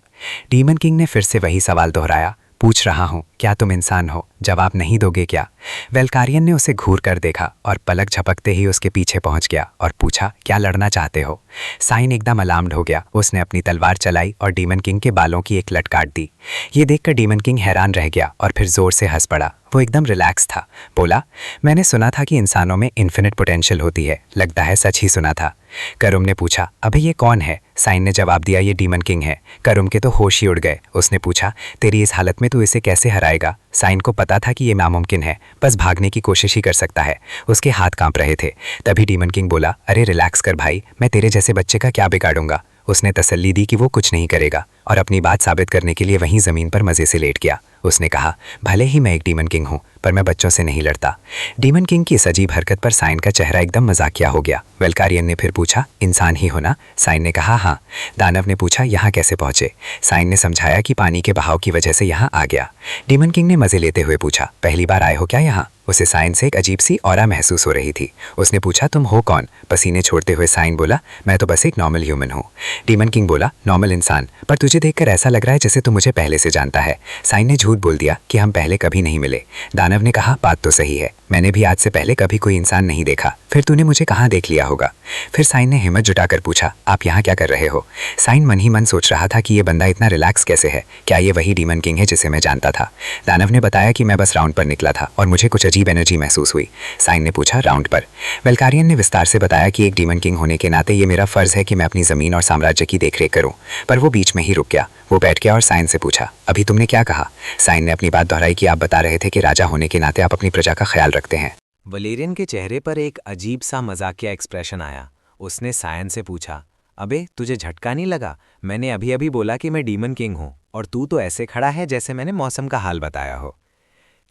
डीमन किंग ने फिर से वही सवाल दोहराया, पूछ रहा हूँ, क्या तुम इंसान हो? जवाब नहीं दोगे क्या? वेलकारियन ने उसे घूर कर देखा और पलक झपकते ही उसके पीछे पहुंच गया और पूछा, क्या लड़ना चाहते हो? साइन एकदम अलार्म्ड हो गया। उसने अपनी तलवार चलाई और डीमन किंग के बालों की एक लट काट दी। ये देखकर डीमन किंग हैरान रह गया और फिर जोर से हंस पड़ा। वो एकदम रिलैक्स था। बोला, मैंने सुना था कि इंसानों में इन्फिनिट पोटेंशियल होती है, लगता है सच ही सुना था। करुम ने पूछा, अबे ये कौन है? साइन ने जवाब दिया, ये डीमन किंग है। करुम के तो होश ही उड़ गए। उसने पूछा, तेरी इस हालत में तू इसे कैसे हराएगा? साइन को पता था कि ये नामुमकिन है, बस भागने की कोशिश ही कर सकता है। उसके हाथ कांप रहे थे। तभी डीमन किंग बोला, अरे रिलैक्स कर भाई, मैं तेरे जैसे बच्चे का क्या बिगाड़ूंगा। उसने तसल्ली दी कि वो कुछ नहीं करेगा और अपनी बात साबित करने के लिए वहीं ज़मीन पर मज़े से लेट गया। उसने कहा, भले ही मैं एक डीमन किंग हूँ, पर मैं बच्चों से नहीं लड़ता। डीमन किंग की इस अजीब हरकत पर साइन का चेहरा एकदम मजाकिया हो गया। वेलकारियन ने फिर पूछा, इंसान ही हो ना? साइन ने कहा, हाँ। दानव ने पूछा, यहाँ कैसे पहुँचे? साइन ने समझाया कि पानी के बहाव की वजह से यहाँ आ गया। डीमन किंग ने मज़े लेते हुए पूछा, पहली बार आए हो क्या यहाँ? उसे साइन से एक अजीब सी ऑरा महसूस हो रही थी। उसने पूछा, तुम हो कौन? पसीने छोड़ते हुए साइन बोला, मैं तो बस एक नॉर्मल ह्यूमन हूँ। डीमन किंग बोला, नॉर्मल इंसान, पर तुझे देखकर ऐसा लग रहा है जैसे तू मुझे पहले से जानता है। साइन ने झूठ बोल दिया कि हम पहले कभी नहीं मिले। दानव ने कहा, बात तो सही है, मैंने भी आज से पहले कभी कोई इंसान नहीं देखा, फिर तूने मुझे कहाँ देख लिया होगा? फिर साइन ने हिम्मत जुटाकर पूछा, आप यहाँ क्या कर रहे हो? साइन मन ही मन सोच रहा था कि ये बंदा इतना रिलैक्स कैसे है, क्या ये वही डीमन किंग है जिसे मैं जानता था? दानव ने बताया कि मैं बस राउंड पर निकला था और मुझे कुछ अजीब एनर्जी महसूस हुई। साइन ने पूछा, राउंड पर? वेलकारियन ने विस्तार से बताया कि एक डीमन किंग होने के नाते ये मेरा फर्ज है कि मैं अपनी ज़मीन और साम्राज्य की देखरेख करूं। पर वो बीच में ही रुक गया। वो बैठ गया और साइन से पूछा, अभी तुमने क्या कहा? साइन ने अपनी बात दोहराई कि आप बता रहे थे कि राजा होने के नाते आप अपनी प्रजा का ख्याल रखते हैं। वलेरियन के चेहरे पर एक अजीब सा मजाकिया एक्सप्रेशन आया। उसने सायन से पूछा, अबे तुझे झटका नहीं लगा? मैंने अभी अभी बोला कि मैं डीमन किंग हूँ और तू तो ऐसे खड़ा है जैसे मैंने मौसम का हाल बताया हो।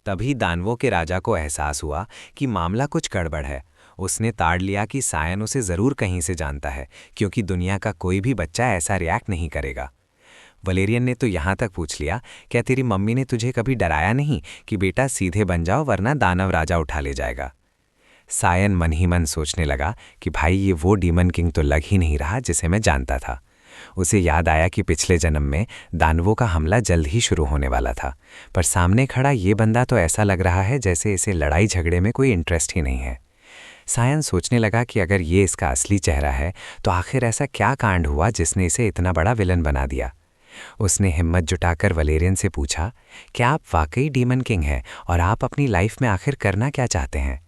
तभी दानवों के राजा को एहसास हुआ कि मामला कुछ गड़बड़ है। उसने ताड़ लिया कि सायन उसे ज़रूर कहीं से जानता है, क्योंकि दुनिया का कोई भी बच्चा ऐसा रिएक्ट नहीं करेगा। वलेरियन ने तो यहाँ तक पूछ लिया, क्या तेरी मम्मी ने तुझे कभी डराया नहीं कि बेटा सीधे बन जाओ वरना दानव राजा उठा ले जाएगा? सायन मन ही मन सोचने लगा कि भाई ये वो डीमन किंग तो लग ही नहीं रहा जिसे मैं जानता था। उसे याद आया कि पिछले जन्म में दानवों का हमला जल्द ही शुरू होने वाला था, पर सामने खड़ा ये बंदा तो ऐसा लग रहा है जैसे इसे लड़ाई झगड़े में कोई इंटरेस्ट ही नहीं है। सायन सोचने लगा कि अगर ये इसका असली चेहरा है तो आखिर ऐसा क्या कांड हुआ जिसने इसे इतना बड़ा विलन बना दिया। उसने हिम्मत जुटाकर वलेरियन से पूछा, क्या आप वाकई डीमन किंग हैं और आप अपनी लाइफ में आखिर करना क्या चाहते हैं?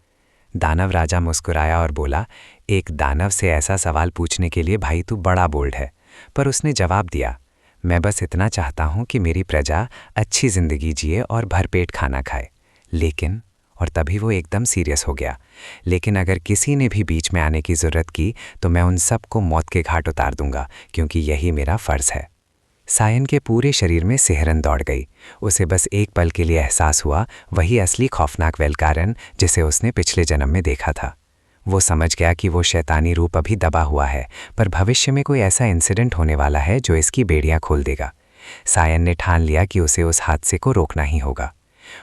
दानव राजा मुस्कुराया और बोला, एक दानव से ऐसा सवाल पूछने के लिए भाई तू बड़ा बोल्ड है। पर उसने जवाब दिया, मैं बस इतना चाहता हूँ कि मेरी प्रजा अच्छी ज़िंदगी जिए और भरपेट खाना खाए। लेकिन, और तभी वो एकदम सीरियस हो गया, लेकिन अगर किसी ने भी बीच में आने की ज़रूरत की तो मैं उन सबको मौत के घाट उतार दूंगा, क्योंकि यही मेरा फ़र्ज़ है। सायन के पूरे शरीर में सिहरन दौड़ गई। उसे बस एक पल के लिए एहसास हुआ वही असली खौफनाक वेलकारियन जिसे उसने पिछले जन्म में देखा था। वो समझ गया कि वो शैतानी रूप अभी दबा हुआ है, पर भविष्य में कोई ऐसा इंसिडेंट होने वाला है जो इसकी बेड़ियां खोल देगा। सायन ने ठान लिया कि उसे उस हादसे को रोकना ही होगा।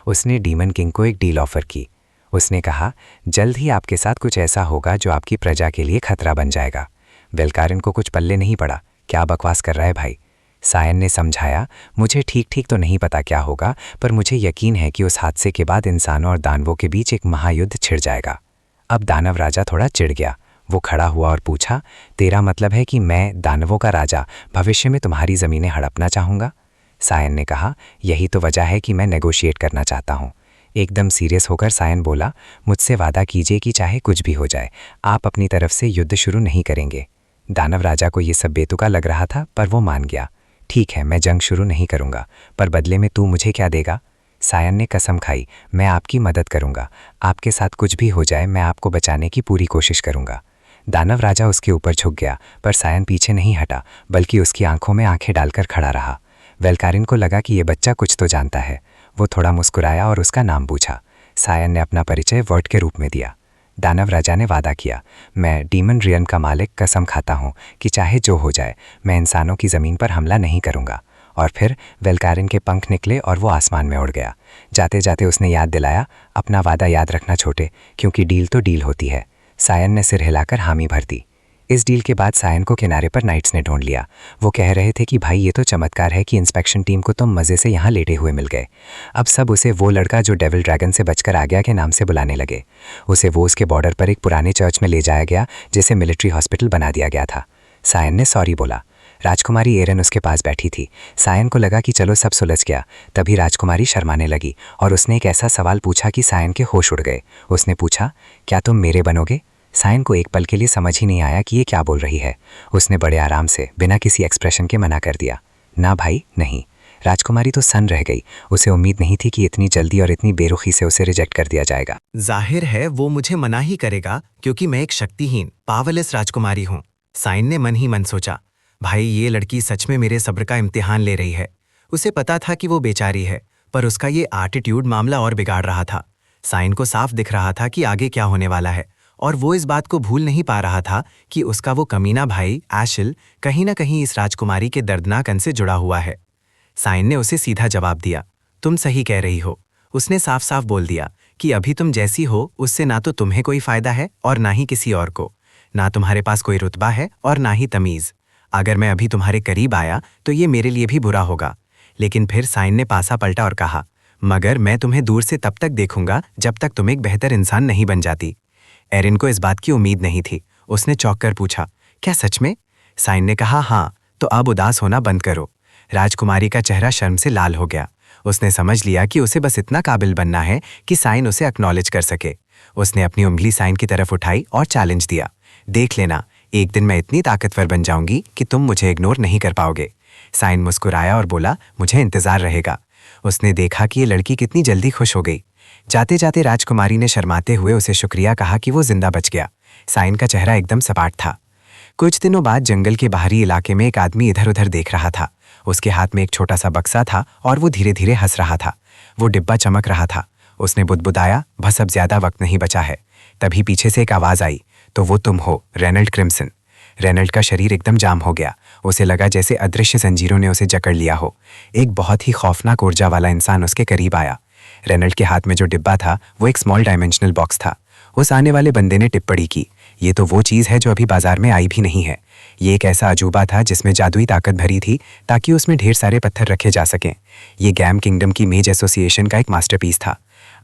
उसने डीमन किंग को एक डील ऑफर की। उसने कहा, जल्द ही आपके साथ कुछ ऐसा होगा जो आपकी प्रजा के लिए खतरा बन जाएगा। वेलकारियन को कुछ पल्ले नहीं पड़ा। क्या बकवास कर रहा है भाई? सायन ने समझाया, मुझे ठीक ठीक तो नहीं पता क्या होगा, पर मुझे यकीन है कि उस हादसे के बाद इंसानों और दानवों के बीच एक महायुद्ध छिड़ जाएगा। अब दानव राजा थोड़ा चिढ़ गया। वो खड़ा हुआ और पूछा, तेरा मतलब है कि मैं, दानवों का राजा, भविष्य में तुम्हारी ज़मीनें हड़पना चाहूँगा? सायन ने कहा, यही तो वजह है कि मैं नेगोशिएट करना चाहता हूँ। एकदम सीरियस होकर सायन बोला, मुझसे वादा कीजिए कि चाहे कुछ भी हो जाए, आप अपनी तरफ से युद्ध शुरू नहीं करेंगे। दानव राजा को ये सब बेतुका लग रहा था, पर वो मान गया। ठीक है, मैं जंग शुरू नहीं करूँगा, पर बदले में तू मुझे क्या देगा? सायन ने कसम खाई, मैं आपकी मदद करूँगा, आपके साथ कुछ भी हो जाए मैं आपको बचाने की पूरी कोशिश करूँगा। दानव राजा उसके ऊपर झुक गया, पर सायन पीछे नहीं हटा, बल्कि उसकी आंखों में आंखें डालकर खड़ा रहा। वेलकारिन को लगा कि ये बच्चा कुछ तो जानता है। वो थोड़ा मुस्कुराया और उसका नाम पूछा। सायन ने अपना परिचय वर्ड के रूप में दिया। दानव राजा ने वादा किया, मैं डीमन रियन का मालिक कसम खाता हूँ कि चाहे जो हो जाए मैं इंसानों की ज़मीन पर हमला नहीं करूँगा। और फिर वेलकारिन के पंख निकले और वो आसमान में उड़ गया। जाते जाते उसने याद दिलाया, अपना वादा याद रखना छोटे, क्योंकि डील तो डील होती है। सायन ने सिर हिलाकर हामी भर दी। इस डील के बाद सायन को किनारे पर नाइट्स ने ढूंढ लिया। वो कह रहे थे कि भाई ये तो चमत्कार है कि इंस्पेक्शन टीम को तुम मज़े से यहाँ लेटे हुए मिल गए। अब सब उसे वो लड़का जो डेविल ड्रैगन से बचकर आ गया के नाम से बुलाने लगे। उसे वो उसके बॉर्डर पर एक पुराने चर्च में ले जाया गया जिसे मिलिट्री हॉस्पिटल बना दिया गया था। सायन ने सॉरी बोला। राजकुमारी एरन उसके पास बैठी थी। सायन को लगा कि चलो सब सुलझ गया। तभी राजकुमारी शर्माने लगी और उसने एक ऐसा सवाल पूछा कि सायन के होश उड़ गए। उसने पूछा, क्या तुम मेरे बनोगे? सायन को एक पल के लिए समझ ही नहीं आया कि ये क्या बोल रही है। उसने बड़े आराम से बिना किसी एक्सप्रेशन के मना कर दिया, ना भाई नहीं। राजकुमारी तो सन रह गई। उसे उम्मीद नहीं थी कि इतनी जल्दी और इतनी बेरुखी से उसे रिजेक्ट कर दिया जाएगा। जाहिर है वो मुझे मना ही करेगा, क्योंकि मैं एक शक्तिहीन पावरलेस राजकुमारी हूँ। सायन ने मन ही मन सोचा, भाई ये लड़की सच में मेरे सब्र का इम्तिहान ले रही है। उसे पता था कि वो बेचारी है, पर उसका ये एटीट्यूड मामला और बिगाड़ रहा था। सायन को साफ दिख रहा था कि आगे क्या होने वाला है, और वो इस बात को भूल नहीं पा रहा था कि उसका वो कमीना भाई एशिल कहीं ना कहीं इस राजकुमारी के दर्दनाक अंत से जुड़ा हुआ है। सायन ने उसे सीधा जवाब दिया, तुम सही कह रही हो। उसने साफ साफ बोल दिया कि अभी तुम जैसी हो उससे ना तो तुम्हें कोई फायदा है और ना ही किसी और को। ना तुम्हारे पास कोई रुतबा है और ना ही तमीज़। अगर मैं अभी तुम्हारे करीब आया तो ये मेरे लिए भी बुरा होगा। लेकिन फिर सायन ने पासा पलटा और कहा, मगर मैं तुम्हें दूर से तब तक देखूंगा जब तक तुम एक बेहतर इंसान नहीं बन जाती। एरिन को इस बात की उम्मीद नहीं थी। उसने चौंक कर पूछा, क्या सच में? सायन ने कहा, हाँ, तो अब उदास होना बंद करो। राजकुमारी का चेहरा शर्म से लाल हो गया। उसने समझ लिया कि उसे बस इतना काबिल बनना है कि सायन उसे एक्नॉलेज कर सके। उसने अपनी उंगली सायन की तरफ उठाई और चैलेंज दिया, देख लेना, एक दिन मैं इतनी ताकतवर बन जाऊंगी कि तुम मुझे इग्नोर नहीं कर पाओगे। सायन मुस्कुराया और बोला, मुझे इंतजार रहेगा। उसने देखा कि ये लड़की कितनी जल्दी खुश हो गई। जाते जाते राजकुमारी ने शर्माते हुए उसे शुक्रिया कहा कि वो जिंदा बच गया। सायन का चेहरा एकदम सपाट था। कुछ दिनों बाद जंगल के बाहरी इलाके में एक आदमी इधर उधर देख रहा था। उसके हाथ में एक छोटा सा बक्सा था और वो धीरे धीरे हंस रहा था। वो डिब्बा चमक रहा था। उसने बुदबुदाया, बस अब ज्यादा वक्त नहीं बचा है। तभी पीछे से एक आवाज आई, तो वो तुम हो, रेनल्ड क्रिम्सन। रेनल्ड का शरीर एकदम जाम हो गया। उसे लगा जैसे अदृश्य जंजीरों ने उसे जकड़ लिया हो। एक बहुत ही खौफनाक ऊर्जा वाला इंसान उसके करीब आया। रेनल्ड के हाथ में जो डिब्बा था वो एक स्मॉल डायमेंशनल बॉक्स था। उस आने वाले बंदे ने टिप्पणी की, ये तो वो चीज़ है जो अभी बाजार में आई भी नहीं है। ये एक ऐसा अजूबा था जिसमें जादुई ताकत भरी थी ताकि उसमें ढेर सारे पत्थर रखे जा सकें। ये गैम किंगडम की मेज एसोसिएशन का एक मास्टरपीस था।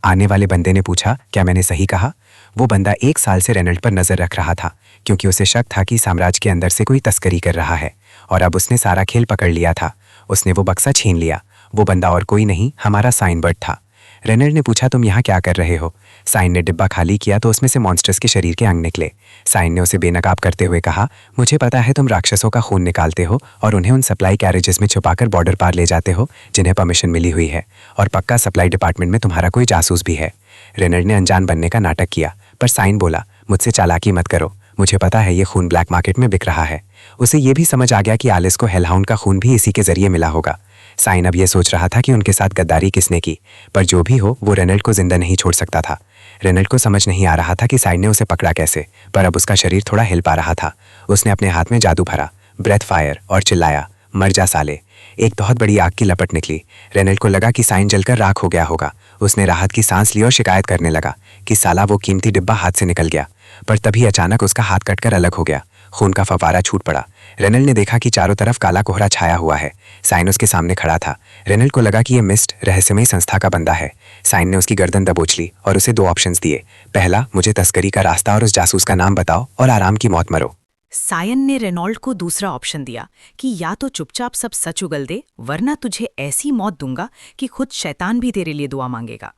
आने वाले बंदे ने पूछा, क्या मैंने सही कहा? वो बंदा 1 साल से रेनल्ड पर नजर रख रहा था, क्योंकि उसे शक था कि साम्राज्य के अंदर से कोई तस्करी कर रहा है, और अब उसने सारा खेल पकड़ लिया था। उसने वो बक्सा छीन लिया। वो बंदा और कोई नहीं, हमारा साइनबर्ड था। रेनल्ड ने पूछा, तुम यहाँ क्या कर रहे हो? साइन ने डिब्बा खाली किया तो उसमें से मॉन्स्टर्स के शरीर के अंग निकले। साइन ने उसे बेनकाब करते हुए कहा, मुझे पता है तुम राक्षसों का खून निकालते हो और उन्हें उन सप्लाई कैरेजेस में छुपाकर बॉर्डर पार ले जाते हो जिन्हें परमिशन मिली हुई है, और पक्का सप्लाई डिपार्टमेंट में तुम्हारा कोई जासूस भी है। रेनल्ड ने अनजान बनने का नाटक किया, पर साइन बोला, मुझसे चालाकी मत करो, मुझे पता है ये खून ब्लैक मार्केट में बिक रहा है। उसे ये भी समझ आ गया कि एलिस को हेलहाउंड का खून भी इसी के जरिए मिला होगा। साइन अब ये सोच रहा था कि उनके साथ गद्दारी किसने की, पर जो भी हो वो रेनल्ड को जिंदा नहीं छोड़ सकता था। रेनल्ड को समझ नहीं आ रहा था कि साइन ने उसे पकड़ा कैसे, पर अब उसका शरीर थोड़ा हिल पा रहा था। उसने अपने हाथ में जादू भरा, ब्रेथ फायर, और चिल्लाया, मर जा साले। एक बहुत बड़ी आग की लपट निकली। रेनल्ड को लगा कि साइन जलकर राख हो गया होगा। उसने राहत की सांस ली और शिकायत करने लगा कि साला वो कीमती डिब्बा हाथ से निकल गया। पर तभी अचानक उसका हाथ कटकर अलग हो गया। खून का फव्वारा छूट पड़ा। रेनल ने देखा कि चारों तरफ काला कोहरा छाया हुआ है। साइन उसके सामने खड़ा था। रेनल को लगा कि यह मिस्ट रहस्यमयी संस्था का बंदा है। साइन ने उसकी गर्दन दबोच ली और उसे 2 ऑप्शंस दिए। पहला, मुझे तस्करी का रास्ता और उस जासूस का नाम बताओ और आराम की मौत मरो। सायन ने रेनॉल्ड को दूसरा ऑप्शन दिया कि या तो चुपचाप सब सच उगल दे, वरना तुझे ऐसी मौत दूंगा कि खुद शैतान भी तेरे लिए दुआ मांगेगा।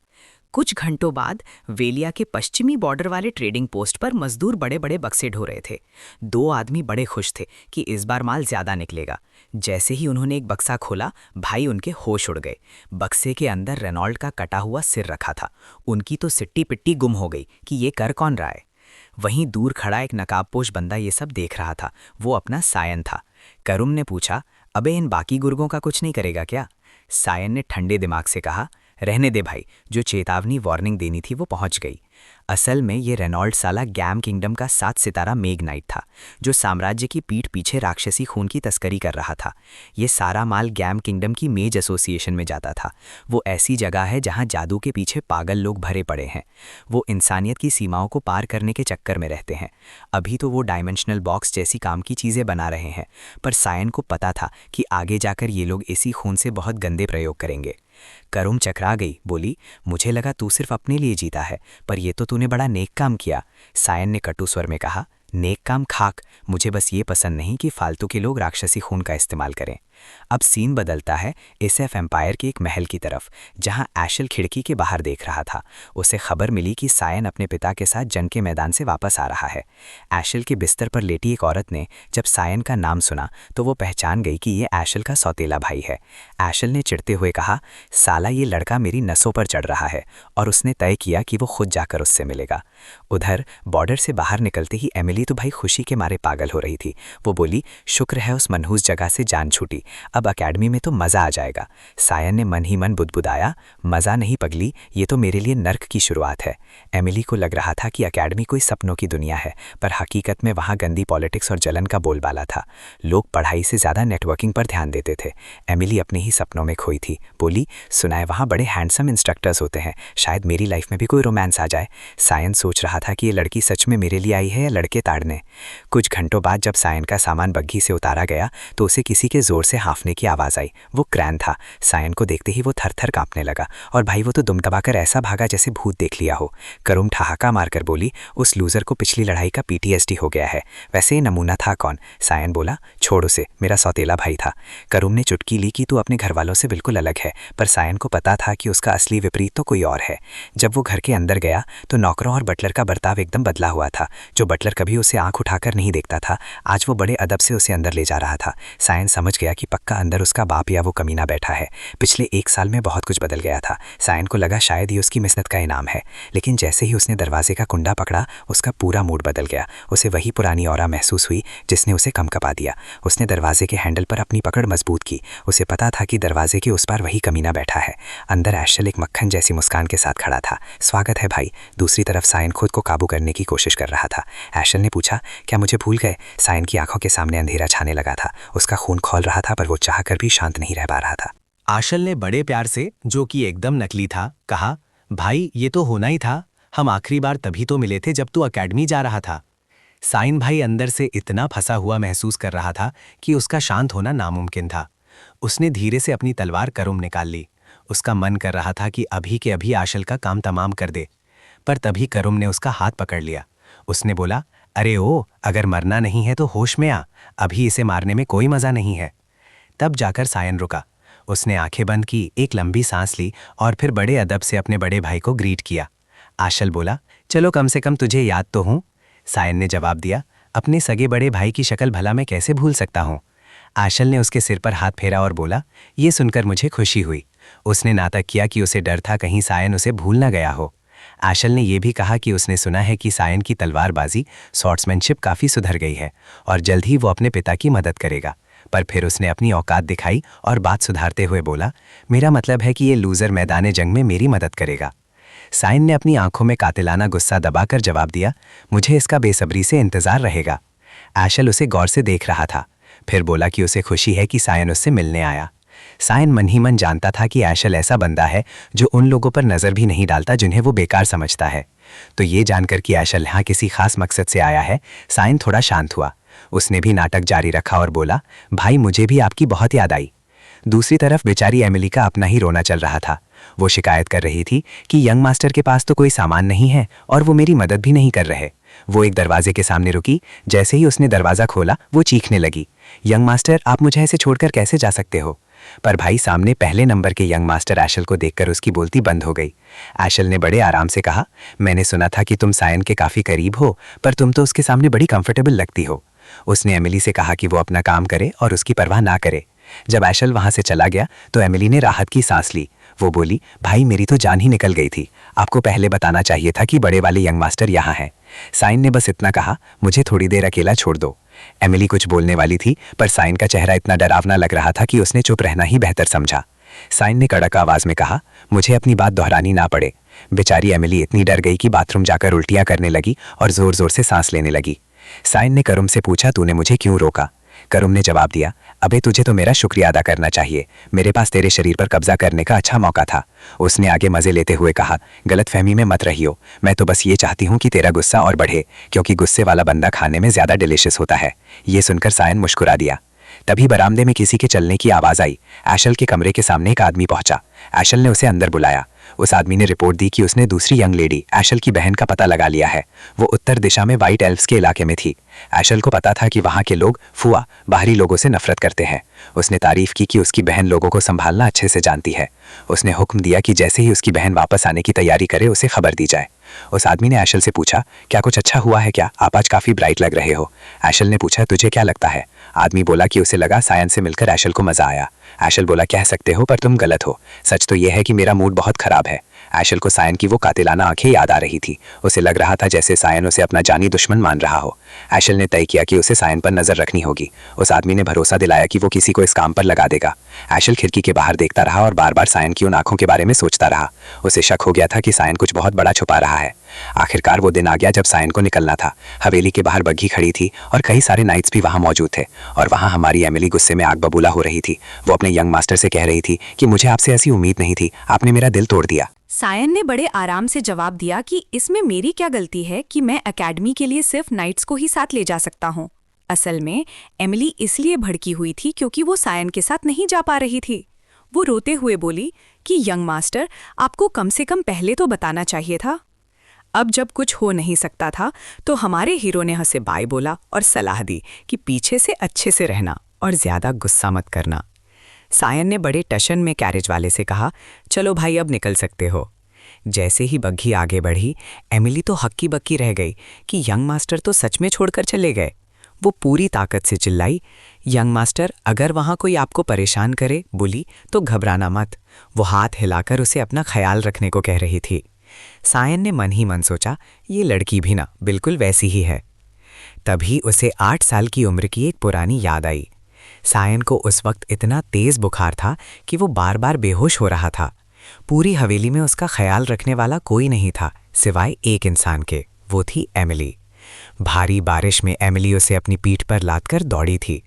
कुछ घंटों बाद वेलिया के पश्चिमी बॉर्डर वाले ट्रेडिंग पोस्ट पर मजदूर बड़े बड़े बक्से ढो रहे थे। 2 आदमी बड़े खुश थे कि इस बार माल ज्यादा निकलेगा। जैसे ही उन्होंने एक बक्सा खोला, भाई उनके होश उड़ गए। बक्से के अंदर रेनॉल्ड का कटा हुआ सिर रखा था। उनकी तो सिट्टी पिट्टी गुम हो गई कि ये कर कौन रहा है। वहीं दूर खड़ा एक नकाबपोश बंदा ये सब देख रहा था। वो अपना सायन था। करुम ने पूछा, अबे इन बाकी गुर्गों का कुछ नहीं करेगा क्या? सायन ने ठंडे दिमाग से कहा, रहने दे भाई, जो चेतावनी वार्निंग देनी थी वो पहुंच गई। असल में ये रेनॉल्ड साला गैम किंगडम का 7 सितारा मेग नाइट था, जो साम्राज्य की पीठ पीछे राक्षसी खून की तस्करी कर रहा था। ये सारा माल गैम किंगडम की मेज एसोसिएशन में जाता था। वो ऐसी जगह है जहां जादू के पीछे पागल लोग भरे पड़े हैं। वो इंसानियत की सीमाओं को पार करने के चक्कर में रहते हैं। अभी तो वो डायमेंशनल बॉक्स जैसी काम की चीज़ें बना रहे हैं, पर सायन को पता था कि आगे जाकर ये लोग इसी खून से बहुत गंदे प्रयोग करेंगे। करुम चकरा गई, बोली, मुझे लगा तू सिर्फ अपने लिए जीता है, पर ये तो तूने बड़ा नेक काम किया। सायन ने कटु स्वर में कहा, नेक काम खाक, मुझे बस ये पसंद नहीं कि फालतू के लोग राक्षसी खून का इस्तेमाल करें। अब सीन बदलता है एसएफ एम्पायर के एक महल की तरफ, जहां एशल खिड़की के बाहर देख रहा था। उसे खबर मिली कि सायन अपने पिता के साथ जंग के मैदान से वापस आ रहा है। एशल के बिस्तर पर लेटी एक औरत ने जब सायन का नाम सुना तो वो पहचान गई कि ये एशल का सौतेला भाई है। एशल ने चिढ़ते हुए कहा, साला ये लड़का मेरी नसों पर चढ़ रहा है, और उसने तय किया कि वो खुद जाकर उससे मिलेगा। उधर बॉर्डर से बाहर निकलते ही एमिली तो भाई खुशी के मारे पागल हो रही थी। वो बोली, शुक्र है उस मनहूस जगह से जान छूटी, अब अकेडमी में तो मज़ा आ जाएगा। सायन ने मन ही मन बुदबुदाया, मज़ा नहीं पगली, ये तो मेरे लिए नर्क की शुरुआत है। एमिली को लग रहा था कि अकेडमी कोई सपनों की दुनिया है, पर हकीकत में वहाँ गंदी पॉलिटिक्स और जलन का बोलबाला था। लोग पढ़ाई से ज़्यादा नेटवर्किंग पर ध्यान देते थे। एमिली अपने ही सपनों में खोई थी। बोली, सुना है वहाँ बड़े हैंडसम इंस्ट्रक्टर्स होते हैं, शायद मेरी लाइफ में भी कोई रोमांस आ जाए। सायन सोच रहा था कि ये लड़की सच में मेरे लिए आई है या लड़के ताड़ने। कुछ घंटों बाद जब सायन का सामान बग्घी से उतारा गया तो उसे किसी के जोर से हांफने की आवाज़ आई। वो क्रैन था। सायन को देखते ही वो थर थर कांपने लगा, और भाई वो तो दुम दबाकर ऐसा भागा जैसे भूत देख लिया हो। करुम ठहाका मारकर बोली, उस लूजर को पिछली लड़ाई का PTSD हो गया है। वैसे ये नमूना था कौन? सायन बोला, छोड़ उसे, मेरा सौतेला भाई था। करुम ने चुटकी ली कि तू अपने घर वालों से बिल्कुल अलग है, पर सायन को पता था कि उसका असली विपरीत तो कोई और है। जब वो घर के अंदर गया तो नौकरों और बटलर का बर्ताव एकदम बदला हुआ था। जो बटलर कभी उसे आंख उठाकर नहीं देखता था, आज वो बड़े अदब से उसे अंदर ले जा रहा था। सायन समझ गया कि पक्का अंदर उसका बाप या वो कमीना बैठा है। पिछले 1 साल में बहुत कुछ बदल गया था। सायन को लगा शायद ये उसकी मिस्नत का इनाम है, लेकिन जैसे ही उसने दरवाजे का कुंडा पकड़ा, उसका पूरा मूड बदल गया। उसे वही पुरानी औरा महसूस हुई जिसने उसे कंपकपा दिया। उसने दरवाजे के हैंडल पर अपनी पकड़ मजबूत की। उसे पता था कि दरवाजे के उस पार वही कमीना बैठा है। अंदर एशल एक मक्खन जैसी मुस्कान के साथ खड़ा था। स्वागत है भाई। दूसरी तरफ सायन खुद को काबू करने की कोशिश कर रहा था। एशल ने पूछा, क्या मुझे भूल गए? सायन की आंखों के सामने अंधेरा छाने लगा था। उसका खून खौल रहा था, पर वो चाहकर भी शांत नहीं रह पा रहा था। आशल ने बड़े प्यार से, जो कि एकदम नकली था, कहा, भाई ये तो होना ही था। हम आखिरी बार तभी तो मिले थे जब तू अकेडमी जा रहा था। साइन भाई अंदर से इतना फंसा हुआ महसूस कर रहा था कि उसका शांत होना नामुमकिन था। उसने धीरे से अपनी तलवार करुम निकाल ली। उसका मन कर रहा था कि अभी के अभी आशल का काम तमाम कर दे, पर तभी करुम ने उसका हाथ पकड़ लिया। उसने बोला, अरे ओ, अगर मरना नहीं है तो होश में आ, अभी इसे मारने में कोई मज़ा नहीं है। तब जाकर सायन रुका। उसने आंखें बंद की, एक लंबी सांस ली और फिर बड़े अदब से अपने बड़े भाई को ग्रीट किया। आशल बोला, चलो कम से कम तुझे याद तो हूँ। सायन ने जवाब दिया, अपने सगे बड़े भाई की शक्ल भला मैं कैसे भूल सकता हूँ। आशल ने उसके सिर पर हाथ फेरा और बोला, ये सुनकर मुझे खुशी हुई। उसने नाटक किया कि उसे डर था कहीं सायन उसे भूल न गया हो। आशल ने यह भी कहा कि उसने सुना है कि सायन की तलवारबाजी, स्वॉर्ड्समैनशिप काफ़ी सुधर गई है और जल्द ही वो अपने पिता की मदद करेगा। पर फिर उसने अपनी औकात दिखाई और बात सुधारते हुए बोला, मेरा मतलब है कि ये लूज़र मैदान जंग में मेरी मदद करेगा। सायन ने अपनी आंखों में कातिलाना गुस्सा दबाकर जवाब दिया, मुझे इसका बेसब्री से इंतज़ार रहेगा। आशल उसे गौर से देख रहा था, फिर बोला कि उसे खुशी है कि सायन उससे मिलने आया। सायन मन ही मन जानता था कि आशल ऐसा बंदा है जो उन लोगों पर नज़र भी नहीं डालता जिन्हें वो बेकार समझता है। तो ये जानकर कि आशल यहाँ किसी खास मकसद से आया है, सायन थोड़ा शांत हुआ। उसने भी नाटक जारी रखा और बोला, भाई मुझे भी आपकी बहुत याद आई। दूसरी तरफ बेचारी एमिली का अपना ही रोना चल रहा था। वो शिकायत कर रही थी कि यंग मास्टर के पास तो कोई सामान नहीं है और वो मेरी मदद भी नहीं कर रहे। वो एक दरवाजे के सामने रुकी। जैसे ही उसने दरवाज़ा खोला वो चीखने लगी, यंग मास्टर आप मुझे ऐसे छोड़कर कैसे जा सकते हो। पर भाई सामने पहले नंबर के यंग मास्टर एशल को देखकर उसकी बोलती बंद हो गई। एशल ने बड़े आराम से कहा, मैंने सुना था कि तुम सायन के काफ़ी करीब हो, पर तुम तो उसके सामने बड़ी कंफर्टेबल लगती हो। उसने एमिली से कहा कि वो अपना काम करे और उसकी परवाह ना करे। जब एशल वहाँ से चला गया तो एमिली ने राहत की सांस ली। वो बोली, भाई मेरी तो जान ही निकल गई थी, आपको पहले बताना चाहिए था कि बड़े वाले यंग मास्टर यहाँ हैं। साइन ने बस इतना कहा, मुझे थोड़ी देर अकेला छोड़ दो। एमिली कुछ बोलने वाली थी, पर साइन का चेहरा इतना डरावना लग रहा था कि उसने चुप रहना ही बेहतर समझा। साइन ने कड़क आवाज में कहा, मुझे अपनी बात दोहरानी ना पड़े। बेचारी एमिली इतनी डर गई कि बाथरूम जाकर उल्टियां करने लगी और जोर जोर से सांस लेने लगी। साइन ने करुम से पूछा, तूने मुझे क्यों रोका? करुम ने जवाब दिया, अबे तुझे तो मेरा शुक्रिया अदा करना चाहिए, मेरे पास तेरे शरीर पर कब्जा करने का अच्छा मौका था। उसने आगे मजे लेते हुए कहा, गलतफहमी में मत रहियो, मैं तो बस ये चाहती हूँ कि तेरा गुस्सा और बढ़े, क्योंकि गुस्से वाला बंदा खाने में ज्यादा डिलिशियस होता है। ये सुनकर सायन मुस्कुरा दिया। तभी बरामदे में किसी के चलने की आवाज आई। एशल के कमरे के सामने एक आदमी पहुंचा। एशल ने उसे अंदर बुलाया। उस आदमी ने रिपोर्ट दी कि उसने दूसरी यंग लेडी एशल की बहन का पता लगा लिया है। वो उत्तर दिशा में व्हाइट एल्व्स के इलाके में थी। एशल को पता था कि वहाँ के लोग फुआ बाहरी लोगों से नफरत करते हैं। उसने तारीफ की कि उसकी बहन लोगों को संभालना अच्छे से जानती है। उसने हुक्म दिया कि जैसे ही उसकी बहन वापस आने की तैयारी करे उसे खबर दी जाए। उस आदमी ने एशल से पूछा, क्या कुछ अच्छा हुआ है क्या? आप आज काफ़ी ब्राइट लग रहे हो। एशल ने पूछा, तुझे क्या लगता है? आदमी बोला कि उसे लगा सायन से मिलकर एशल को मज़ा आया। एशल बोला, कह सकते हो पर तुम गलत हो, सच तो यह है कि मेरा मूड बहुत ख़राब है। एशल को सायन की वो कातिलाना आंखें याद आ रही थी। उसे लग रहा था जैसे सायन उसे अपना जानी दुश्मन मान रहा हो। एशल ने तय किया कि उसे सायन पर नज़र रखनी होगी। उस आदमी ने भरोसा दिलाया कि वो किसी को इस काम पर लगा देगा। एशल खिड़की के बाहर देखता रहा और बार बार सायन की उन आंखों के बारे में सोचता रहा। उसे शक हो गया था कि सायन कुछ बहुत बड़ा छुपा रहा है। आखिरकार वो दिन आ गया जब सायन को निकलना था। हवेली के बाहर बग्घी खड़ी थी और कई सारे नाइट्स भी वहाँ मौजूद थे। और वहाँ हमारी एमिली गुस्से में आग बबूला हो रही थी। वो अपने यंग मास्टर से कह रही थी कि मुझे आपसे ऐसी उम्मीद नहीं थी, आपने मेरा दिल तोड़ दिया। सायन ने बड़े आराम से जवाब दिया कि इसमें मेरी क्या गलती है कि मैं एकेडमी के लिए सिर्फ नाइट्स को ही साथ ले जा सकता हूँ। असल में एमिली इसलिए भड़की हुई थी क्योंकि वो सायन के साथ नहीं जा पा रही थी। वो रोते हुए बोली कि यंग मास्टर, आपको कम से कम पहले तो बताना चाहिए था। अब जब कुछ हो नहीं सकता था तो हमारे हीरो ने हंसे बाय बोला और सलाह दी कि पीछे से अच्छे से रहना और ज्यादा गुस्सा मत करना। सायन ने बड़े टशन में कैरेज वाले से कहा, चलो भाई अब निकल सकते हो। जैसे ही बग्घी आगे बढ़ी, एमिली तो हक्की बक्की रह गई कि यंग मास्टर तो सच में छोड़कर चले गए। वो पूरी ताकत से चिल्लाई, यंग मास्टर, अगर वहाँ कोई आपको परेशान करे बोली तो घबराना मत। वो हाथ हिलाकर उसे अपना ख्याल रखने को कह रही थी। सायन ने मन ही मन सोचा, ये लड़की भी ना बिल्कुल वैसी ही है। तभी उसे 8 साल की उम्र की एक पुरानी याद आई। सायन को उस वक्त इतना तेज बुखार था कि वो बार बार बेहोश हो रहा था। पूरी हवेली में उसका ख्याल रखने वाला कोई नहीं था सिवाय एक इंसान के, वो थी एमिली। भारी बारिश में एमिली उसे अपनी पीठ पर लादकर दौड़ी थी।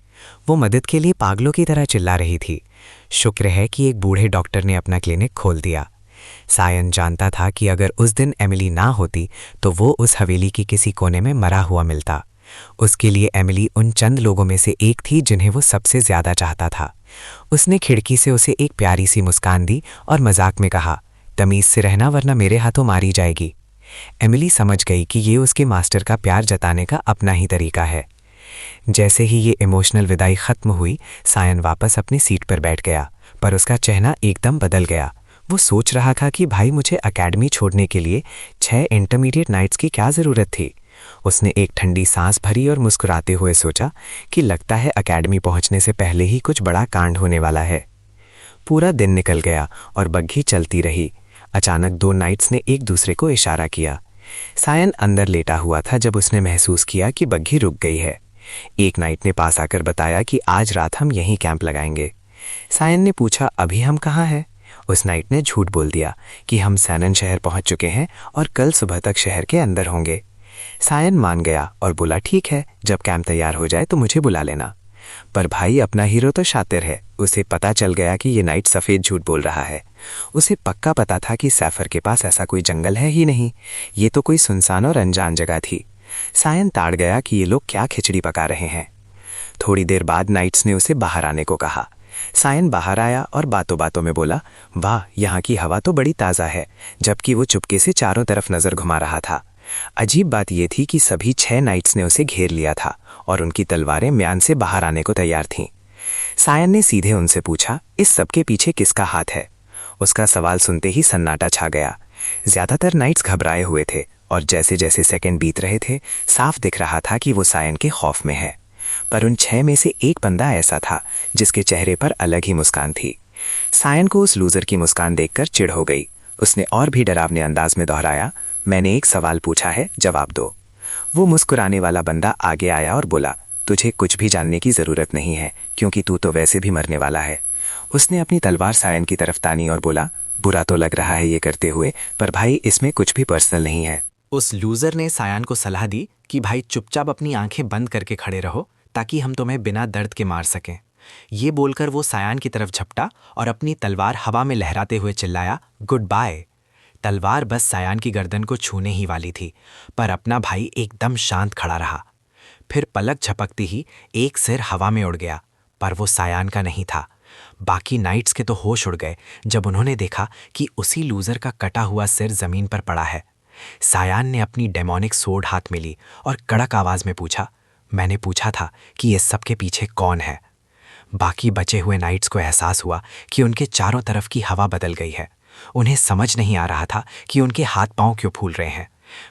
वो मदद के लिए पागलों की तरह चिल्ला रही थी। शुक्र है कि एक बूढ़े डॉक्टर ने अपना क्लिनिक खोल दिया। सायन जानता था कि अगर उस दिन एमिली ना होती तो वो उस हवेली के किसी कोने में मरा हुआ मिलता। उसके लिए एमिली उन चंद लोगों में से एक थी जिन्हें वो सबसे ज्यादा चाहता था। उसने खिड़की से उसे एक प्यारी सी मुस्कान दी और मजाक में कहा, तमीज से रहना वरना मेरे हाथों मारी जाएगी। एमिली समझ गई कि ये उसके मास्टर का प्यार जताने का अपना ही तरीका है। जैसे ही ये इमोशनल विदाई खत्म हुई, सायन वापस अपनी सीट पर बैठ गया, पर उसका चेहरा एकदम बदल गया। वो सोच रहा था कि भाई मुझे एकेडमी छोड़ने के लिए 6 इंटरमीडिएट नाइट्स की क्या ज़रूरत थी। उसने एक ठंडी सांस भरी और मुस्कुराते हुए सोचा कि लगता है एकेडमी पहुंचने से पहले ही कुछ बड़ा कांड होने वाला है। पूरा दिन निकल गया और बग्घी चलती रही। अचानक 2 नाइट्स ने एक दूसरे को इशारा किया। सायन अंदर लेटा हुआ था जब उसने महसूस किया कि बग्घी रुक गई है। एक नाइट ने पास आकर बताया कि आज रात हम यहीं कैंप लगाएंगे। सायन ने पूछा, अभी हम कहाँ हैं? उस नाइट ने झूठ बोल दिया कि हम सैनन शहर पहुंच चुके हैं और कल सुबह तक शहर के अंदर होंगे। सायन मान गया और बोला, ठीक है, जब कैंप तैयार हो जाए तो मुझे बुला लेना। पर भाई अपना हीरो तो शातिर है। उसे पता चल गया कि ये नाइट सफ़ेद झूठ बोल रहा है। उसे पक्का पता था कि सैफर के पास ऐसा कोई जंगल है ही नहीं। ये तो कोई सुनसान और अनजान जगह थी। सायन ताड़ गया कि ये लोग क्या खिचड़ी पका रहे हैं। थोड़ी देर बाद नाइट्स ने उसे बाहर आने को कहा। सायन बाहर आया और बातों बातों में बोला, वाह, यहाँ की हवा तो बड़ी ताज़ा है, जबकि वो चुपके से चारों तरफ नज़र घुमा रहा था। अजीब बात यह थी कि सभी 6 नाइट्स ने उसे घेर लिया था और उनकी तलवारें म्यान से बाहर आने को तैयार थीं। सायन ने सीधे उनसे पूछा, इस सबके पीछे किसका हाथ है? उसका सवाल सुनते ही सन्नाटा छा गया। ज्यादातर नाइट्स घबराए हुए थे और जैसे जैसे सेकंड बीत रहे थे साफ दिख रहा था कि वो सायन के खौफ में है। पर उन 6 में से एक बंदा ऐसा था जिसके चेहरे पर अलग ही मुस्कान थी। सायन को उस लूजर की मुस्कान देखकर चिढ़ हो गई। उसने और भी डरावने अंदाज में दोहराया, मैंने एक सवाल पूछा है, जवाब दो। वो मुस्कुराने वाला बंदा आगे आया और बोला, तुझे कुछ भी जानने की जरूरत नहीं है, क्योंकि तू तो वैसे भी मरने वाला है। उसने अपनी तलवार सायन की तरफ तानी और बोला, बुरा तो लग रहा है ये करते हुए, पर भाई इसमें कुछ भी पर्सनल नहीं है। उस लूजर ने सायन को सलाह दी कि भाई चुपचाप अपनी आंखें बंद करके खड़े रहो ताकि हम तुम्हें बिना दर्द के मार सकें। ये बोलकर वो सायन की तरफ झपटा और अपनी तलवार हवा में लहराते हुए चिल्लाया, गुड बाय। तलवार बस सायन की गर्दन को छूने ही वाली थी, पर अपना भाई एकदम शांत खड़ा रहा। फिर पलक झपकते ही एक सिर हवा में उड़ गया, पर वो सायन का नहीं था। बाकी नाइट्स के तो होश उड़ गए जब उन्होंने देखा कि उसी लूजर का कटा हुआ सिर जमीन पर पड़ा है। सायन ने अपनी डेमोनिक सोर्ड हाथ में ली और कड़क आवाज में पूछा, मैंने पूछा था कि इस सब के पीछे कौन है? बाकी बचे हुए नाइट्स को एहसास हुआ कि उनके चारों तरफ की हवा बदल गई है। उन्हें समझ नहीं आ रहा था कि उनके हाथ पांव क्यों फूल रहे हैं।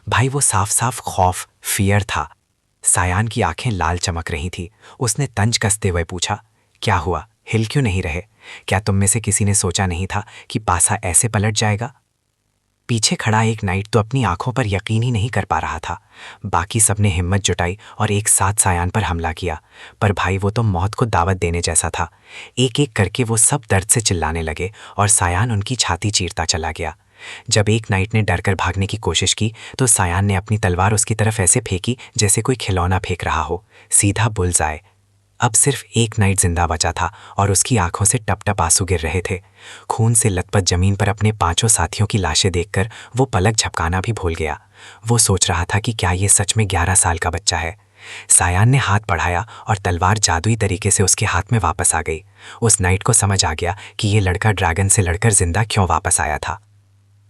भाई वो साफ साफ खौफ, फियर था। सायन की आंखें लाल चमक रही थी। उसने तंज कसते हुए पूछा, क्या हुआ, हिल क्यों नहीं रहे? क्या तुम में से किसी ने सोचा नहीं था कि पासा ऐसे पलट जाएगा? पीछे खड़ा एक नाइट तो अपनी आंखों पर यकीन ही नहीं कर पा रहा था। बाकी सबने हिम्मत जुटाई और एक साथ सायन पर हमला किया, पर भाई वो तो मौत को दावत देने जैसा था। एक एक करके वो सब दर्द से चिल्लाने लगे और सायन उनकी छाती चीरता चला गया। जब एक नाइट ने डरकर भागने की कोशिश की तो सायन ने अपनी तलवार उसकी तरफ ऐसे फेंकी जैसे कोई खिलौना फेंक रहा हो, सीधा बुल्सआई। अब सिर्फ एक नाइट जिंदा बचा था और उसकी आंखों से टप टप आंसू गिर रहे थे। खून से लथपथ जमीन पर अपने 5 साथियों की लाशें देखकर वो पलक झपकाना भी भूल गया। वो सोच रहा था कि क्या ये सच में 11 साल का बच्चा है। सायन ने हाथ बढ़ाया और तलवार जादुई तरीके से उसके हाथ में वापस आ गई। उस नाइट को समझ आ गया कि ये लड़का ड्रैगन से लड़कर जिंदा क्यों वापस आया था।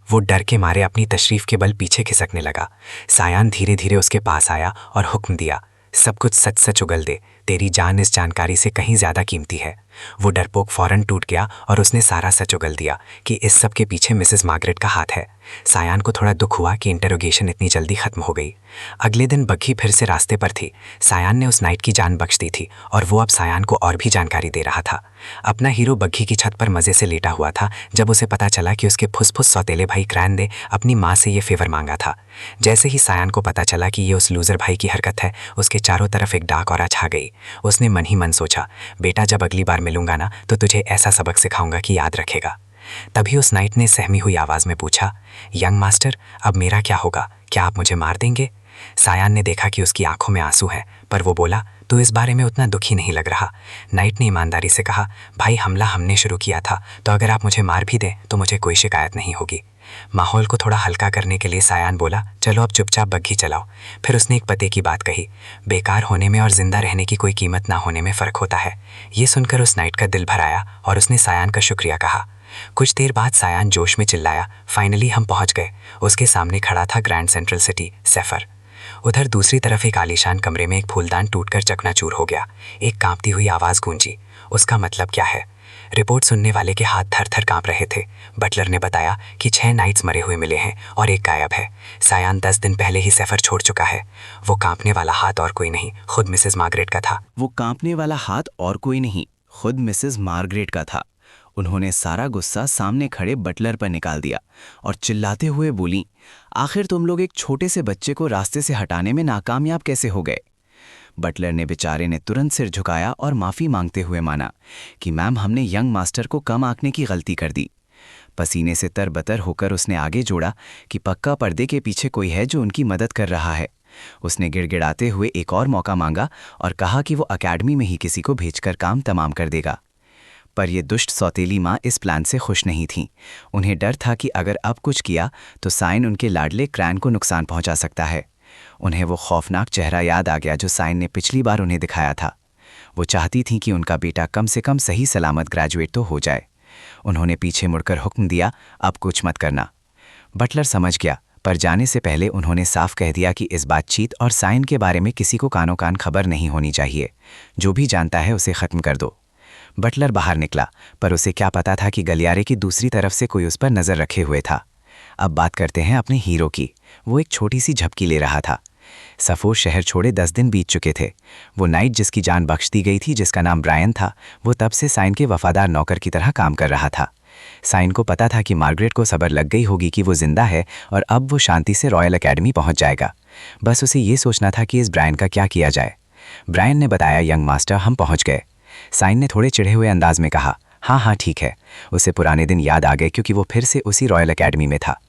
वो डर के मारे अपनी तशरीफ के बल पीछे खिसकने लगा। सायन धीरे धीरे उसके पास आया और हुक्म दिया, सब कुछ सच सच उगल दे, तेरी जान इस जानकारी से कहीं ज्यादा कीमती है। वो डरपोक फौरन टूट गया और उसने सारा सच उगल दिया कि इस सब के पीछे मिसेस मार्गरेट का हाथ है। सायन को थोड़ा दुख हुआ कि इंटरोगेशन इतनी जल्दी खत्म हो गई। अगले दिन बग्घी फिर से रास्ते पर थी। सायन ने उस नाइट की जान बख्श दी थी और वो अब सायन को और भी जानकारी दे रहा था। अपना हीरो बग्घी की छत पर मजे से लेटा हुआ था जब उसे पता चला कि उसके फुसफुस सौतेले भाई क्रैन ने अपनी माँ से ये फेवर मांगा था। जैसे ही सायन को पता चला कि ये उस लूजर भाई की हरकत है, उसके चारों तरफ एक डार्क ऑरा छा गई। उसने मन ही मन सोचा, बेटा जब अगली बार मिलूंगा ना तो तुझे ऐसा सबक सिखाऊंगा कि याद रखेगा। तभी उस नाइट ने सहमी हुई आवाज में पूछा, यंग मास्टर, अब मेरा क्या होगा? क्या आप मुझे मार देंगे? सायन ने देखा कि उसकी आंखों में आंसू हैं, पर वो बोला, तो इस बारे में उतना दुखी नहीं लग रहा। नाइट ने ईमानदारी से कहा, भाई हमला हमने शुरू किया था, तो अगर आप मुझे मार भी दें तो मुझे कोई शिकायत नहीं होगी। माहौल को थोड़ा हल्का करने के लिए सायन बोला, चलो अब चुपचाप बग्घी चलाओ। फिर उसने एक पते की बात कही, बेकार होने में और जिंदा रहने की कोई कीमत ना होने में फ़र्क होता है। ये सुनकर उस नाइट का दिल भर आया और उसने सायन का शुक्रिया कहा। कुछ देर बाद सायन जोश में चिल्लाया, फाइनली हम पहुंच गए। उसके सामने खड़ा था ग्रैंड सेंट्रल सिटी, सेफर। उधर दूसरी तरफ एक आलीशान कमरे में एक फूलदान टूटकर चकनाचूर हो गया। एक कांपती हुई आवाज़ गूंजी, उसका मतलब क्या है? रिपोर्ट सुनने वाले के हाथ थर थर कांप रहे थे। बटलर ने बताया कि 6 नाइट्स मरे हुए मिले हैं और एक गायब है। सायन 10 दिन पहले ही सफर छोड़ चुका है। वो कांपने वाला हाथ और कोई नहीं, खुद मिसेस मार्गरेट का था। वो कांपने वाला हाथ और कोई नहीं, खुद मिसेस मार्गरेट का था। उन्होंने सारा गुस्सा सामने खड़े बटलर पर निकाल दिया और चिल्लाते हुए बोली, आखिर तुम लोग एक छोटे से बच्चे को रास्ते से हटाने में नाकामयाब कैसे हो गए? बटलर ने बेचारे ने तुरंत सिर झुकाया और माफ़ी मांगते हुए माना कि मैम, हमने यंग मास्टर को कम आंकने की गलती कर दी। पसीने से तरबतर होकर उसने आगे जोड़ा कि पक्का पर्दे के पीछे कोई है जो उनकी मदद कर रहा है। उसने गिड़गिड़ाते हुए एक और मौका मांगा और कहा कि वो अकेडमी में ही किसी को भेजकर काम तमाम कर देगा। पर ये दुष्ट सौतेली माँ इस प्लान से खुश नहीं थी। उन्हें डर था कि अगर अब कुछ किया तो साइन उनके लाडले क्रैन को नुकसान पहुंचा सकता है। उन्हें वो खौफनाक चेहरा याद आ गया जो साइन ने पिछली बार उन्हें दिखाया था। वो चाहती थीं कि उनका बेटा कम से कम सही सलामत ग्रेजुएट तो हो जाए। उन्होंने पीछे मुड़कर हुक्म दिया, अब कुछ मत करना। बटलर समझ गया, पर जाने से पहले उन्होंने साफ कह दिया कि इस बातचीत और साइन के बारे में किसी को कानो कान खबर नहीं होनी चाहिए। जो भी जानता है उसे ख़त्म कर दो। बटलर बाहर निकला, पर उसे क्या पता था कि गलियारे की दूसरी तरफ से कोई उस पर नज़र रखे हुए था। अब बात करते हैं अपने हीरो की। वो एक छोटी सी झपकी ले रहा था। सफ़ोर शहर छोड़े 10 दिन बीत चुके थे। वो नाइट जिसकी जान बख्श दी गई थी, जिसका नाम ब्रायन था, वो तब से साइन के वफादार नौकर की तरह काम कर रहा था। साइन को पता था कि मार्गरेट को खबर लग गई होगी कि वो जिंदा है और अब वो शांति से रॉयल एकेडमी पहुंच जाएगा। बस उसे ये सोचना था कि इस ब्रायन का क्या किया जाए। ब्रायन ने बताया, यंग मास्टर, हम पहुंच गए। साइन ने थोड़े चिढ़े हुए अंदाज में कहा, हाँ हाँ ठीक है। उसे पुराने दिन याद आ गए क्योंकि वो फिर से उसी रॉयल एकेडमी में था।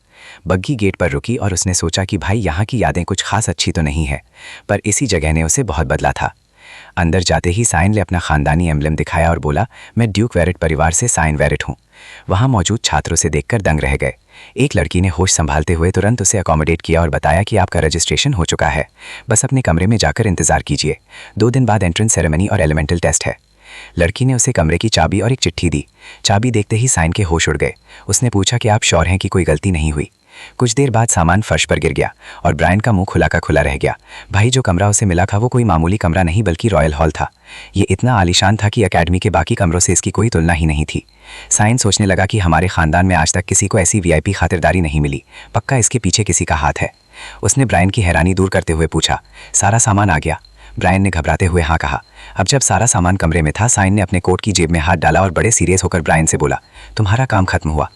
बग्गी गेट पर रुकी और उसने सोचा कि भाई यहाँ की यादें कुछ खास अच्छी तो नहीं है, पर इसी जगह ने उसे बहुत बदला था। अंदर जाते ही साइन ने अपना खानदानी एम्ब्लेम दिखाया और बोला, मैं ड्यूक वेरिट परिवार से साइन वेरिट हूँ। वहाँ मौजूद छात्रों से देखकर दंग रह गए। एक लड़की ने होश संभालते हुए तुरंत उसे अकोमोडेट किया और बताया कि आपका रजिस्ट्रेशन हो चुका है, बस अपने कमरे में जाकर इंतजार कीजिए। 2 दिन बाद एंट्रेंस सेरेमनी और एलिमेंटल टेस्ट है। लड़की ने उसे कमरे की चाबी और एक चिट्ठी दी। चाबी देखते ही साइन के होश उड़ गए। उसने पूछा कि आप श्योर हैं कि कोई गलती नहीं हुई। कुछ देर बाद सामान फर्श पर गिर गया और ब्रायन का मुंह खुला का खुला रह गया। भाई, जो कमरा उसे मिला था वो कोई मामूली कमरा नहीं बल्कि रॉयल हॉल था। ये इतना आलीशान था कि एकेडमी के बाकी कमरों से इसकी कोई तुलना ही नहीं थी। साइन सोचने लगा कि हमारे खानदान में आज तक किसी को ऐसी वीआईपी खातिरदारी नहीं मिली, पक्का इसके पीछे किसी का हाथ है। उसने ब्रायन की हैरानी दूर करते हुए पूछा, सारा सामान आ गया? ब्रायन ने घबराते हुए हाँ कहा। अब जब सारा सामान कमरे में था, साइन ने अपने कोट की जेब में हाथ डाला और बड़े सीरियस होकर ब्रायन से बोला, तुम्हारा काम खत्म हुआ।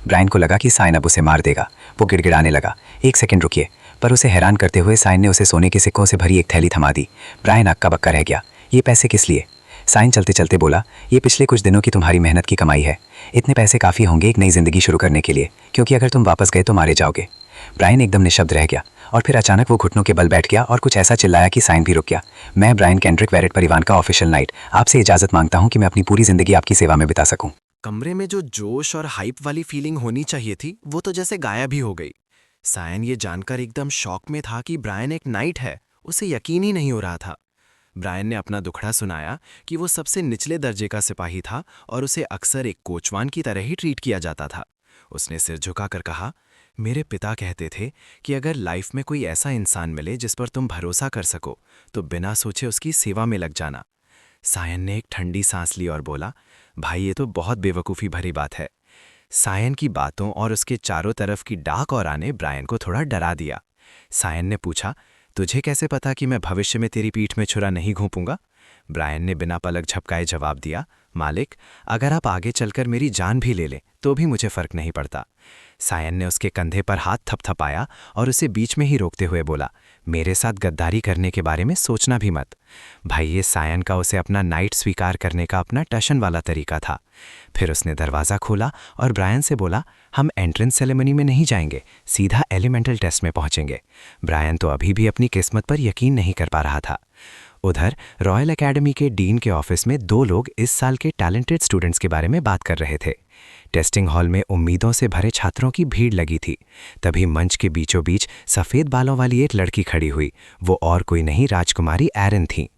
ब्रायन को लगा कि साइन अब उसे मार देगा। वो गिड़गिड़ाने लगा, 1 सेकंड रुकिए। पर उसे हैरान करते हुए साइन ने उसे सोने के सिक्कों से भरी एक थैली थमा दी। ब्रायन अक्का बक्का रह गया, ये पैसे किस लिए? साइन चलते चलते बोला, ये पिछले कुछ दिनों की तुम्हारी मेहनत की कमाई है। इतने पैसे काफ़ी होंगे एक नई जिंदगी शुरू करने के लिए, क्योंकि अगर तुम वापस गए तो मारे जाओगे। ब्रायन एकदम निशब्द रह गया और फिर अचानक वो घुटनों के बल बैठ गया और कुछ ऐसा चिल्लाया कि साइन भी रुक गया। मैं ब्रायन केंड्रिक वेरिट परिवार का ऑफिशियल नाइट आपसे इजाज़त मांगता हूँ कि मैं अपनी पूरी जिंदगी आपकी सेवा में बिता सकूँ। कमरे में जो जोश और हाइप वाली फीलिंग होनी चाहिए थी वो तो जैसे गायब ही हो गई। साइन ये जानकर एकदम शॉक में था कि ब्रायन एक नाइट है। उसे यकीन ही नहीं हो रहा था। ब्रायन ने अपना दुखड़ा सुनाया कि वो सबसे निचले दर्जे का सिपाही था और उसे अक्सर एक कोचवान की तरह ही ट्रीट किया जाता था। उसने सिर झुकाकर कहा, मेरे पिता कहते थे कि अगर लाइफ में कोई ऐसा इंसान मिले जिस पर तुम भरोसा कर सको तो बिना सोचे उसकी सेवा में लग जाना। सायन ने एक ठंडी सांस ली और बोला, भाई ये तो बहुत बेवकूफ़ी भरी बात है। सायन की बातों और उसके चारों तरफ की डाक और आने ब्रायन को थोड़ा डरा दिया। सायन ने पूछा, तुझे कैसे पता कि मैं भविष्य में तेरी पीठ में छुरा नहीं घोंपूंगा? ब्रायन ने बिना पलक झपकाए जवाब दिया, मालिक, अगर आप आगे चलकर मेरी जान भी ले लें तो भी मुझे फर्क नहीं पड़ता। सायन ने उसके कंधे पर हाथ थपथपाया और उसे बीच में ही रोकते हुए बोला, मेरे साथ गद्दारी करने के बारे में सोचना भी मत। भाई, ये सायन का उसे अपना नाइट स्वीकार करने का अपना टशन वाला तरीका था। फिर उसने दरवाज़ा खोला और ब्रायन से बोला, हम एंट्रेंस सेरेमनी में नहीं जाएंगे, सीधा एलिमेंटल टेस्ट में पहुंचेंगे। ब्रायन तो अभी भी अपनी किस्मत पर यकीन नहीं कर पा रहा था। उधर रॉयल एकेडमी के डीन के ऑफिस में 2 लोग इस साल के टैलेंटेड स्टूडेंट्स के बारे में बात कर रहे थे। टेस्टिंग हॉल में उम्मीदों से भरे छात्रों की भीड़ लगी थी। तभी मंच के बीचों बीच सफ़ेद बालों वाली एक लड़की खड़ी हुई। वो और कोई नहीं, राजकुमारी एरन थी।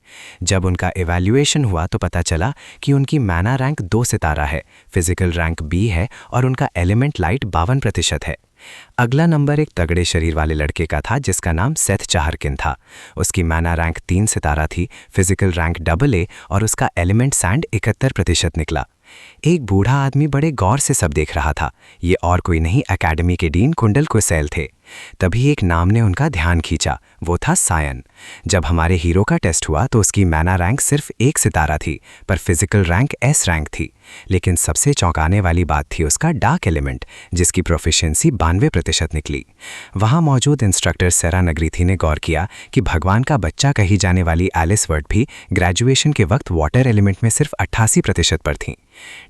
जब उनका इवैल्यूएशन हुआ तो पता चला कि उनकी मैना रैंक 2 सितारा है, फिजिकल रैंक B है और उनका एलिमेंट लाइट 52% है। अगला नंबर एक तगड़े शरीर वाले लड़के का था जिसका नाम सेथ चाहरकिन था। उसकी मैना रैंक 3 सितारा थी, फिजिकल रैंक AA और उसका एलिमेंट सैंड 71% निकला। एक बूढ़ा आदमी बड़े गौर से सब देख रहा था। ये और कोई नहीं, एकेडमी के डीन कुंडल कुसैल थे। तभी एक नाम ने उनका ध्यान खींचा, वो था सायन। जब हमारे हीरो का टेस्ट हुआ तो उसकी मैना रैंक सिर्फ 1 सितारा थी, पर फिजिकल रैंक S रैंक थी। लेकिन सबसे चौंकाने वाली बात थी उसका डार्क एलिमेंट, जिसकी प्रोफिशिएंसी 92% निकली। वहाँ मौजूद इंस्ट्रक्टर सेरा नगरीथी ने गौर किया कि भगवान का बच्चा कही जाने वाली एलिस वर्ड भी ग्रेजुएशन के वक्त वाटर एलिमेंट में सिर्फ 88% पर थीं।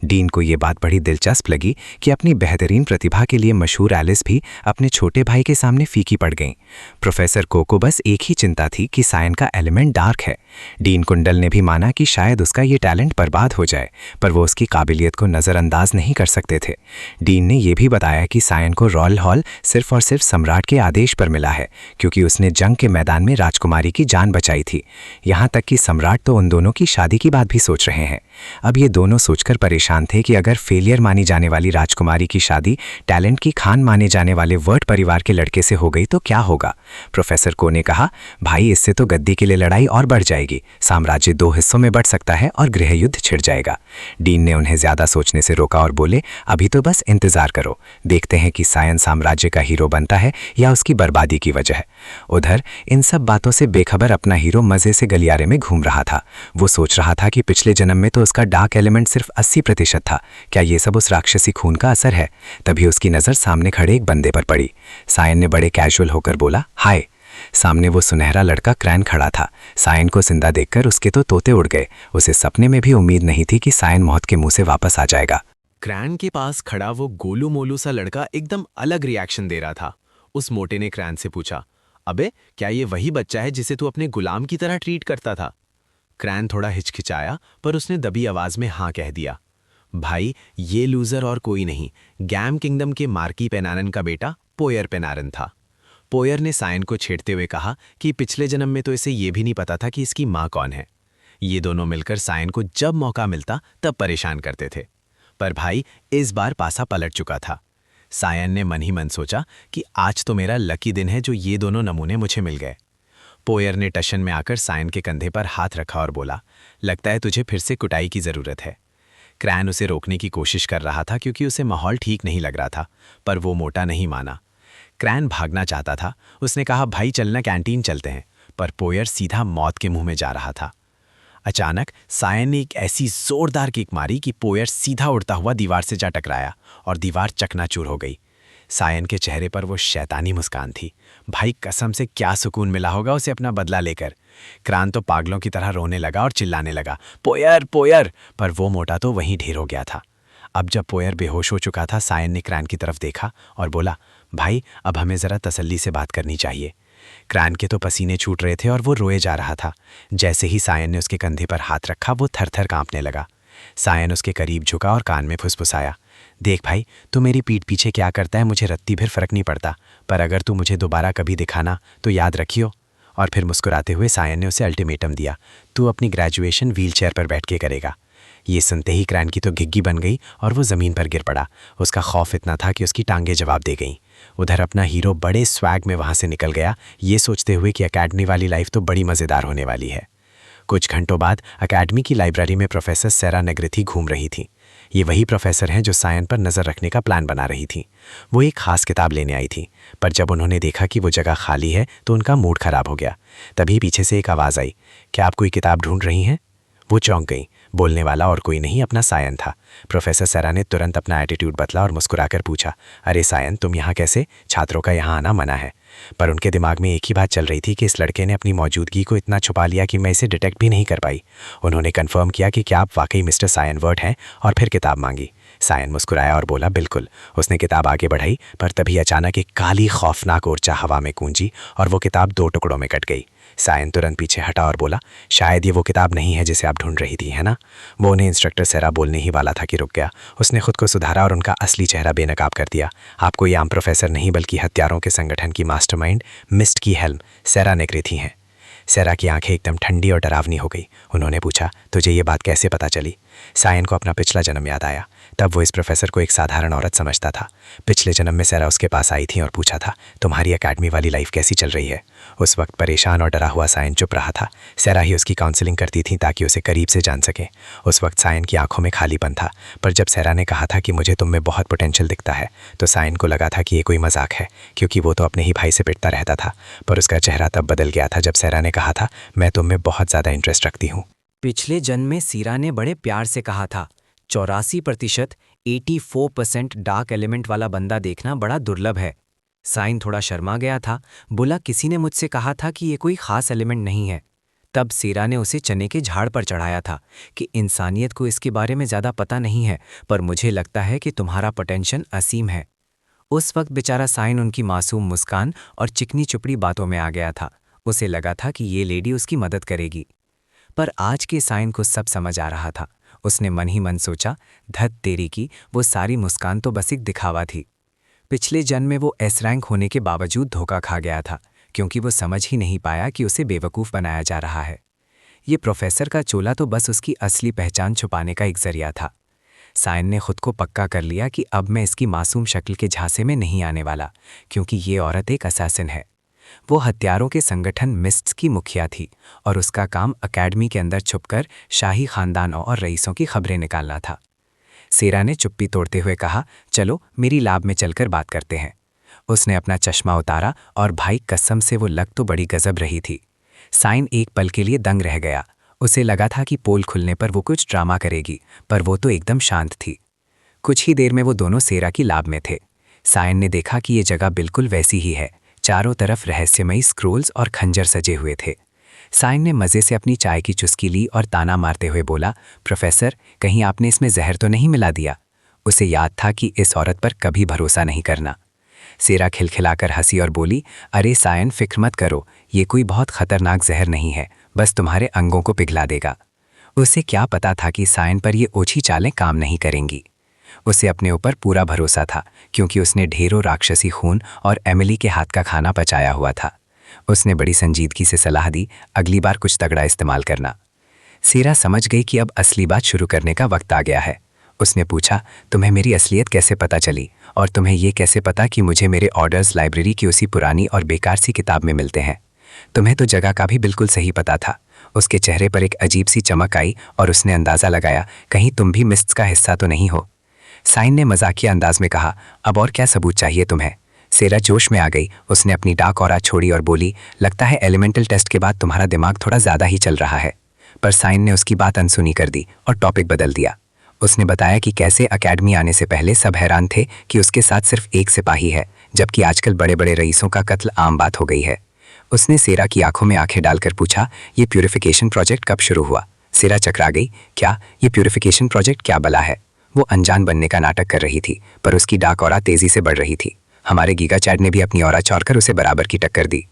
डीन को ये बात बड़ी दिलचस्प लगी कि अपनी बेहतरीन प्रतिभा के लिए मशहूर एलिस भी अपने छोटे भाई के सामने फीकी पड़ गईं। प्रोफेसर को बस एक ही चिंता थी कि सायन का एलिमेंट डार्क है। डीन कुंडल ने भी माना कि शायद उसका ये टैलेंट बर्बाद हो जाए, पर वो उसकी काबिलियत को नज़रअंदाज नहीं कर सकते थे। डीन ने यह भी बताया कि सायन को रॉयल हॉल सिर्फ और सिर्फ सम्राट के आदेश पर मिला है, क्योंकि उसने जंग के मैदान में राजकुमारी की जान बचाई थी। यहाँ तक कि सम्राट तो उन दोनों की शादी की बात भी सोच रहे हैं। अब ये दोनों सोचकर परेशान थे कि अगर फेलियर मानी जाने वाली राजकुमारी की शादी टैलेंट की खान माने जाने वाले वर्ट परिवार के लड़के से हो गई तो क्या होगा। प्रोफेसर को ने कहा, भाई इससे तो गद्दी के लिए लड़ाई और बढ़ जाएगी, साम्राज्य 2 हिस्सों में बढ़ सकता है और गृह युद्ध छिड़ जाएगा। डीन ने उन्हें ज्यादा सोचने से रोका और बोले, अभी तो बस इंतजार करो, देखते हैं कि सायन साम्राज्य का हीरो बनता है या उसकी बर्बादी की वजह। उधर इन सब बातों से बेखबर अपना हीरो मजे से गलियारे में घूम रहा था। वो सोच रहा था कि पिछले जन्म में तो उसका डार्क एलिमेंट सिर्फ 80% था, क्या ये सब उस राक्षसी खून का असर है। तभी उसकी नजर सामने खड़े एक बंदे पर पड़ी। सायन ने बड़े कैजुअल होकर बोला, हाय। सामने वो सुनहरा लड़का क्रैन खड़ा था। सायन को जिंदा देखकर उसके तो तोते उड़ गए। उसे सपने में भी उम्मीद नहीं थी कि सायन मौत के मुंह से वापस आ जाएगा। क्रैन के पास खड़ा वो गोलू मोलू सा लड़का एकदम अलग रिएक्शन दे रहा था। उस मोटे ने क्रैन से पूछा, अबे क्या ये वही बच्चा है जिसे तू अपने गुलाम की तरह ट्रीट करता था। क्रैन थोड़ा हिचकिचाया, पर उसने दबी आवाज में हाँ कह दिया। भाई ये लूजर और कोई नहीं, गैम किंगडम के मार्की पेनारन का बेटा पोयर पेनारन था। पोयर ने सायन को छेड़ते हुए कहा कि पिछले जन्म में तो इसे ये भी नहीं पता था कि इसकी माँ कौन है। ये दोनों मिलकर सायन को जब मौका मिलता तब परेशान करते थे, पर भाई इस बार पासा पलट चुका था। सायन ने मन ही मन सोचा कि आज तो मेरा लकी दिन है जो ये दोनों नमूने मुझे मिल गए। पोयर ने टशन में आकर सायन के कंधे पर हाथ रखा और बोला, लगता है तुझे फिर से कुटाई की जरूरत है। क्रैन उसे रोकने की कोशिश कर रहा था क्योंकि उसे माहौल ठीक नहीं लग रहा था, पर वो मोटा नहीं माना। क्रैन भागना चाहता था। उसने कहा, भाई चलना कैंटीन चलते हैं, पर पोयर सीधा मौत के मुंह में जा रहा था। अचानक सायन ने एक ऐसी जोरदार किक मारी कि पोयर सीधा उड़ता हुआ दीवार से जा टकराया और दीवार चकनाचूर हो गई। सायन के चेहरे पर वो शैतानी मुस्कान थी। भाई कसम से क्या सुकून मिला होगा उसे अपना बदला लेकर। क्रैन तो पागलों की तरह रोने लगा और चिल्लाने लगा, पोयर पोयर, पर वो मोटा तो वहीं ढेर हो गया था। अब जब पोयर बेहोश हो चुका था, सायन ने क्रैन की तरफ देखा और बोला, भाई अब हमें ज़रा तसल्ली से बात करनी चाहिए। क्रैन के तो पसीने छूट रहे थे और वो रोए जा रहा था। जैसे ही सायन ने उसके कंधे पर हाथ रखा, वो थर-थर कांपने लगा। सायन उसके करीब झुका और कान में फुसफुसाया, देख भाई, तू मेरी पीठ पीछे क्या करता है मुझे रत्ती भर फर्क नहीं पड़ता, पर अगर तू मुझे दोबारा कभी दिखाना तो याद रखियो। और फिर मुस्कुराते हुए सायन ने उसे अल्टीमेटम दिया, तू अपनी ग्रेजुएशन व्हीलचेयर पर बैठ के करेगा। ये सुनते ही क्रैन की तो घिग्गी बन गई और वो ज़मीन पर गिर पड़ा। उसका खौफ इतना था कि उसकी टांगें जवाब दे गईं। उधर अपना हीरो बड़े स्वैग में वहाँ से निकल गया, ये सोचते हुए कि एकेडमी वाली लाइफ तो बड़ी मज़ेदार होने वाली है। कुछ घंटों बाद एकेडमी की लाइब्रेरी में प्रोफेसर सेरा नेग्रिथी घूम रही थी। ये वही प्रोफेसर हैं जो सायन पर नज़र रखने का प्लान बना रही थी। वो एक खास किताब लेने आई थी, पर जब उन्होंने देखा कि वो जगह खाली है तो उनका मूड खराब हो गया। तभी पीछे से एक आवाज़ आई, क्या आप कोई किताब ढूंढ रही हैं? वो चौंक गई। बोलने वाला और कोई नहीं, अपना सायन था। प्रोफेसर सेरा ने तुरंत अपना एटीट्यूड बदला और मुस्कुराकर पूछा, अरे सायन, तुम यहाँ कैसे? छात्रों का यहाँ आना मना है। पर उनके दिमाग में एक ही बात चल रही थी कि इस लड़के ने अपनी मौजूदगी को इतना छुपा लिया कि मैं इसे डिटेक्ट भी नहीं कर पाई। उन्होंने कन्फर्म किया कि क्या आप वाकई मिस्टर सायन वर्ट हैं, और फिर किताब मांगी। सायन मुस्कुराया और बोला, बिल्कुल। उसने किताब आगे बढ़ाई, पर तभी अचानक एक काली खौफनाक ऊर्जा हवा में गूंजी और वो किताब 2 टुकड़ों में कट गई। सायन तुरंत पीछे हटा और बोला, शायद ये वो किताब नहीं है जिसे आप ढूंढ रही थी, है ना? वो उन्हें इंस्ट्रक्टर सेरा बोलने ही वाला था कि रुक गया। उसने खुद को सुधारा और उनका असली चेहरा बेनकाब कर दिया। आप कोई आम प्रोफेसर नहीं, बल्कि हत्यारों के संगठन की मास्टरमाइंड मिस्ट की हेल्म सेरा नेग्रिथी हैं। सेरा की आंखें एकदम ठंडी और डरावनी हो गई। उन्होंने पूछा, तुझे ये बात कैसे पता चली? सायन को अपना पिछला जन्म याद आया। तब वो इस प्रोफेसर को एक साधारण औरत समझता था। पिछले जन्म में सेरा उसके पास आई थी और पूछा था, तुम्हारी एकेडमी वाली लाइफ कैसी चल रही है? उस वक्त परेशान और डरा हुआ सायन चुप रहा था। सेरा ही उसकी काउंसलिंग करती थी ताकि उसे करीब से जान सके। उस वक्त सायन की आंखों में खालीपन था, पर जब सेरा ने कहा था कि मुझे तुम में बहुत पोटेंशियल दिखता है, तो सायन को लगा था कि ये कोई मजाक है, क्योंकि वो तो अपने ही भाई से पिटता रहता था। पर उसका चेहरा तब बदल गया था जब सेरा ने कहा था, मैं तुम में बहुत ज़्यादा इंटरेस्ट रखती हूँ। पिछले जन्म में सीरा ने बड़े प्यार से कहा था, 84% 84% डार्क एलिमेंट वाला बंदा देखना बड़ा दुर्लभ है। साइन थोड़ा शर्मा गया था, बोला, किसी ने मुझसे कहा था कि ये कोई खास एलिमेंट नहीं है। तब सीरा ने उसे चने के झाड़ पर चढ़ाया था कि इंसानियत को इसके बारे में ज़्यादा पता नहीं है, पर मुझे लगता है कि तुम्हारा पोटेंशियल असीम है। उस वक्त बेचारा साइन उनकी मासूम मुस्कान और चिकनी चुपड़ी बातों में आ गया था। उसे लगा था कि ये लेडी उसकी मदद करेगी। पर आज के साइन को सब समझ आ रहा था। उसने मन ही मन सोचा, धत तेरी की, वो सारी मुस्कान तो बस एक दिखावा थी। पिछले जन्म में वो एस रैंक होने के बावजूद धोखा खा गया था, क्योंकि वो समझ ही नहीं पाया कि उसे बेवकूफ़ बनाया जा रहा है। ये प्रोफेसर का चोला तो बस उसकी असली पहचान छुपाने का एक जरिया था। साइन ने खुद को पक्का कर लिया कि अब मैं इसकी मासूम शक्ल के झांसे में नहीं आने वाला, क्योंकि ये औरत एक असैसिन है। वो हत्यारों के संगठन मिस्ट्स की मुखिया थी और उसका काम अकेडमी के अंदर छुपकर शाही खानदानों और रईसों की खबरें निकालना था। सेरा ने चुप्पी तोड़ते हुए कहा, चलो मेरी लैब में चलकर बात करते हैं। उसने अपना चश्मा उतारा और भाई कसम से वो लग तो बड़ी गजब रही थी। साइन एक पल के लिए दंग रह गया। उसे लगा था कि पोल खुलने पर वो कुछ ड्रामा करेगी, पर वो तो एकदम शांत थी। कुछ ही देर में वो दोनों सेरा की लैब में थे। साइन ने देखा कि ये जगह बिल्कुल वैसी ही है। चारों तरफ रहस्यमयी स्क्रोल्स और खंजर सजे हुए थे। साइन ने मज़े से अपनी चाय की चुस्की ली और ताना मारते हुए बोला, प्रोफेसर, कहीं आपने इसमें जहर तो नहीं मिला दिया? उसे याद था कि इस औरत पर कभी भरोसा नहीं करना। सेरा खिलखिलाकर हंसी और बोली, अरे साइन, फिक्र मत करो, ये कोई बहुत खतरनाक जहर नहीं है, बस तुम्हारे अंगों को पिघला देगा। उसे क्या पता था कि साइन पर ये ओछी चालें काम नहीं करेंगी। उसे अपने ऊपर पूरा भरोसा था, क्योंकि उसने ढेरों राक्षसी खून और एमिली के हाथ का खाना पचाया हुआ था। उसने बड़ी संजीदगी से सलाह दी, अगली बार कुछ तगड़ा इस्तेमाल करना। सेरा समझ गई कि अब असली बात शुरू करने का वक्त आ गया है। उसने पूछा, तुम्हें मेरी असलियत कैसे पता चली, और तुम्हें ये कैसे पता कि मुझे मेरे ऑर्डर्स लाइब्रेरी की उसी पुरानी और बेकार सी किताब में मिलते हैं? तुम्हें तो जगह का भी बिल्कुल सही पता था। उसके चेहरे पर एक अजीब सी चमक आई और उसने अंदाज़ा लगाया, कहीं तुम भी मिस्ट्स का हिस्सा तो नहीं हो? साइन ने मजाकिया अंदाज में कहा, अब और क्या सबूत चाहिए तुम्हें? सेरा जोश में आ गई। उसने अपनी डाक औरा छोड़ी और बोली, लगता है एलिमेंटल टेस्ट के बाद तुम्हारा दिमाग थोड़ा ज़्यादा ही चल रहा है। पर साइन ने उसकी बात अनसुनी कर दी और टॉपिक बदल दिया। उसने बताया कि कैसे अकेडमी आने से पहले सब हैरान थे कि उसके साथ सिर्फ एक सिपाही है, जबकि आजकल बड़े बड़े रईसों का कत्ल आम बात हो गई है। उसने सेरा की आंखों में आंखें डालकर पूछा, ये प्यूरिफिकेशन प्रोजेक्ट कब शुरू हुआ? सेरा चकरा गई, क्या ये प्यूरिफिकेशन प्रोजेक्ट क्या बला है? वो अनजान बनने का नाटक कर रही थी, पर उसकी डाक औरा तेजी से बढ़ रही थी। हमारे गीगा चैड ने भी अपनी औरा चौड़कर उसे बराबर की टक्कर दी।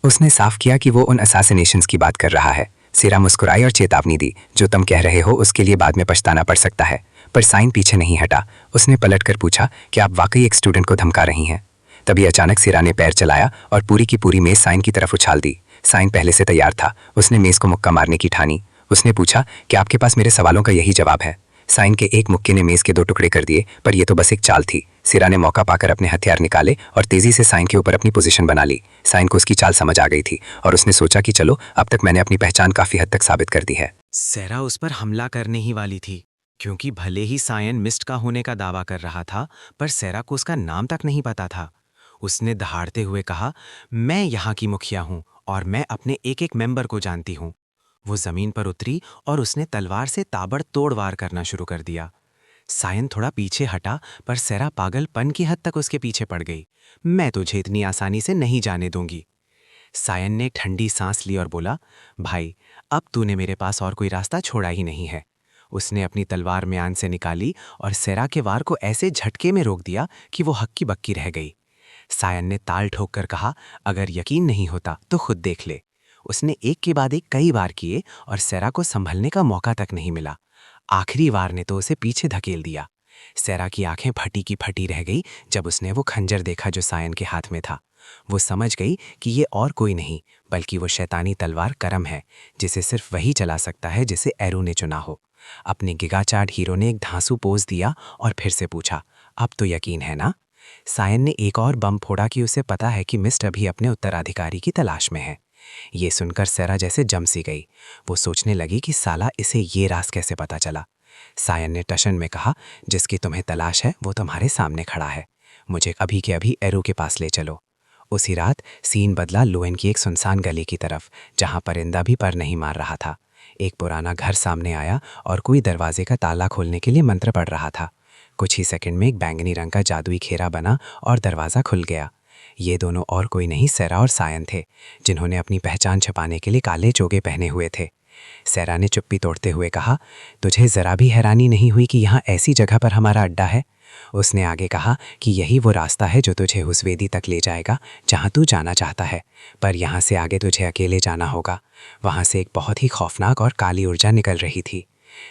उसने साफ किया कि वो उन असैसिनेशंस की बात कर रहा है। सेरा मुस्कुराई और चेतावनी दी, जो तुम कह रहे हो उसके लिए बाद में पछताना पड़ सकता है। पर साइन पीछे नहीं हटा। उसने पलटकर पूछा, क्या आप वाकई एक स्टूडेंट को धमका रही हैं? तभी अचानक सेरा ने पैर चलाया और पूरी की पूरी मेज साइन की तरफ उछाल दी। साइन पहले से तैयार था। उसने मेज को मुक्का मारने की ठानी। उसने पूछा, क्या आपके पास मेरे सवालों का यही जवाब है? साइन के एक मुक्के ने मेज के 2 टुकड़े कर दिए, पर यह तो बस एक चाल थी। सेरा ने मौका पाकर अपने हथियार निकाले और तेजी से साइन के ऊपर अपनी पोजीशन बना ली। साइन को उसकी चाल समझ आ गई थी और उसने सोचा कि चलो, अब तक मैंने अपनी पहचान काफी हद तक साबित कर दी है। सेरा उस पर हमला करने ही वाली थी, क्योंकि भले ही सायन मिस्ट का होने का दावा कर रहा था, पर सेरा को उसका नाम तक नहीं पता था। उसने दहाड़ते हुए कहा, मैं यहाँ की मुखिया हूँ और मैं अपने एक एक मेंबर को जानती हूँ। वो जमीन पर उतरी और उसने तलवार से ताबड़तोड़ वार करना शुरू कर दिया। सायन थोड़ा पीछे हटा, पर सेरा पागलपन की हद तक उसके पीछे पड़ गई। मैं तुझे इतनी आसानी से नहीं जाने दूंगी। सायन ने ठंडी सांस ली और बोला, भाई, अब तूने मेरे पास और कोई रास्ता छोड़ा ही नहीं है। उसने अपनी तलवार म्यान से निकाली और सेरा के वार को ऐसे झटके में रोक दिया कि वो हक्की बक्की रह गई। सायन ने ताल ठोक कर कहा, अगर यकीन नहीं होता तो खुद देख ले। उसने एक के बाद एक कई वार किए और सेरा को संभलने का मौका तक नहीं मिला। आखिरी वार ने तो उसे पीछे धकेल दिया। सेरा की आंखें फटी की फटी रह गई जब उसने वो खंजर देखा जो सायन के हाथ में था। वो समझ गई कि ये और कोई नहीं, बल्कि वो शैतानी तलवार करम है, जिसे सिर्फ वही चला सकता है जिसे एरू ने चुना हो। अपने गिगाचार्ड हीरो ने एक धांसू पोज दिया और फिर से पूछा, अब तो यकीन है ना? सायन ने एक और बम फोड़ा कि उसे पता है कि मिस्ट अभी अपने उत्तराधिकारी की तलाश में है। ये सुनकर सेरा जैसे जम सी गई। वो सोचने लगी कि साला इसे ये राज कैसे पता चला। सायन ने टशन में कहा, जिसकी तुम्हें तलाश है वो तुम्हारे सामने खड़ा है। मुझे अभी के अभी एरू के पास ले चलो। उसी रात सीन बदला लोएन की एक सुनसान गली की तरफ, जहां परिंदा भी पर नहीं मार रहा था। एक पुराना घर सामने आया और कोई दरवाजे का ताला खोलने के लिए मंत्र पढ़ रहा था। कुछ ही सेकंड में एक बैंगनी रंग का जादुई घेरा बना और दरवाज़ा खुल गया। ये दोनों और कोई नहीं, सेरा और सायन थे, जिन्होंने अपनी पहचान छुपाने के लिए काले चोगे पहने हुए थे। सैरा ने चुप्पी तोड़ते हुए कहा, तुझे ज़रा भी हैरानी नहीं हुई कि यहाँ ऐसी जगह पर हमारा अड्डा है? उसने आगे कहा कि यही वो रास्ता है जो तुझे उस वेदी तक ले जाएगा जहाँ तू जाना चाहता है, पर यहाँ से आगे तुझे अकेले जाना होगा। वहाँ से एक बहुत ही खौफनाक और काली ऊर्जा निकल रही थी।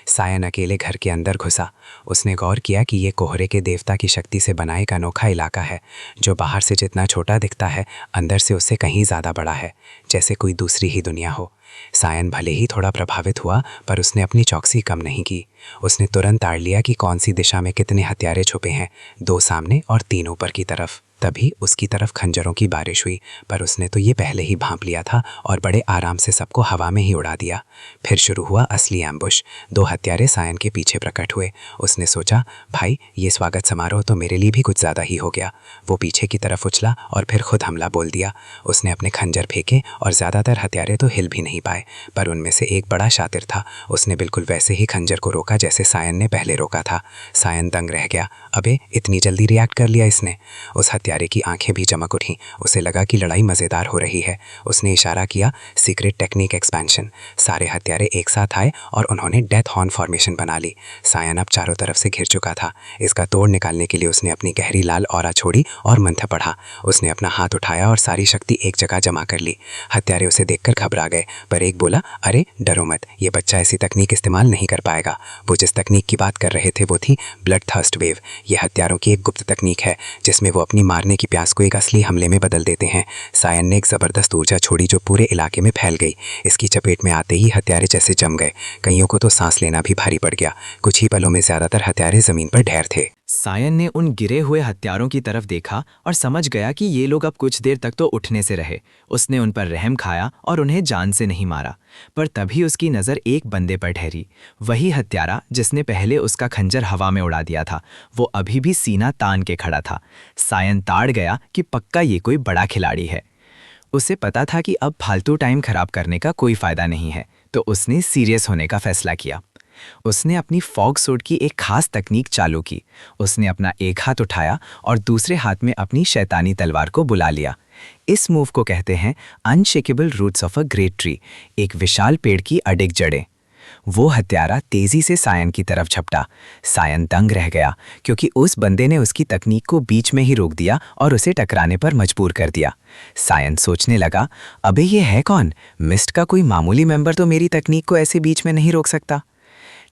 सायन अकेले घर के अंदर घुसा। उसने गौर किया कि ये कोहरे के देवता की शक्ति से बना एक अनोखा इलाका है, जो बाहर से जितना छोटा दिखता है, अंदर से उससे कहीं ज़्यादा बड़ा है, जैसे कोई दूसरी ही दुनिया हो। सायन भले ही थोड़ा प्रभावित हुआ, पर उसने अपनी चौकसी कम नहीं की। उसने तुरंत ताड़ लिया कि कौन सी दिशा में कितने हथियारे छुपे हैं, 2 सामने और 3 ऊपर की तरफ। तभी उसकी तरफ खंजरों की बारिश हुई, पर उसने तो ये पहले ही भांप लिया था और बड़े आराम से सबको हवा में ही उड़ा दिया। फिर शुरू हुआ असली एम्बुश। 2 हत्यारे सायन के पीछे प्रकट हुए। उसने सोचा, भाई ये स्वागत समारोह तो मेरे लिए भी कुछ ज़्यादा ही हो गया। वो पीछे की तरफ उछला और फिर खुद हमला बोल दिया। उसने अपने खंजर फेंके और ज़्यादातर हत्यारे तो हिल भी नहीं पाए, पर उनमें से एक बड़ा शातिर था। उसने बिल्कुल वैसे ही खंजर को रोका जैसे सायन ने पहले रोका था। सायन दंग रह गया। अबे इतनी जल्दी रिएक्ट कर लिया इसने। उस हत्यारे की आंखें भी चमक उठीं। उसे लगा कि लड़ाई मज़ेदार हो रही है। उसने इशारा किया, सीक्रेट टेक्निक एक्सपेंशन। सारे हत्यारे एक साथ आए और उन्होंने डेथ हॉर्न फॉर्मेशन बना ली। सायन अब चारों तरफ से घिर चुका था। इसका तोड़ निकालने के लिए उसने अपनी गहरी लाल ऑरा छोड़ी और मंत्र पढ़ा। उसने अपना हाथ उठाया और सारी शक्ति एक जगह जमा कर ली। हत्यारे उसे देखकर घबरा गए, पर एक बोला, अरे डरो मत, ये बच्चा ऐसी तकनीक इस्तेमाल नहीं कर पाएगा। वो जिस तकनीक की बात कर रहे थे वो थी ब्लड थर्स्ट वेव। ये हत्यारों की एक गुप्त तकनीक है जिसमें वो अपनी मारने की प्यास को एक असली हमले में बदल देते हैं। सायन ने एक ज़बरदस्त ऊर्जा छोड़ी जो पूरे इलाके में फैल गई। इसकी चपेट में आते ही हत्यारे जैसे जम गए। कईयों को तो सांस लेना भी भारी पड़ गया। कुछ ही पलों में ज़्यादातर हत्यारे ज़मीन पर ढेर थे। सायन ने उन गिरे हुए हत्यारों की तरफ देखा और समझ गया कि ये लोग अब कुछ देर तक तो उठने से रहे। उसने उन पर रहम खाया और उन्हें जान से नहीं मारा, पर तभी उसकी नज़र एक बंदे पर ठहरी। वही हत्यारा जिसने पहले उसका खंजर हवा में उड़ा दिया था, वो अभी भी सीना तान के खड़ा था। सायन ताड़ गया कि पक्का ये कोई बड़ा खिलाड़ी है। उसे पता था कि अब फालतू टाइम खराब करने का कोई फ़ायदा नहीं है, तो उसने सीरियस होने का फैसला किया। उसने अपनी फॉग सूट की एक खास तकनीक चालू की। उसने अपना एक हाथ उठाया और दूसरे हाथ में अपनी शैतानी तलवार को बुला लिया। इस मूव को कहते हैं unshakable roots of a great tree, एक विशाल पेड़ की अडिग जड़ें। वो हत्यारा तेजी से सायन की तरफ झपटा। सायन दंग रह गया क्योंकि उस बंदे ने उसकी तकनीक को बीच में ही रोक दिया और उसे टकराने पर मजबूर कर दिया। सायन सोचने लगा, अबे ये है कौन? मिस्ट का कोई मामूली मेंबर तो मेरी तकनीक को ऐसे बीच में नहीं रोक सकता।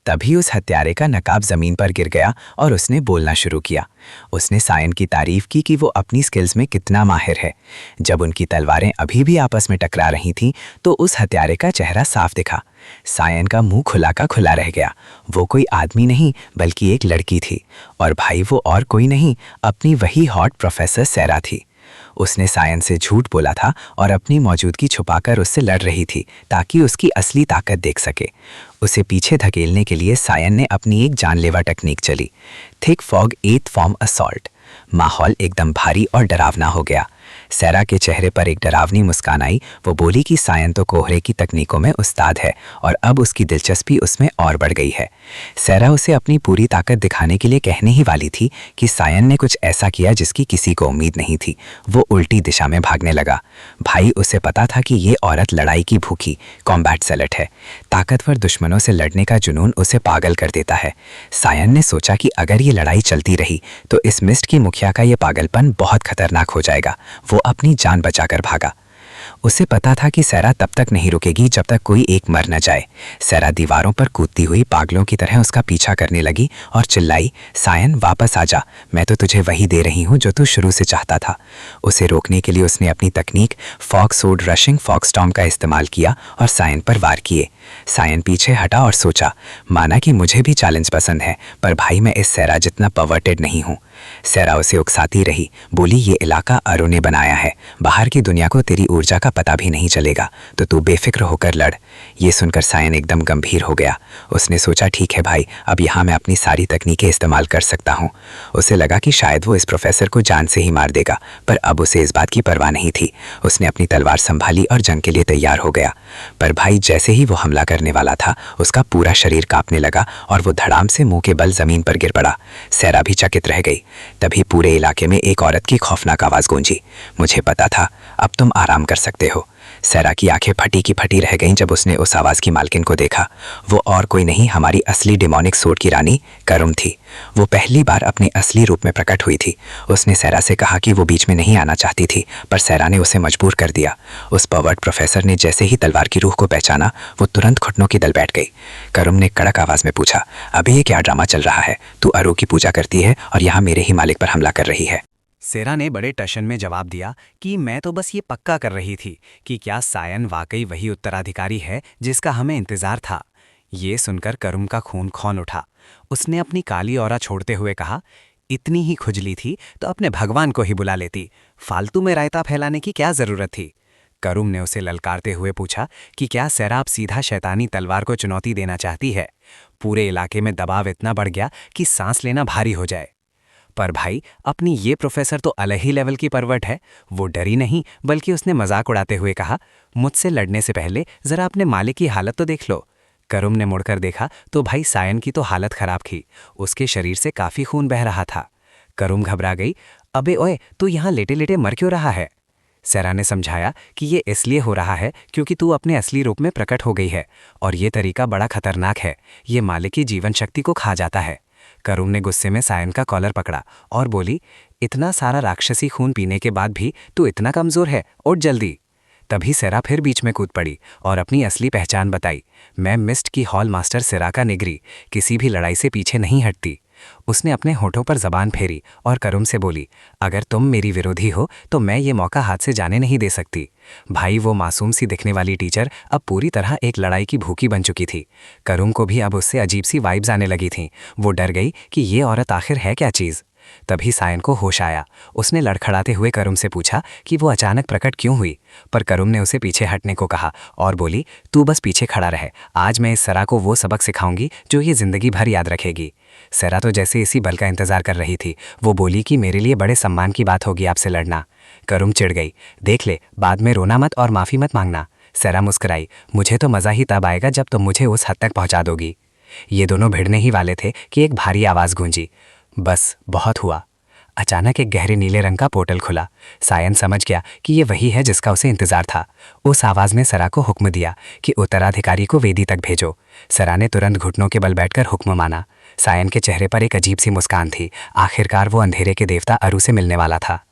तभी उस हत्यारे का नकाब जमीन पर गिर गया और उसने बोलना शुरू किया। उसने सायन की तारीफ की कि वो अपनी स्किल्स में कितना माहिर है। जब उनकी तलवारें अभी भी आपस में टकरा रही थीं, तो उस हत्यारे का चेहरा साफ दिखा। सायन का मुंह खुला का खुला रह गया। वो कोई आदमी नहीं बल्कि एक लड़की थी, और भाई वो और कोई नहीं, अपनी वही हॉट प्रोफेसर सैरा थी। उसने सायन से झूठ बोला था और अपनी मौजूदगी छुपाकर उससे लड़ रही थी ताकि उसकी असली ताकत देख सके। उसे पीछे धकेलने के लिए सायन ने अपनी एक जानलेवा टेक्निक चली, thick fog 8th form assault. माहौल एकदम भारी और डरावना हो गया। सैरा के चेहरे पर एक डरावनी मुस्कान आई। वो बोली कि सायन तो कोहरे की तकनीकों में उस्ताद है और अब उसकी दिलचस्पी उसमें और बढ़ गई है। सैरा उसे अपनी पूरी ताकत दिखाने के लिए कहने ही वाली थी कि सायन ने कुछ ऐसा किया जिसकी किसी को उम्मीद नहीं थी। वो उल्टी दिशा में भागने लगा। भाई उसे पता था कि ये औरत लड़ाई की भूखी कॉम्बैट सेलेट है। ताकतवर दुश्मनों से लड़ने का जुनून उसे पागल कर देता है। सायन ने सोचा कि अगर ये लड़ाई चलती रही तो इस मिस्ट की मुखिया का ये पागलपन बहुत खतरनाक हो जाएगा। वो अपनी जान बचाकर भागा। उसे पता था कि सैरा तब तक नहीं रुकेगी जब तक कोई एक मर न जाए। सैरा दीवारों पर कूदती हुई पागलों की तरह उसका पीछा करने लगी और चिल्लाई, सायन वापस आ जा, मैं तो तुझे वही दे रही हूँ जो तू शुरू से चाहता था। उसे रोकने के लिए उसने अपनी तकनीक फॉग सोड रशिंग फॉग स्टॉर्म का इस्तेमाल किया और सायन पर वार किए। सायन पीछे हटा और सोचा, माना कि मुझे भी चैलेंज पसंद है, पर भाई मैं इस सैरा जितना परवर्टेड नहीं हूँ। सैरा उसे उकसाती रही, बोली, ये इलाका अरु ने बनाया है, बाहर की दुनिया को तेरी ऊर्जा का पता भी नहीं चलेगा, तो तू बेफिक्र होकर लड़। ये सुनकर सायन एकदम गंभीर हो गया। उसने सोचा, ठीक है भाई, अब यहाँ मैं अपनी सारी तकनीकें इस्तेमाल कर सकता हूँ। उसे लगा कि शायद वो इस प्रोफेसर को जान से ही मार देगा, पर अब उसे इस बात की परवाह नहीं थी। उसने अपनी तलवार संभाली और जंग के लिए तैयार हो गया। पर भाई जैसे ही वो हमला करने वाला था, उसका पूरा शरीर कांपने लगा और वो धड़ाम से मुंह के बल जमीन पर गिर पड़ा। सैरा भी चकित रह गई। तभी पूरे इलाके में एक औरत की खौफनाक आवाज़ गूंजी, मुझे पता था, अब तुम आराम कर सकते हो। सैरा की आंखें फटी की फटी रह गईं जब उसने उस आवाज़ की मालकिन को देखा। वो और कोई नहीं, हमारी असली डेमोनिक सूट की रानी करुम थी। वो पहली बार अपने असली रूप में प्रकट हुई थी। उसने सैरा से कहा कि वो बीच में नहीं आना चाहती थी, पर सैरा ने उसे मजबूर कर दिया। उस पर्वर्ट प्रोफेसर ने जैसे ही तलवार की रूह को पहचाना, वो तुरंत घुटनों की दल बैठ गई। करुम ने कड़क आवाज़ में पूछा, अभी ये क्या ड्रामा चल रहा है? तू अरू की पूजा करती है और यहाँ मेरे ही मालिक पर हमला कर रही है। सेरा ने बड़े टशन में जवाब दिया कि मैं तो बस ये पक्का कर रही थी कि क्या सायन वाकई वही उत्तराधिकारी है जिसका हमें इंतजार था। ये सुनकर करुम का खून खौल उठा। उसने अपनी काली औरा छोड़ते हुए कहा, इतनी ही खुजली थी तो अपने भगवान को ही बुला लेती, फालतू में रायता फैलाने की क्या जरूरत थी। करुम ने उसे ललकारते हुए पूछा कि क्या सैरा अब सीधा शैतानी तलवार को चुनौती देना चाहती है। पूरे इलाके में दबाव इतना बढ़ गया कि सांस लेना भारी हो जाए। पर भाई, अपनी ये प्रोफेसर तो अलग ही लेवल की परवट है। वो डरी नहीं, बल्कि उसने मजाक उड़ाते हुए कहा, मुझसे लड़ने से पहले जरा अपने मालिक की हालत तो देख लो। करुम ने मुड़कर देखा तो भाई सायन की तो हालत खराब थी। उसके शरीर से काफी खून बह रहा था। करुम घबरा गई। अबे ओए, तू यहाँ लेटे लेटे मर क्यों रहा है? सैरा ने समझाया कि ये इसलिए हो रहा है क्योंकि तू अपने असली रूप में प्रकट हो गई है, और ये तरीका बड़ा खतरनाक है। ये मालिक की जीवन शक्ति को खा जाता है। करुम ने गुस्से में सायन का कॉलर पकड़ा और बोली, इतना सारा राक्षसी खून पीने के बाद भी तू इतना कमजोर है, उठ जल्दी। तभी सेरा फिर बीच में कूद पड़ी और अपनी असली पहचान बताई। मैं मिस्ट की हॉल मास्टर सिराका निगरी, किसी भी लड़ाई से पीछे नहीं हटती। उसने अपने होठों पर जबान फेरी और करुम से बोली, अगर तुम मेरी विरोधी हो तो मैं ये मौका हाथ से जाने नहीं दे सकती। भाई, वो मासूम सी दिखने वाली टीचर अब पूरी तरह एक लड़ाई की भूखी बन चुकी थी। करुम को भी अब उससे अजीब सी वाइब्स आने लगी थीं। वो डर गई कि ये औरत आखिर है क्या चीज़। तभी सायन को होश आया। उसने लड़खड़ाते हुए करुम से पूछा कि वो अचानक प्रकट क्यों हुई, पर करुम ने उसे पीछे हटने को कहा और बोली, तू बस पीछे खड़ा रहे, आज मैं इस सरा को वो सबक सिखाऊंगी जो ये जिंदगी भर याद रखेगी। सरा तो जैसे इसी बल का इंतजार कर रही थी। वो बोली कि मेरे लिए बड़े सम्मान की बात होगी आपसे लड़ना। करुम चिढ़ गई। देख ले, बाद में रोना मत और माफी मत मांगना। सरा मुस्कुराई, मुझे तो मजा ही तब आएगा जब तुम मुझे उस हद तक पहुंचा दोगी। ये दोनों भिड़ने ही वाले थे कि एक भारी आवाज गूंजी, बस बहुत हुआ। अचानक एक गहरे नीले रंग का पोर्टल खुला। सायन समझ गया कि ये वही है जिसका उसे इंतजार था। उस आवाज ने सरा को हुक्म दिया कि उत्तराधिकारी को वेदी तक भेजो। सरा ने तुरंत घुटनों के बल बैठकर हुक्म माना। सायन के चेहरे पर एक अजीब सी मुस्कान थी। आखिरकार वो अंधेरे के देवता अरू से मिलने वाला था।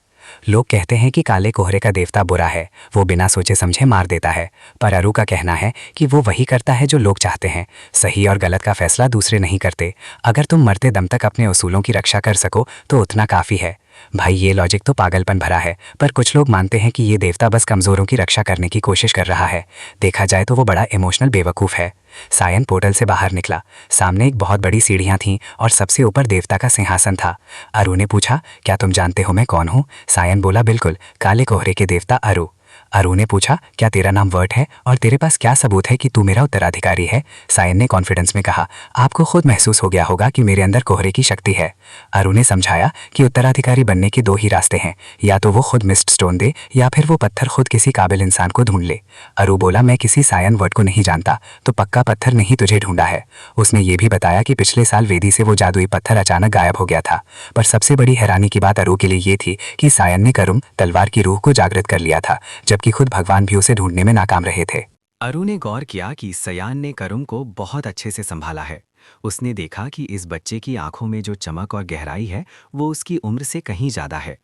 लोग कहते हैं कि काले कोहरे का देवता बुरा है, वो बिना सोचे समझे मार देता है, पर अरू का कहना है कि वो वही करता है जो लोग चाहते हैं। सही और गलत का फैसला दूसरे नहीं करते। अगर तुम मरते दम तक अपने उसूलों की रक्षा कर सको तो उतना काफ़ी है। भाई, ये लॉजिक तो पागलपन भरा है, पर कुछ लोग मानते हैं कि ये देवता बस कमज़ोरों की रक्षा करने की कोशिश कर रहा है। देखा जाए तो वो बड़ा इमोशनल बेवकूफ़ है। सायन पोर्टल से बाहर निकला। सामने एक बहुत बड़ी सीढ़ियाँ थीं और सबसे ऊपर देवता का सिंहासन था। अरू ने पूछा, क्या तुम जानते हो मैं कौन हूँ? सायन बोला, बिल्कुल, काले कोहरे के देवता अरू। अरू ने पूछा, क्या तेरा नाम वर्ट है और तेरे पास क्या सबूत है कि तू मेरा उत्तराधिकारी है? सायन ने कॉन्फिडेंस में कहा, आपको खुद महसूस हो गया होगा कि मेरे अंदर कोहरे की शक्ति है। अरू ने समझाया कि उत्तराधिकारी बनने के दो ही रास्ते हैं, या तो वो खुद मिस्ट स्टोन दे या फिर वो पत्थर खुद किसी काबिल इंसान को ढूंढ ले। अरू बोला, मैं किसी सायन वर्ट को नहीं जानता, तो पक्का पत्थर ने ही तुझे ढूंढा है। उसने ये भी बताया कि पिछले साल वेदी से वो जादुई पत्थर अचानक गायब हो गया था। पर सबसे बड़ी हैरानी की बात अरू के लिए ये थी कि सायन ने करुम तलवार की रूह को जागृत कर लिया था, जबकि खुद भगवान भी उसे ढूंढने में नाकाम रहे थे। अरू ने गौर किया कि सयान ने करुम को बहुत अच्छे से संभाला है। उसने देखा कि इस बच्चे की आंखों में जो चमक और गहराई है वो उसकी उम्र से कहीं ज्यादा है।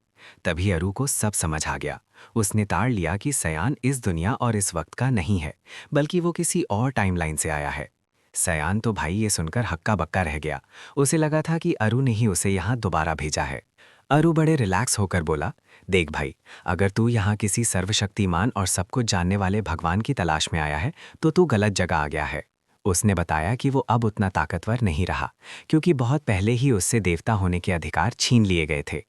तभी अरू को सब समझ आ गया। उसने ताड़ लिया कि सयान इस दुनिया और इस वक्त का नहीं है, बल्कि वो किसी और टाइमलाइन से आया है। सयान तो भाई ये सुनकर हक्का बक्का रह गया। उसे लगा था कि अरू ने ही उसे यहाँ दोबारा भेजा है। अरू बड़े रिलैक्स होकर बोला, देख भाई, अगर तू यहाँ किसी सर्वशक्तिमान और सब कुछ जानने वाले भगवान की तलाश में आया है तो तू गलत जगह आ गया है। उसने बताया कि वो अब उतना ताकतवर नहीं रहा, क्योंकि बहुत पहले ही उससे देवता होने के अधिकार छीन लिए गए थे।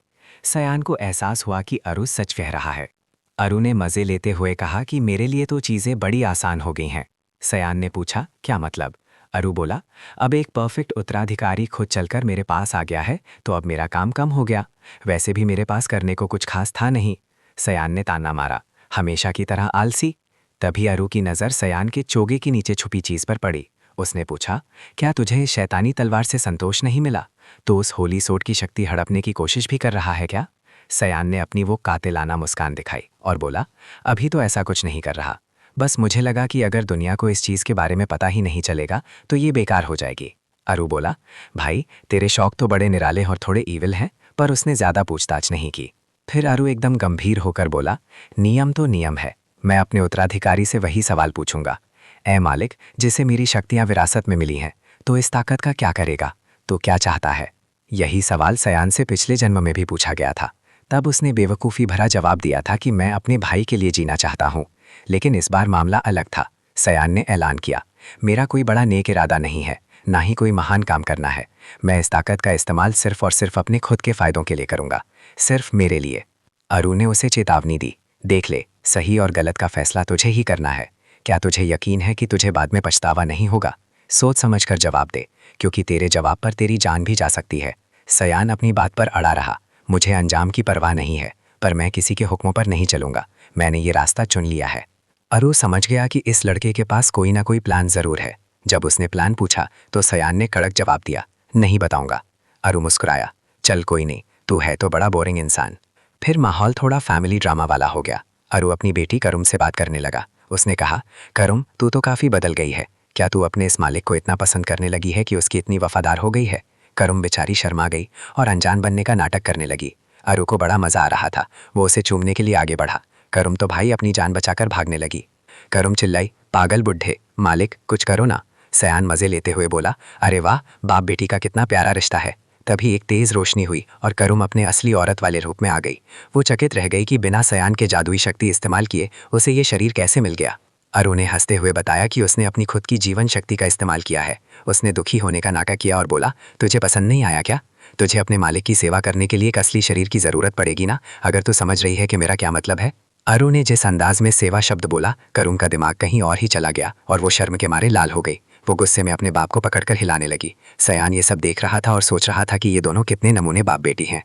सयान को एहसास हुआ कि अरू सच कह रहा है। अरू ने मज़े लेते हुए कहा कि मेरे लिए तो चीज़ें बड़ी आसान हो गई हैं। सयान ने पूछा, क्या मतलब? अरू बोला, अब एक परफेक्ट उत्तराधिकारी खुद चलकर मेरे पास आ गया है तो अब मेरा काम कम हो गया। वैसे भी मेरे पास करने को कुछ खास था नहीं। सयान ने ताना मारा, हमेशा की तरह आलसी। तभी अरू की नज़र सयान के चोगे के नीचे छुपी चीज़ पर पड़ी। उसने पूछा, क्या तुझे इस शैतानी तलवार से संतोष नहीं मिला? तो उस होली सोट की शक्ति हड़पने की कोशिश भी कर रहा है क्या? सयान ने अपनी वो कातिलाना मुस्कान दिखाई और बोला, अभी तो ऐसा कुछ नहीं कर रहा, बस मुझे लगा कि अगर दुनिया को इस चीज़ के बारे में पता ही नहीं चलेगा तो ये बेकार हो जाएगी। अरु बोला, भाई तेरे शौक तो बड़े निराले और थोड़े ईविल हैं, पर उसने ज़्यादा पूछताछ नहीं की। फिर अरु एकदम गंभीर होकर बोला, नियम तो नियम है, मैं अपने उत्तराधिकारी से वही सवाल पूछूंगा। ए मालिक, जिसे मेरी शक्तियां विरासत में मिली हैं, तो इस ताकत का क्या करेगा, तो क्या चाहता है? यही सवाल सयान से पिछले जन्म में भी पूछा गया था। तब उसने बेवकूफ़ी भरा जवाब दिया था कि मैं अपने भाई के लिए जीना चाहता हूँ। लेकिन इस बार मामला अलग था। सयान ने ऐलान किया, मेरा कोई बड़ा नेक इरादा नहीं है, ना ही कोई महान काम करना है। मैं इस ताकत का इस्तेमाल सिर्फ और सिर्फ अपने खुद के फ़ायदों के लिए करूँगा, सिर्फ मेरे लिए। अरु ने उसे चेतावनी दी, देख ले, सही और गलत का फैसला तुझे ही करना है। क्या तुझे यकीन है कि तुझे बाद में पछतावा नहीं होगा? सोच समझकर जवाब दे, क्योंकि तेरे जवाब पर तेरी जान भी जा सकती है। सयान अपनी बात पर अड़ा रहा, मुझे अंजाम की परवाह नहीं है, पर मैं किसी के हुक्मों पर नहीं चलूंगा, मैंने ये रास्ता चुन लिया है। अरु समझ गया कि इस लड़के के पास कोई ना कोई प्लान ज़रूर है। जब उसने प्लान पूछा तो सयान ने कड़क जवाब दिया, नहीं बताऊंगा। अरु मुस्कुराया, चल कोई नहीं, तू है तो बड़ा बोरिंग इंसान। फिर माहौल थोड़ा फैमिली ड्रामा वाला हो गया। अरु अपनी बेटी करुम से बात करने लगा। उसने कहा, करुम, तू तो काफ़ी बदल गई है। क्या तू अपने इस मालिक को इतना पसंद करने लगी है कि उसकी इतनी वफादार हो गई है? करुम बेचारी शर्मा गई और अनजान बनने का नाटक करने लगी। अरु को बड़ा मज़ा आ रहा था, वो उसे चूमने के लिए आगे बढ़ा। करुम तो भाई अपनी जान बचाकर भागने लगी। करुम चिल्लाई, पागल बुढ़े, मालिक कुछ करो ना। सयान मज़े लेते हुए बोला, अरे वाह, बाप बेटी का कितना प्यारा रिश्ता है। तभी एक तेज़ रोशनी हुई और करुम अपने असली औरत वाले रूप में आ गई। वो चकित रह गई कि बिना सयान के जादुई शक्ति इस्तेमाल किए उसे ये शरीर कैसे मिल गया। अरु ने हंसते हुए बताया कि उसने अपनी खुद की जीवन शक्ति का इस्तेमाल किया है। उसने दुखी होने का नाटक किया और बोला, तुझे पसंद नहीं आया क्या? तुझे अपने मालिक की सेवा करने के लिए एक असली शरीर की ज़रूरत पड़ेगी ना, अगर तू समझ रही है कि मेरा क्या मतलब है। अरु ने जिस अंदाज में सेवा शब्द बोला, करुम का दिमाग कहीं और ही चला गया और वो शर्म के मारे लाल हो गई। वो गुस्से में अपने बाप को पकड़कर हिलाने लगी। सयान ये सब देख रहा था और सोच रहा था कि ये दोनों कितने नमूने बाप बेटी हैं।